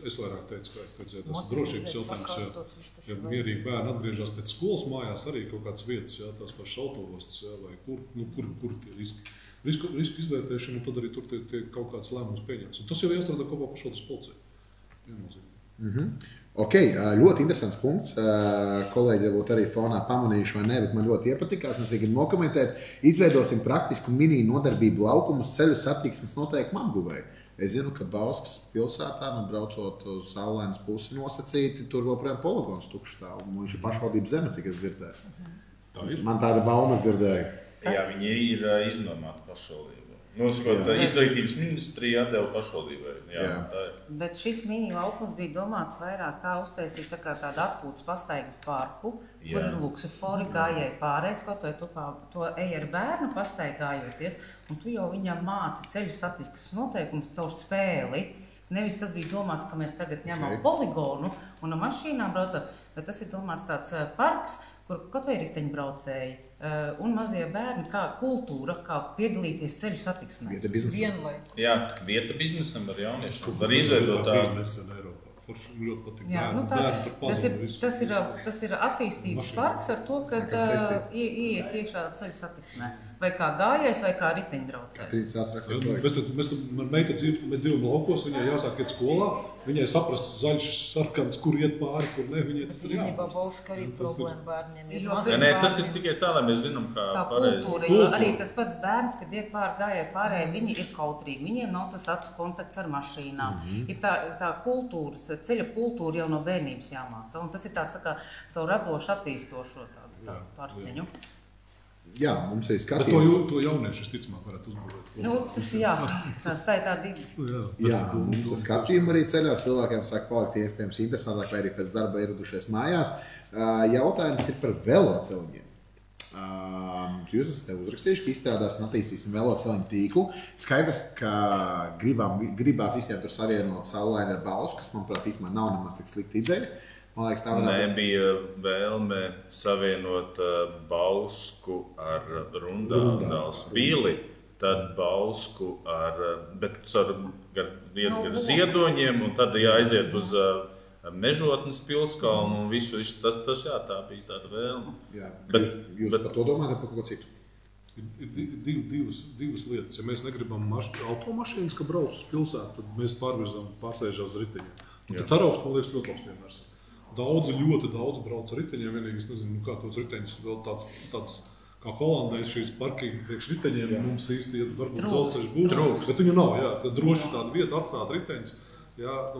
Es vairāk teicu, ka tas drošības jautājums, ja mierīgi bērni atgriežas pēc skolas mājās, arī kaut kādas vietas, tās pašas autostas, vai kur tie riski. Risku izvērtēšana, un tad arī tur tiek kaut kāds lēmums pieņemts. Un tas jau jāstrādā kopā pašvaldības policija. Ok, ļoti interesants punkts. Kolēģi varbūt arī fonā pamanījuši vai ne, bet man ļoti iepatikās. Es gribu nokomentēt. Izveidosim praktisku mini nodarbību laukumus ceļu satiksmes noteikumu apguvēju. Es zinu, ka Bauskas pilsētā, braucot uz Saulainas pusi nosacīti, tur joprojām poligons tukšs stāv. Viņš ir pašvaldības zeme, cik es dzirdēju. Man tāda bauma dzirdēja. Jā, viņi ir iznomāti pašvaldību. Izglītības ministrija atdeva pašvaldībai. Jā. Bet šis mini laukums bija domāts vairāk tā uztaisīt tādu atpūtas pastaigu parku, kur ir luksofori, gājēji pārējais, kaut vai tu to ej ar bērnu pastaigājoties, un tu jau viņam māci ceļu satiksmes noteikumus caur spēli. Nevis tas bija domāts, ka mēs tagad ņemam poligonu un ar mašīnām braucam, bet tas ir domāts tāds parks, kur kaut vai riteņbraucēji un mazie bērni, kā kultūra, kā piedalīties ceļu satiksmē. Vieta biznesam. Jā, vieta biznesam ar jauniešiem. Var izveidot tādu. Tas ir attīstības parks ar to, ka ieiet iekšā ceļu satiksmē. Vai kā gājējs, vai kā riteņbraucējs. Mēs dzīvojam laukos, viņai jāsāk iet skolā, viņai saprast zaļš, sarkans, kur iet pāri, kur ne, viņai tas ir jāprast. Īstenībā Bauska arī problēma bērniem ir. Nē, tas ir tikai tā, lai mēs zinām, kā pareizi. Tā kultūra, arī tas pats bērns, kad iet pāri gājēji pārējie, viņi ir kautrīgi, viņiem nav tas acu kontakts ar mašīnām. Ir tā kultūras, ceļa kultūra jau no bērnības jāmāca, un tas ir tāds tā kā caur radošu attīstošo tādu pārciņu. Jā, mums ir skatījums. Bet to jaunieši, es ticamāk, varētu uzbūvēt. Tas jā, tā ir tāda divi. Jā, mums ir skatījumi arī ceļās. Cilvēkiem saka, palikt iespējams interesantāk, vai arī pēc darba ieradušies mājās. Jautājums ir par veloceliņiem. Jūs esat uzrakstījuši, ka izstrādāsim un attīstīsim veloceliņu tīklu. Skaidrs, ka gribās visiem tur savienot Saulaini ar Bausku, kas, manuprāt, īstenībā nav nemaz tik slikta ideja. Nebija vēlme savienot Bausku ar Rundāls pili, tad Bausku bet gar Ziedoņiem, un tad jāaiziet uz Mežotnes pilskalnu un visu. Tā bija tāda vēlme. Jā, jūs par to domājat par ko citu? Divas lietas. Ja mēs negribam automašīnas, ka brauc uz pilsētu, tad mēs pārsēžam uz riteņiem. Tad Caraugsts, man liekas, ļoti labs piemērs. Ļoti daudz brauc ar riteņiem, vienīgi es nezinu, kā tos riteņus vēl tāds kā Holandē šīs parkingi priekš riteņiem, mums īsti varbūt dzelzceļš būs, bet viņu nav, tad droši tāda vieta atstāt riteņus,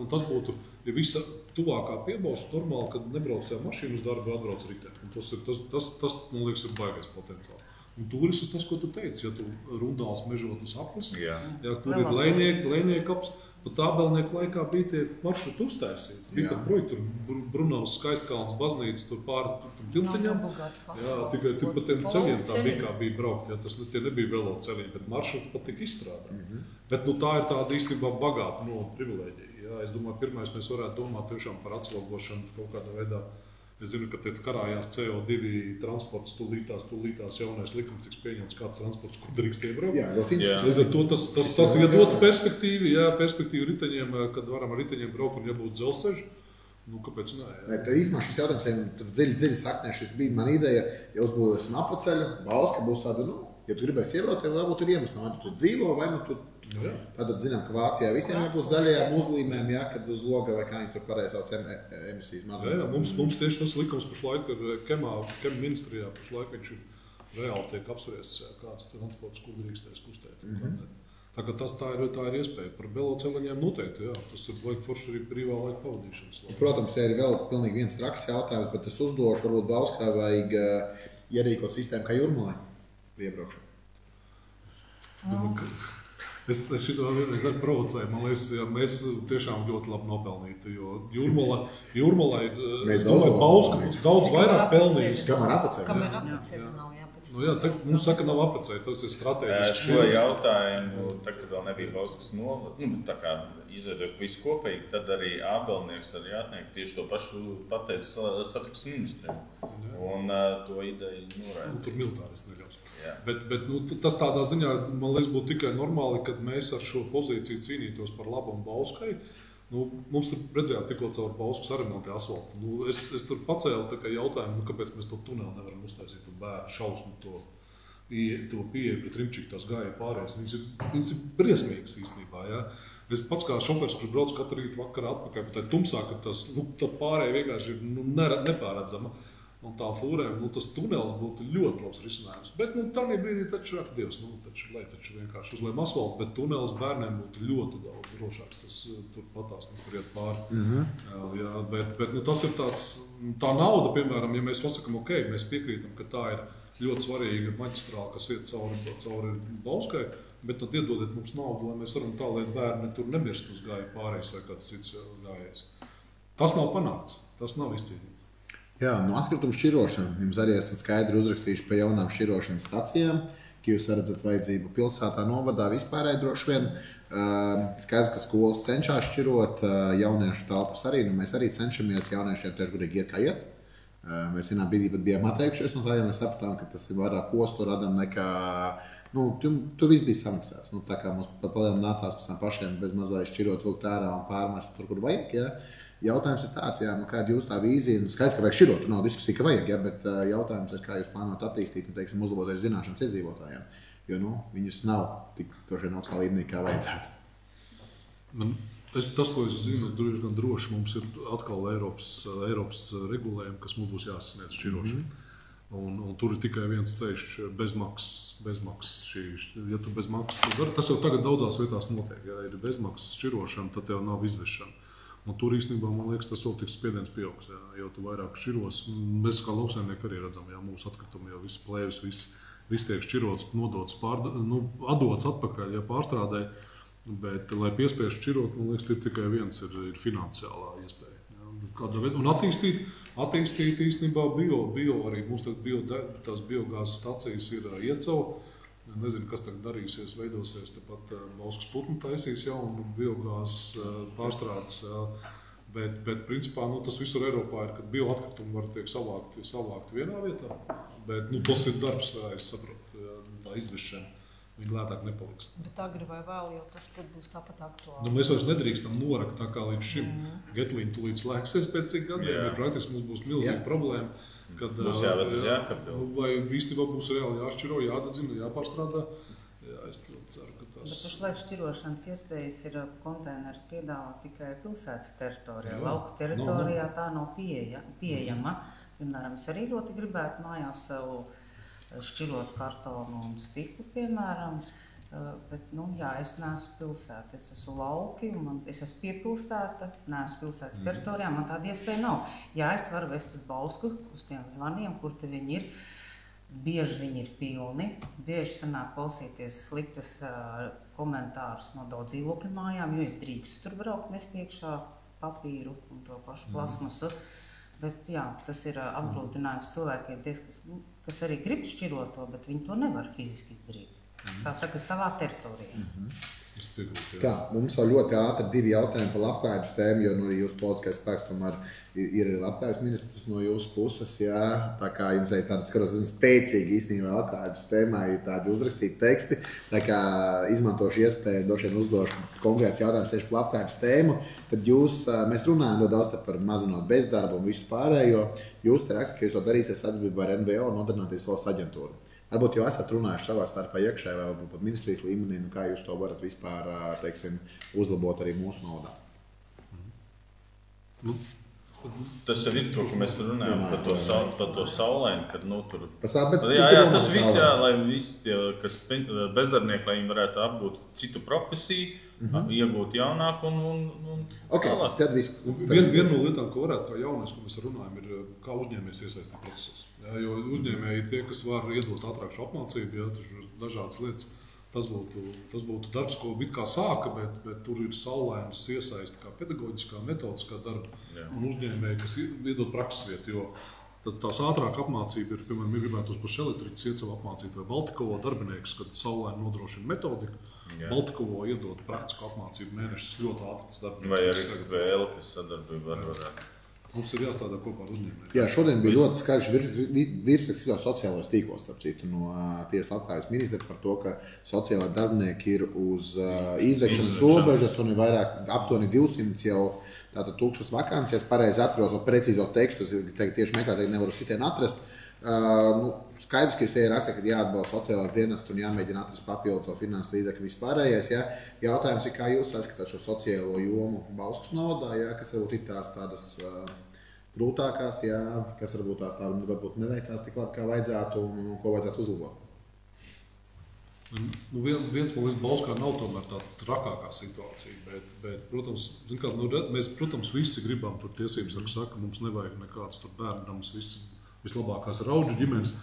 un tas būtu, ja visa tuvākā piebauša normāli, kad nebrauc jau mašīnu uz darbu, atbrauc riteņi, un tas, man liekas, ir baigais potenciāli. Un turisms tas, ko tu teici, ja tu Rundāls Mežotnes aplis, kur ir lejniekaps, un tā vēlnieku laikā bija tie maršruti uztaisīti. Bija pat projekti, tur Brunavas Skaistkalnas baznīca, tur pāri tiltiņam. Tikai pa tiem ceļiem tā bija braukt. Tie nebija veloceliņi, bet maršruti pat tika izstrādāti. Bet tā ir tāda īstenībā bagāta privilēģija. Es domāju, pirmais mēs varētu domāt tiešām par atslogošanu kaut kādā veidā Es zinu, ka karājās CO2 transports, tūlītās jaunais likums tiks pieņemts kāds transports, kur drīkst iebraukt. Jā, ļoti interesanti. Līdz ar to tas iedot perspektīvu riteņiem, kad varam ar riteņiem braukt un ja būs dzelzceļš. Nu, kāpēc nē? Tad īstenībā šis jautājums tur dziļi saknē. Šis bija man ideja, ja uzbūvēsim apceļu, Bauska būs tāda, ja tu gribēsi iebraukt, tev varbūt ir iemesls, vai tu dzīvo, vai tu tad zinām, ka Vācijā visiem jābūt zaļajām uzlīmēm, kad uz loga vai kā viņi tur pareizi sauc emisijas mazāk. Mums tieši tas likums pašlaik ir Kema ministrijā, pašlaik viņš reāli tiek apspriests, kāds transports, kur drīkstēs kustēt. Tā kā tā ir iespēja. Par veloceliņiem noteikti, jā. Tas ir vajag forši arī brīvā laika pavadīšanas. Protams, te ir vēl pilnīgi viens traks jautājums, bet es uzdošu, varbūt Bauskā vajag ierīkot sistēmu kā Jūrmalai iebraukšanu. Es šito vienreiz arī provocēju. Man liekas, ja mēs tiešām ļoti labi nopelnītu, jo Jūrmalai Bauska būtu daudz vairāk pelnījusi. Kamēr apacē? Kamēr apacē nav jāpacē. Nu jā, mums saka, nav apacē, tas ir strateģiski. Šo jautājumu, tā kad vēl nebija Bauskas novada, tā kā izveidot visu kopīgi, tad arī Ābelnieks arī atniek tieši to pašu pateica satiksmes ministriem. Un to ideju noraida. Tur militāristi neļaus. Bet tas tādā ziņā, man liekas, būtu tikai normāli, kad mēs ar šo pozīciju cīnītos par labumu Bauskai. Mums ir redzējāt tikko caur Bauskas remonti asfaltu. Es tur pacēlu jautājumu, kāpēc mēs to tuneli nevaram uztaisīt un bērnu šausmu to pieeju pret Rimčiku, tās gāja pārējais. Viņas ir briesmīgas īstenībā. Ja? Es pats kā šofers, kurš brauc katru rītu vakarā atpakaļ, bet tā tumsā, ka tā pārēja vienkārši ir nepārredzama. Un tā fūrēm, tas tunelis būtu ļoti labs risinājums. Bet tādā brīdī taču ar Dievs, lai taču vienkārši uzlēm asfaltu, bet tunelis bērniem būtu ļoti daudz drošāks. Tas tur patās, kur iet pāri. Jā, bet tas ir tā nauda, piemēram, ja mēs pasakam, ok, mēs piekrītam, ka tā ir ļoti svarīga maģistrāla, kas iet cauri Bauskai, bet tad iedodiet mums naudu, lai mēs varam tā, lai bērni tur nemirst uz gāju pārējais vai kāds cits gājējs. Tas nav panākts, tas nav izcīnīts. Jā, atkritumu šķirošana. Jums arī esat skaidri uzrakstījuši par jaunām šķirošanas stacijām, ka jūs redzat vajadzību pilsētā, novadā vispārēji droši vien. Skaidrs, ka skolas cenšas šķirot, jauniešu telpas arī. Mēs arī cenšamies jauniešiem tieši gudīgi iet, kā iet. Mēs vienā brīdī pat bijām atteikušies no tā, ja mēs sapratām, ka tas ir vairāk ostu radam nekā... Tur viss bija samaksāts. Tā kā mums pat palielam nācās pēc tam pašiem bez mazai šķirot vilkt ārā un pārmest tur, kur vajag. Ja? Jautājums ir tāds, kāda jūs tā vīzija, skaidrs, ka vajag šķirot, nav diskusija, ka vajag, ja? Bet jautājums ir, kā jūs plānojat attīstīt un, uzlabot arī zināšanas iedzīvotājiem, jo viņus nav tik augstā līmenī, kā vajadzētu. Tas, ko es zinu, droši mums ir atkal Eiropas regulējumi, kas mums būs jāsasniedz šķirošana. Un tur ir tikai viens ceļš bezmaksas. Ja tu bezmaksas dari, tas jau tagad daudzās vietās notiek. Ja ir bezmaksas šķirošana, tad tev nav izvešana. Un tur īstenībā, man liekas, tas vēl tiks spiediens pieaugs. Ja, jo tu vairāk šķiros, mēs kā lauksaimnieki arī redzam, ja mūsu atkritumi jau viss plēvis, viss tiek šķirots, nodots, atdots atpakaļ, ja pārstrādē. Bet, lai piespiež šķirot, man liekas, ir tikai viens ir finansiālā iespēja. Ja. Un attīstīt īstenībā bio arī. Mums tās biogāzes stacijas ir Iecau. Nezinu, kas tagad darīsies, veidosies. Tepat Bauskas putnu taisīs jaunu biogāzes pārstrādes. Bet principā, tas visur Eiropā ir, kad bioatkritumi var tiek savākti vienā vietā. Bet tas ir darbs, es saprotu, tā izvešana. Viņi lētāk nepaliks. Bet agri vai vēl, jau tas būs tāpat aktuāli. Mēs vairs nedrīkstam norakt tā kā līdz šim. Getlīna tulīt slēgsies pēc cik gadiem, bet praktiski mums būs milzīga problēma. Kad, būs jāved uz jākapil. Vai īstenībā būs reāli jāšķiro, jādadzina, jāpārstrādā. Jā, es ļoti ceru, ka tas... Bet pašlaik šķirošanas iespējas ir konteiners piedāvā tikai pilsētas teritorijā. Lauku teritorijā tā nav pieejama. Piemēram, es arī ļoti gribētu mājās savu šķirot kartonu un stiklu, piemēram, bet, es neesmu pilsēta, es esmu lauki, es esmu piepilsēta, neesmu pilsētas teritorijā, man tāda iespēja nav. Jā, es varu vest uz Bausku, uz tiem zvaniem, kur te viņi ir, bieži viņi ir pilni, bieži sanāk klausīties sliktas komentārus no daudz dzīvokļu mājām, jo es drīkstu tur braukt, mest iekšā papīru un to pašu plasmasu. Bet jā, tas ir apgrūtinājums cilvēkiem, kas arī grib šķirot to, bet viņi to nevar fiziski izdarīt. Kā saka, savā teritorijā. Tā, mums vēl ļoti ātri 2 jautājumi par labklājības tēmu, jo arī jūsu politiskais spēks tomēr ir labklājības ministrs no jūsu puses. Jā. Tā kā jums ir tāda, skaros, spēcīgi īstenībā labklājības tēmā ir tādi uzrakstīti teksti. Tā kā izmantošu iespēju, došiem uzdošu konkrēts jautājums tieši par labklājības tēmu. Tad mēs runājam ļoti daudz par mazinot bezdarbu un visu pārējo. Jūs te rakstat, ka jūs to darīsiet sadarbībā ar NVO un Nodarbinātības valsts aģentūru. Varbūt jau esat runājuši savā starpā iekšē vai pat ministrijas līmenī, kā jūs to varat vispār, teiksim, uzlabot arī mūsu naudā? Tas arī ir to, ka mēs runājam par to saulaini, kad tur... Jā, tas viss, lai visi tie, kas bezdarbnieki, lai viņi varētu apgūt citu profesiju, iegūt jaunāku un tālāk. Viena no lietām, ko varētu kā jaunais, ko mēs runājam, ir kā uzņēmējs iesaistīt procesos. Jo uzņēmēji ir tie, kas var iedot ātrāk šo apmācību, dažādas lietas. Tas būtu darbs, ko it kā sāka, bet tur ir saulainas iesaista kā pedagoģiskā, metodiskā darba un uzņēmēji, kas iedod prakses vietu. Jo tās ātrāk apmācība ir, piemēram, ja gribētu uz pašu elektriķis iet savu apmācību vai Baltikovo darbinieks, kad saulaini nodrošina metodiku. Baltikovo iedod praktisku apmācību mēnešus ļoti ātras darbinieks. Vai arī vēl, kas sadarbība varētu. Mums ir jāstrādā kopā ar uzņēmējiem. Jā, šodien bija ļoti skaidrs virsraksts visos sociālos tīklos, starp citu, no tieši labklājības ministra par to, ka sociālā darbinieki ir uz izdegšanas robežas un ir vairāk aptuveni 200 jau tātad tūkstošas vakances. Pareizi atceros no precīzo tekstu, es tieši meklēt, nevaru sitien atrast. Skaidrs, ka jūs te rakstat, ka jāatbalsta sociālās dienestas un jāmēģina atrast papildus finanses līdzekļu vispārējais. Ja? Jautājums ir, kā jūs saskatāt šo sociālo jomu Bauskas novadā, ja? Kas varbūt ir tādas grūtākās, ja? Kas varbūt tās tā varbūt neveicās tik labi, kā vajadzētu un ko vajadzētu uzlabot? Viens man liekas, Bauskā nav tomēr tā trakākā situācija, bet protams, mēs, protams, visi gribam tur tiesības, saka, mums nevajag nekāds tur bērnams, vislabākās ir auģu ģimenes,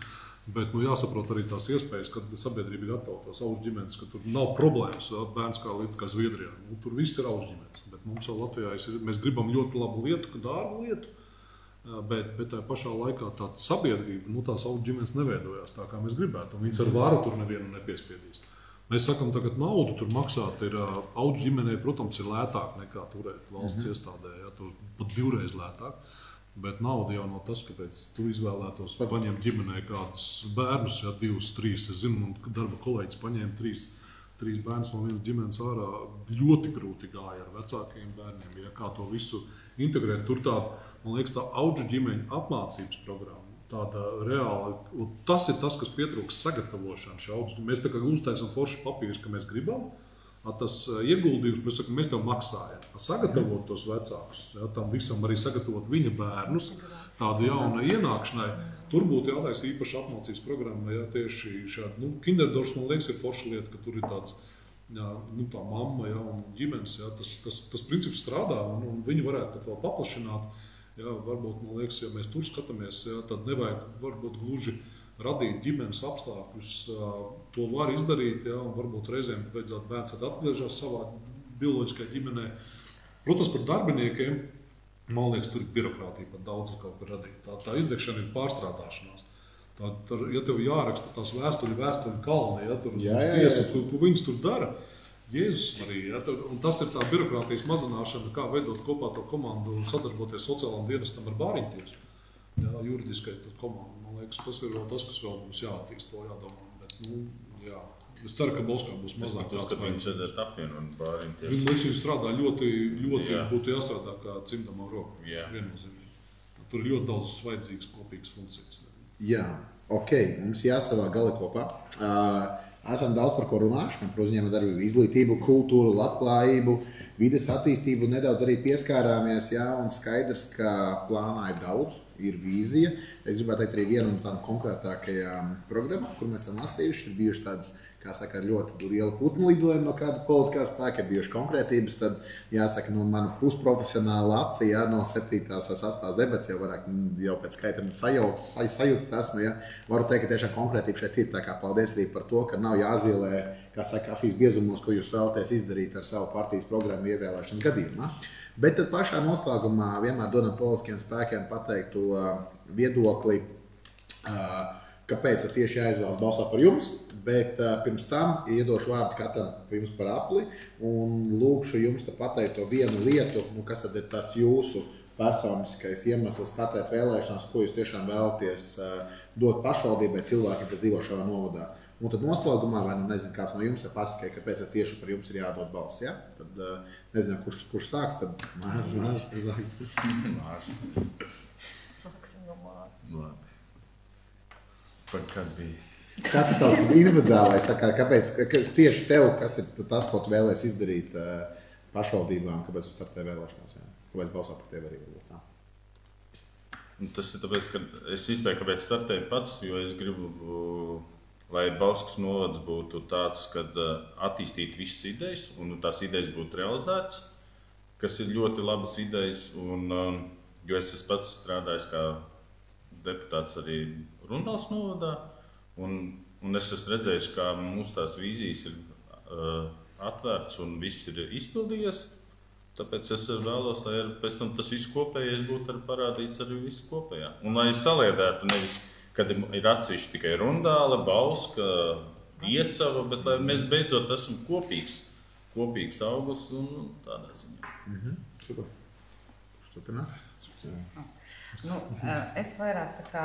bet jāsaprot arī tās iespējas, kad sabiedrība ir gatava tās auģu ģimenes, ka tur nav problēmas, bērns kā Zviedrijā. Tur viss ir auģu ģimenes, bet mums jau Latvijā mēs gribam ļoti labu lietu, dārgu lietu, bet tā pašā laikā tā sabiedrība, tās auģu ģimenes neveidojās tā, kā mēs gribētu, un viņas ar varu tur nevienu nepiespiedīs. Mēs sakam, tagad naudu tur maksāt ir auģu ģimenei, protams, ir lētāk nekā turēt valsts iestādē, tur pat 2 reizes lētāk. Bet nauda jau nav tas, kāpēc tu izvēlētos paņemt ģimenei kādus bērnus, 2, 3. Es zinu, man darba kolēģis paņēma 3 bērnus no vienas ģimenes ārā. Ļoti grūti gāja ar vecākajiem bērniem, kā to visu integrēt. Tur tāda, man liekas, tā auģu ģimeņu apmācības programma. Tāda reāli, tas ir tas, kas pietrūks sagatavošana. Mēs tā kā uztaisam foršu papīrus, ka mēs gribam. Tas ieguldījums, mēs sakam, mēs tev maksājam. Sagatavot tos vecākus, tam visam arī sagatavot viņa bērnus, tādu jaunu ienākšanai. Tur būtu jātais īpaši apmācības programma, tieši šādi. Kinderdorfs, man liekas, ir forša lieta, ka tur ir tāds, tā mamma un ģimenes, tas princips strādā un viņi varētu tad vēl paplašināt. Varbūt, man liekas, ja mēs tur skatāmies, tad nevajag varbūt gluži radīt ģimenes apstākļus, to var izdarīt, un varbūt reizēm vajadzētu bērns atgriežas savā bioloģiskajā ģimenē. Protams, par darbiniekiem, man liekas, tur ir birokrātija pat daudz kaut kur radīt. Tā izdegšana ir pārstrādāšanās. Ja tev jāraksta tās vēstuļu kalni, tur uz tiesu, ko viņas tur dara, Jēzus Marija, un tas ir tā birokrātijas mazināšana, kā veidot kopā to komandu un sadarboties sociālām dienestam ar bāriņtiesu. Juridiskais komanda. Man liekas, tas ir vēl tas, kas vēl mums jāattīst, to jādomā. Bet, es ceru, ka Bauskā būs mazāk tāds vajadzības. Viņš apvienu un bāriņties. Viņi strādā ļoti būtu jāstrādā kā cimdamā roka. Viennozīmīgi. Tur ir ļoti daudz vajadzīgas kopīgas funkcijas. Jā, ok, mums jāsavā gali kopā. Esam daudz par ko runājuši, par uzņēmuma darbību, izglītību, kultūru, labklājību, vides attīstību, nedaudz arī pieskārāmies, un skaidrs, ka plānā ir daudz, ir vīzija. Es gribētu teikt arī vienu no tādām konkrētākajām programmām, kur mēs esam lasījuši, ir bijuši tādas, kā saka, ļoti liela putnu lidojuma no kāda politiskā spēka, ir bijuši konkrētības, tad jāsaka, no mana pusprofesionāla aci, no 7. 8. debats jau pēc skaita sajūtas esmu, varu teikt, ka tiešām konkrētība šeit ir, tā kā paldies arī par to, ka nav jāzīlē, kā saka, kafijas biezumos, ko jūs vēlaties izdarīt ar savu partijas programmu ievēlēšanas gadījumā. Bet tad pašā noslēgumā vienmēr dodam politiskiem spēkiem pateikt to viedokli, kāpēc tieši jāizvēlas balsot par jums, bet pirms tam iedošu vārdu katram jums par apli un lūkšu jums pateikt to vienu lietu, kas tad ir tas jūsu personiskais iemesls startēt vēlēšanās, ko jūs tiešām vēlaties dot pašvaldībai cilvēkiem, kas dzīvo šajā novadā. Un tad noslēgumā, vai nezinu, kāds no jums pasakāja, kāpēc tieši par jums ir jādod balss, ja? Tad nezinu, kurš sāks, tad Mārs. Sāksim no Māra. Labi. Par kad bija? Kas ir tavs individuālais, kāpēc tieši tev, kas ir tas, ko tu vēlēsi izdarīt pašvaldībām, kāpēc tu startē vēlēšanās, ja? Kāpēc balsot par tevi arī varbūt tā? Tas ir tāpēc, ka es izpēju, kāpēc startēju pats, jo es gribu, lai Bauskas novads būtu tāds, kad attīstīt visas idejas, un tās idejas būtu realizētas, kas ir ļoti labas idejas, un, jo es esmu pats strādājis kā deputāts arī Rundāls novadā, un es esmu redzējis, kā mūsu tās vīzijas ir atvērts un viss ir izpildījies, tāpēc es vēlos, lai pēc tam tas viss kopējais būtu arī parādīts arī viss kopējā. Un lai es saliedētu nevis, kad ir atsevišķi tikai Rundāle, Bauska, Iecava, bet lai mēs beidzot esam kopīgs auglis un tādā ziņā. Super. Kurš turpinās? Es vairāk tā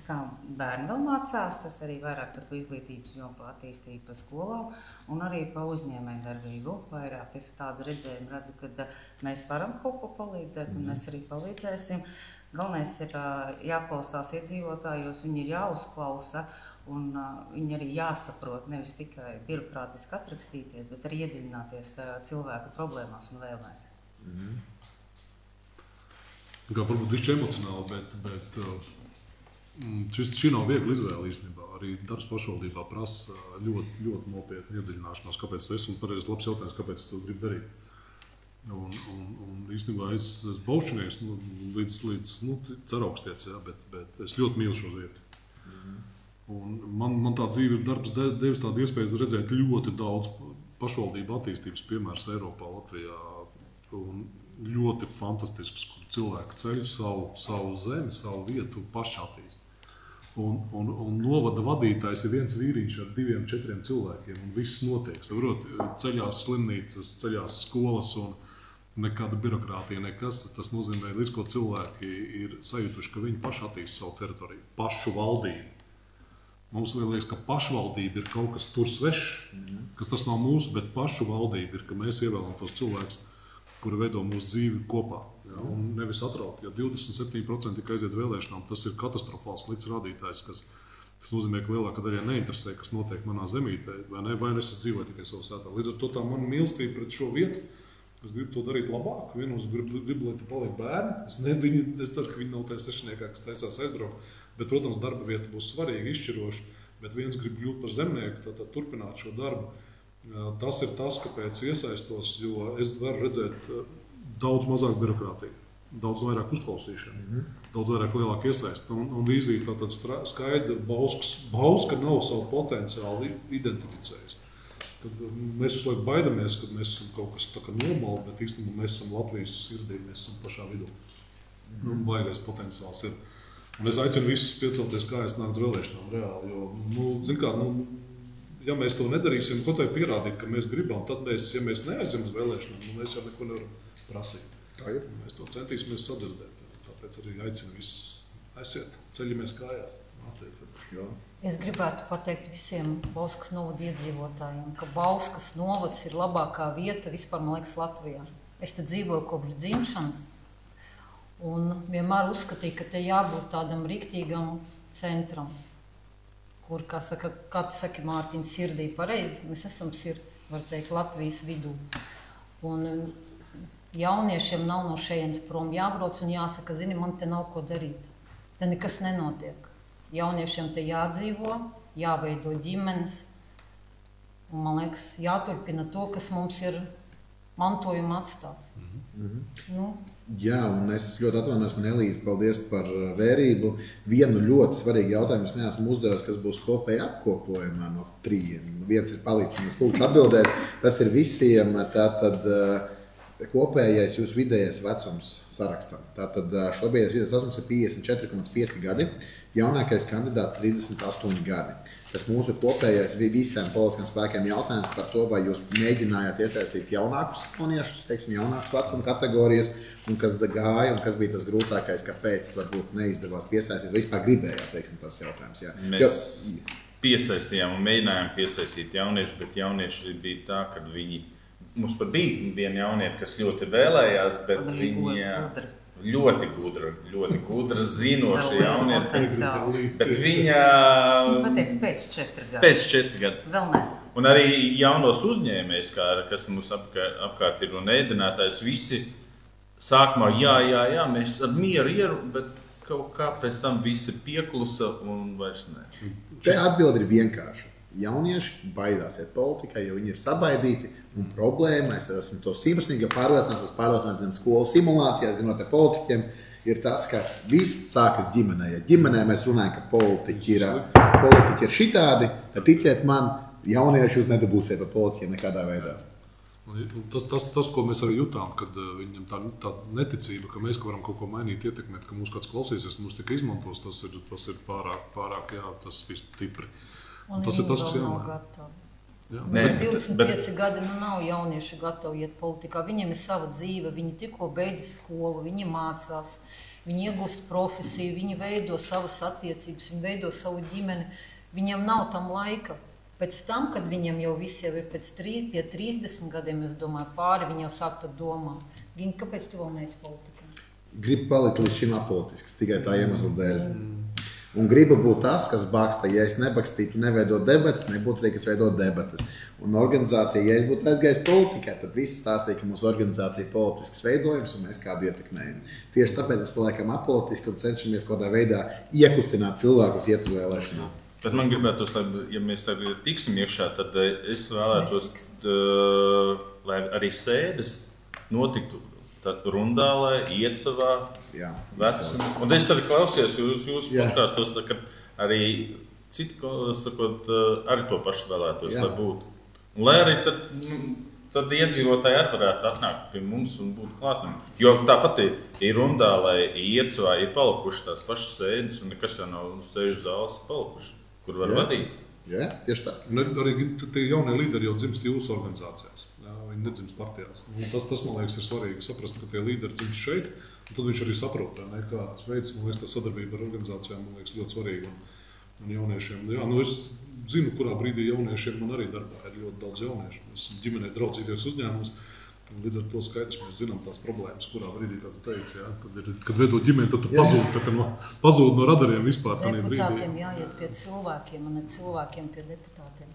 kā bērni vēl mācās, es arī vairāk par izglītības jomu, par attīstību pa skolām un arī pa uzņēmējdarbību. Vairāk es tādu redzējumu redzu, ka mēs varam kaut ko palīdzēt un mēs arī palīdzēsim. Galvenais ir jāklausās iedzīvotājos, viņi ir jāuzklausa un viņi arī jāsaprot, nevis tikai birokrātiski atrakstīties, bet arī iedziļināties cilvēku problēmās un vēlmēs. Kā varbūt višķi emocionāli, bet šī nav viegla izvēle īstenībā. Arī darbs pašvaldībā prasa ļoti, ļoti nopietnu iedziļināšanos, kāpēc tu esi, un pareizi labs jautājums, kāpēc tu gribi darīt. Un īstenībā es esmu baušinieks līdz Ceraugstietis, ja, bet es ļoti mīlu šo vietu. Un man tā dzīve ir darbs devis tādu iespēju redzēt ļoti daudz pašvaldību attīstības piemērus Eiropā, Latvijā. Un ļoti fantastisks, kur cilvēki ceļ savu zemi, savu vietu paši attīst. Un novada vadītājs ir viens vīriņš ar 2-4 cilvēkiem, un viss notiek. Saprot, ceļās slimnīcas, ceļās skolas un nekāda birokrātija, nekas. Tas nozīmē, līdz ko cilvēki ir sajutuši, ka viņi paši attīst savu teritoriju, pašu valdību. Mums liekas, ka pašvaldība ir kaut kas tur svešs, ka tas nav mūsu, bet pašu valdība ir, ka mēs ievēlam tos cilvēkus, kuri veido mūsu dzīvi kopā. Ja, un nevis atraut. Ja 27% tikai aiziet vēlēšanām, tas ir katastrofāls slikts rādītājs, tas nozīmē, ka lielākā daļa neinteresē, kas notiek manā zemītē, vai es dzīvoju tikai savu sētā. Līdz ar to tā mana mīlestība pret šo vietu, es gribu to darīt labāk. Vienos gribu, lai te paliek bērni. Es ceru, ka viņi nav tajā sešniekā, kas taisās aizbraukt. Bet, protams, darba vieta būs svarīga, izšķiroša. Bet viens grib kļūt par zemnieku, tad turpināt šo darbu. Tas ir tas, kāpēc iesaistos, jo es varu redzēt daudz mazāk birokrātiju, daudz vairāk uzklausīšanu, daudz vairāk lielāku iesaisti. Un vīzija tātad skaidra, Bauska nav savu potenciālu identificējis. Tad mēs visu laiku baidamies, ka mēs esam kaut kas tā kā normāli, bet īstenībā mēs esam Latvijas sirdī, mēs esam pašā vidū. Baigais potenciāls ir. Un es aicinu visus piecelties kājas nākt vēlēšanām reāli, jo, ja mēs to nedarīsim, ko tai pierādīt, ka mēs gribam, tad ja mēs neaizjam uz vēlēšanām, mēs jau neko nevaram prasīt. Mēs to centīsimies sadzirdēt. Tāpēc arī aicinu visus aiziet, ceļamies kājās. Es gribētu pateikt visiem Bauskas novada iedzīvotājiem, ka Bauskas novads ir labākā vieta vispār, man liekas, Latvijā. Es te dzīvoju kopš dzimšanas un vienmēr uzskatīju, ka te jābūt tādam riktīgam centram, kur, kā tu saki, Mārtiņ, sirdī pareizi, mēs esam sirds, var teikt, Latvijas vidū. Un jauniešiem nav no šejienes prom jābrauc un jāsaka, zini, man te nav ko darīt. Te nekas nenotiek. Jauniešiem te jādzīvo, jāveido ģimenes, un, man liekas, jāturpina to, kas mums ir mantojuma atstāts. Jā, un es ļoti atvainojos, man Elīze, paldies par vērību. Vienu ļoti svarīgu jautājumu es neesmu uzdevis, kas būs kopēja apkopojumā no 3. Viens ir palicis, es lūkšu atbildēt. Tas ir visiem, tātad kopējais jūsu vidējais vecums sarakstam. Tātad šobrīd vidējais vecums ir 54,5 gadi, jaunākais kandidāts 38 gadi. Tas mūsu kopējais visiem politiskām spēkiem jautājums par to, vai jūs mēģinājāt iesaistīt jaunākus jauniešus, teiksim, jaunākus vecuma kategorijas, un kas gāja, un kas bija tas grūtākais, kāpēc varbūt neizdevās piesaistīt, vai vispār gribējāt, teiksim, tas jautājums. Jā. Mēs piesaistījām un mēģinājām piesaistīt jauniešus, bet jaunieši bija tā, ka mums pat bija viena jaunieta, kas ļoti vēlējās, bet viņa ļoti gudra, zinoša jaunieta. Bet viņa pateiks pēc 4 gadi. Pēc 4 gadi. Vēl ne. Un arī jaunos uzņēmējs, kas mums apkārt ir un ēdinātājs, visi sākumā jā, mēs ar mieru, bet kaut kā pēc tam visi pieklusa un vairs ne. Te atbildi ir vienkārša. Jaunieši baidās iet politikā, jo viņi ir sabaidīti. Un problēma, es esmu to simtprocentīgi pārliecināts gan skolu simulācijās, gan no te politiķiem, ir tas, ka viss sākas ģimenē. Ja ģimenē mēs runājam, ka politiķi ir šitādi, tad ticiet man, jaunieši jūs nedabūsiet par politiķiem nekādā veidā. Tas, ko mēs arī jutām, kad viņam tā neticība, ka mēs varam kaut ko mainīt, ietekmēt, ka mūs kāds klausīsies, mūs tika izmantos, tas ir pārāk, jā, tas viss stipri. Un tas ir tas, kas nav gatavi. 25 gadi nav jaunieši gatavi iet politikā. Viņiem ir sava dzīve, viņi tikko beidz skolu, viņi mācās, viņi iegūst profesiju, viņi veido savas attiecības, viņi veido savu ģimeni. Viņiem nav tam laika. Pēc tam, kad viņiem jau viss jau ir pie 30 gadiem, es domāju, pāri viņi jau sāk tad domāt. Gini, kāpēc tu vēl neesi politikā? Gribu palikt līdz šim apolitisks, tikai tā iemesla dēļ. Un gribu būt tas, kas baksta. Ja es nebakstītu, neveidot debatas, nebūtu arī, kas veidot debatas. Un organizācija, ja es būtu aizgājis politikā, tad visi stāstīja, ka mūsu organizācija ir politisks veidojums un mēs kādu ietekmējam. Tieši tāpēc mēs paliekam apolitiski un cenšamies kaut kādā veidā iekustināt cilvēkus iet uz vēlēšanām. Bet man gribētos, lai, ja mēs tagad tiksim iekšā, tad es vēlētos, lai arī sēdes notiktu Rundālē, Iecavā, Vecumā. Un es tad klausījos jūsu podkastos, kad arī citi, sakot, arī to pašu vēlētos, lai būtu. Un lai arī tad iedzīvotāji arī varētu atnākt pie mums un būt klātiem. Jo tāpat ir Rundālē, Iecavā ir palikuši tās pašas sēdes un nekas jau nav sēžu zāles palikuši, kur var vadīt. Jā, tieši tā. Un arī tie jaunie līderi jau dzimst jūsu organizācijās. Viņi nedzimst partijās. Tas, man liekas, ir svarīgi saprast, ka tie līderi dzimst šeit, un tad viņš arī saprot, kāds veids, man liekas, tā sadarbība ar organizācijām, man liekas, ļoti svarīga un jauniešiem. Jā, es zinu, kurā brīdī jauniešiem man arī darbā ir ļoti daudz jauniešu. Mēs esam ģimenē draudzīgais uzņēmums, un līdz ar to skaidrs, mēs zinām tās problēmas, kurā brīdī, kā tu teici, jā, kad veidot ģimeni, tad tu pazūd no radariem vispār. Deputātiem jāiet pie cilvēkiem, un ne cilvēkiem pie deputātiem.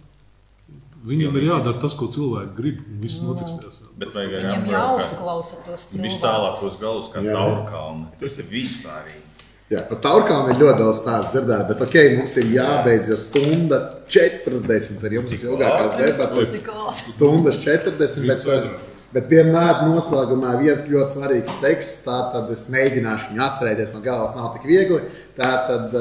Viņam ir jādara tas, ko cilvēki grib, un viss notiksies. Viņam jāuzklausa tos cilvēkus. Viss tālākos galus, kā Taurkalni. Tas ir vispārīgi. Jā, par Taurkalni ir ļoti daudz stāstu dzirdēt, bet mums ir jābeidz jau 1:40 ar jums ilgākās debates. 1:40, bet vienmēr noslēgumā viens ļoti svarīgs teksts, tātad es mēģināšu viņu atcerēties no galvas, nav tik viegli. Tātad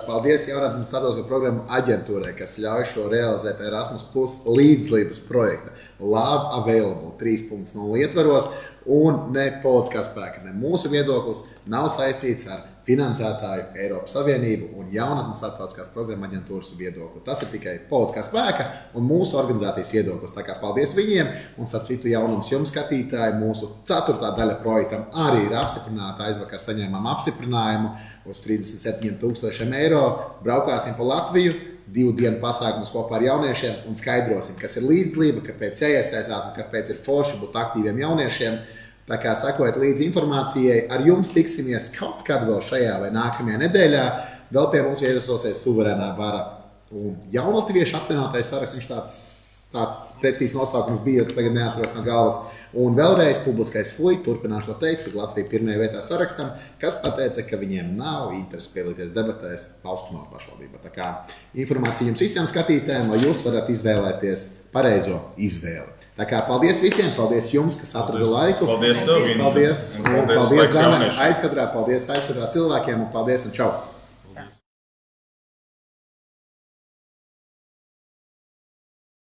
paldies Jaunatnes sabiedrisko programmu aģentūrai, kas ļauj šo realizēt Erasmus Plus līdzdalības projekta. Lab available 3.0 ietvaros un ne politiskā spēka, ne mūsu viedoklis nav saistīts ar finansētāju Eiropas Savienību un Jaunatnes starptautiskās programmu aģentūras viedokli. Tas ir tikai politiskā spēka un mūsu organizācijas viedoklis. Tā kā paldies viņiem un starp citu jaunums jums skatītāji. Mūsu 4. daļa projektam arī ir apstiprināta. Aizvakar saņēmām apstiprinājumu uz 37,000 eiro. Braukāsim pa Latviju, 2 dienu pasākumus kopā ar jauniešiem un skaidrosim, kas ir līdzdalība, kāpēc jāiesaistās un kāpēc ir forši būt aktīviem jauniešiem. Tā kā sakojiet līdzi informācijai, ar jums tiksimies kaut kad vēl šajā vai nākamajā nedēļā. Vēl pie mums ierasosies suverēnā vara un jaunatviešu apvienotais saraksts. Viņš tāds precīzs nosaukums bija, tagad neatceros no galvas. Un vēlreiz publiskais fuj, turpināšu to teikt, kad Latvija pirmajā vietā sarakstam, kas pateica, ka viņiem nav interesi piedalīties debatēs Austrum pašvaldībā. Tā kā informācija jums visiem skatītājiem, lai jūs varat izvēlēties pareizo izvēli. Tā kā paldies visiem, paldies jums, kas atrada laiku. Paldies tev, Gini. Paldies Zane, aizkadrā, paldies aizkadrā cilvēkiem un paldies un čau.